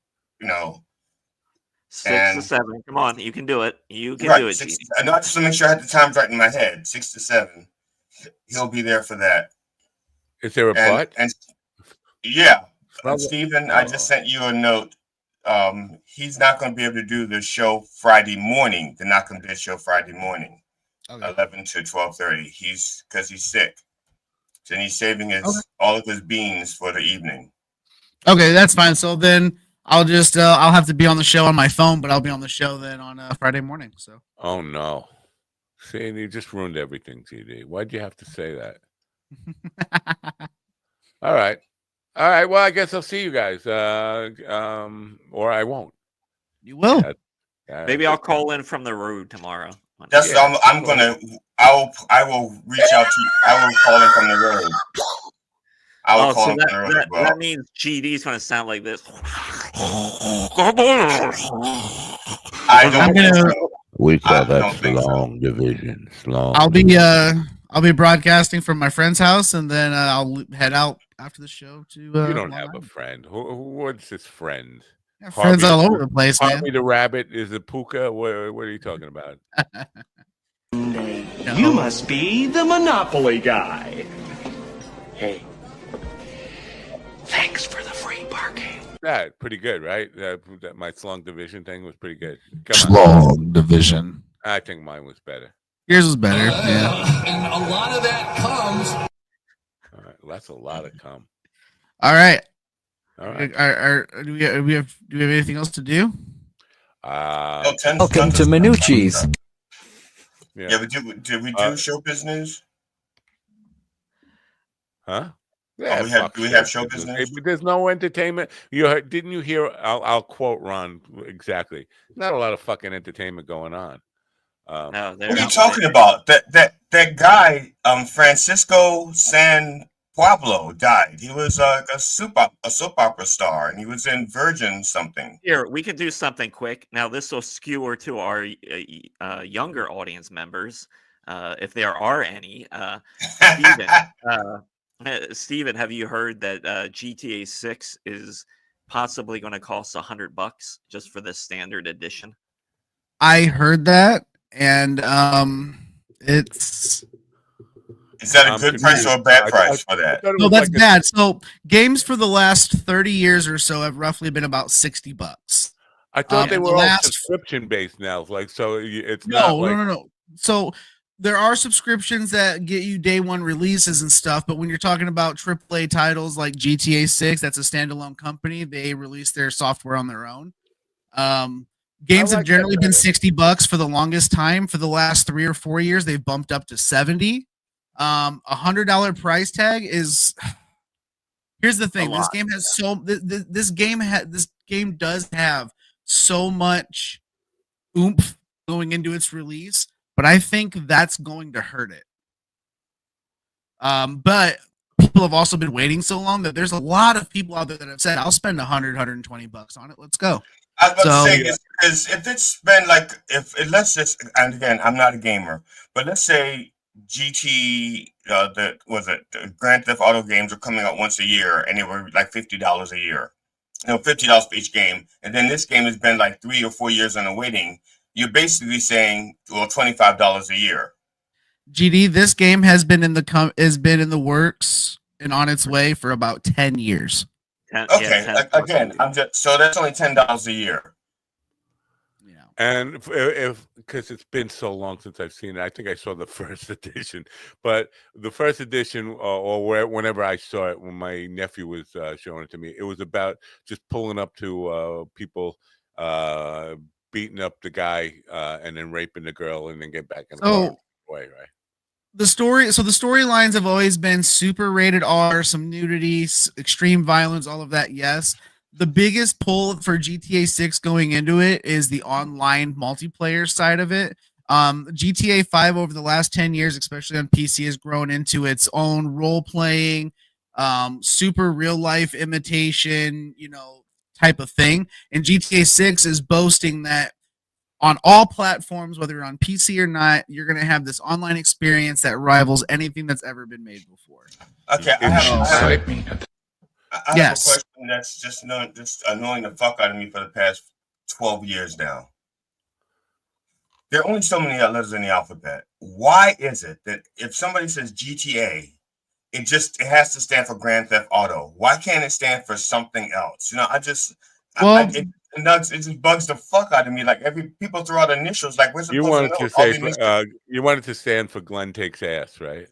6 to 7. Come on, you can do it. You can do it. Not just to make sure I had the times right in my head. 6 to 7. He'll be there for that. Is there a butt? And yeah, Stephen, I just sent you a note. He's not going to be able to do the show Friday morning. The Not Gonna Dead show Friday morning, 11 to 12:30. Because he's sick, and he's saving all of his beans for the evening. Okay, that's fine. So then I'll just I'll have to be on the show on my phone, but I'll be on the show then on Friday morning. So. Oh no! See, you just ruined everything, TD. Why'd you have to say that? All right. Well, I guess I'll see you guys, or I won't. You will. Maybe I'll call in from the road tomorrow. I will reach out to you. I will call in from the road. That means GD's going to sound like this. We call that long division. I'll be broadcasting from my friend's house, and then I'll head out after the show to. You don't have a friend. What's his friend? Friends all over the place, man. Harvey the Rabbit is a puka. What are you talking about? You must be the Monopoly guy. Hey. Thanks for the free parking. That pretty good, right? That my slong division thing was pretty good. Slong division. I think mine was better. Yours was better. Yeah. And a lot of that comes. All right, that's a lot of cum. All right. All right. Do we have anything else to do? Welcome to Minucci's. Yeah, but did we do show business? Huh? Yeah, we have show business. There's no entertainment. Didn't you hear? I'll quote Ron exactly. Not a lot of fucking entertainment going on. No, What are you talking about? That guy, Francisco San Pablo, died. He was a soap opera star, and he was in Virgin something. Here, we can do something quick. Now, this will skewer to our younger audience members, if there are any. Steven, Steven, have you heard that GTA 6 is possibly going to cost $100 just for the standard edition? I heard that, and it's. Is that a good price or a bad price for that? No, that's bad. So games for the last 30 years or so have roughly been about $60. I thought they were all subscription based now. Like, so it's not like no. So there are subscriptions that get you day one releases and stuff, but when you're talking about AAA titles like GTA 6, that's a standalone company. They release their software on their own. Games have generally been $60 for the longest time. For the last 3 or 4 years, they've bumped up to $70. $100 price tag is. Here's the thing: this game has this game does have so much oomph going into its release, but I think that's going to hurt it. But people have also been waiting so long that there's a lot of people out there that have said, "I'll spend $120 on it. Let's go." I was about to say, is if it's been like, let's just, and again, I'm not a gamer, but let's say the Grand Theft Auto games are coming out once a year, and they were like $50 a year, $50 for each game, and then this game has been like 3 or 4 years on the waiting. You're basically saying, well, $25 a year. GD, this game has been in the works and on its way for about 10 years. Okay, again, so that's only $10 a year. And if because it's been so long since I've seen it, I think I saw the first edition. But the first edition, or whenever I saw it, when my nephew was showing it to me, it was about just pulling up to people, beating up the guy, and then raping the girl, and then get back in the car away, right? The storylines have always been super rated R, some nudity, extreme violence, all of that. Yes. The biggest pull for GTA 6 going into it is the online multiplayer side of it. GTA 5 over the last 10 years, especially on PC, has grown into its own role-playing, super real-life imitation, type of thing. And GTA 6 is boasting that on all platforms, whether you're on PC or not, you're going to have this online experience that rivals anything that's ever been made before. Okay, I have a question that's just annoying the fuck out of me for the past 12 years now. There are only so many letters in the alphabet. Why is it that if somebody says GTA, it has to stand for Grand Theft Auto? Why can't it stand for something else? It just bugs the fuck out of me. Like people throw out initials. Like we're supposed you wanted to stand for Glenn Takes Ass, right?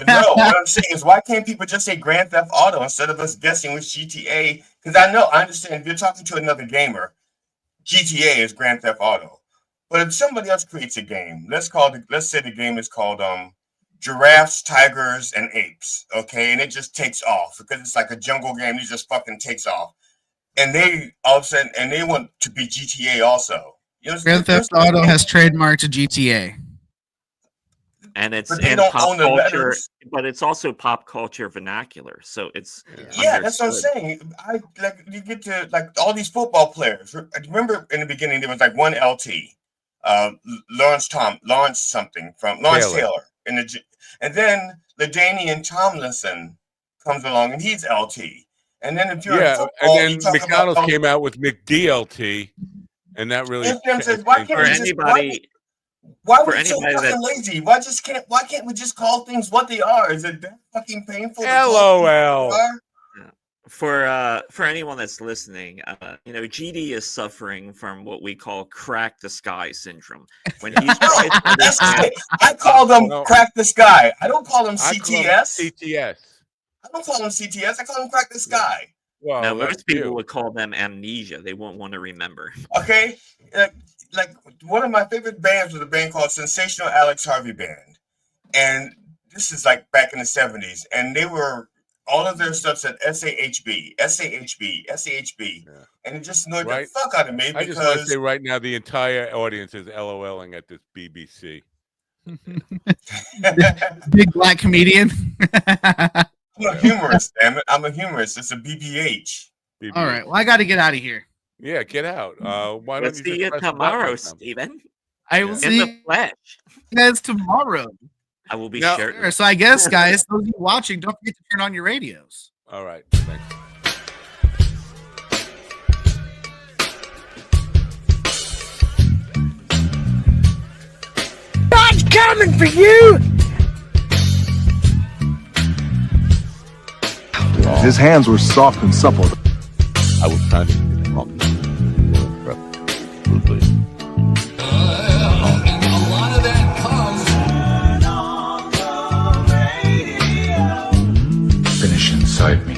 No, what I'm saying is, why can't people just say Grand Theft Auto instead of us guessing which GTA? Because I understand if you're talking to another gamer, GTA is Grand Theft Auto. But if somebody else creates a game, let's say the game is called Giraffes, Tigers, and Apes, okay, and it just takes off because it's like a jungle game. It just fucking takes off, and they all of a sudden they want to be GTA also. Grand Theft Auto has trademarked a GTA. And it's in pop culture, but it's also pop culture vernacular. So it's that's what I'm saying. You get to like all these football players. Remember in the beginning there was like one LT, Lawrence Taylor, and then LaDainian Tomlinson comes along and he's LT. And then if you're in football, and then McDonald's came out with McDLT, and that really Why are we so fucking lazy? Why can't we just call things what they are? Is it that fucking painful? LOL. For anyone that's listening, GD is suffering from what we call crack the sky syndrome. When he's I call them crack the sky. I don't call them CTS. I don't call them CTS. I call them crack the sky. Well, now, most people would call them amnesia. They won't want to remember. Okay. Like one of my favorite bands was a band called Sensational Alex Harvey Band, and this is like back in the 70s, and they were All of their stuff said SAHB, SAHB, SAHB, and it just annoyed the fuck out of me I just want to because say right now the entire audience is LOLing at this BBC. Big black comedian. I'm a humorist, damn it. I'm a humorist. It's a BBH. All right. Well, I got to get out of here. Yeah, get out. Why We'll don't you see you just press the button tomorrow, or something? Stephen. I will In see the flesh. you guys tomorrow. I will be Sure. shirtless. So I guess, guys, those of you watching, don't forget to turn on your radios. All right. Thanks. God's coming for you! His hands were soft and supple. I was trying to get him off. Finish inside me.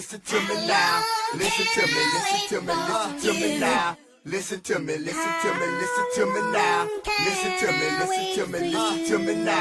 listen to me now. Listen to me, listen to me, listen to me now. Listen to me, listen to me, listen to me now. Listen to me, listen to me, listen to me now.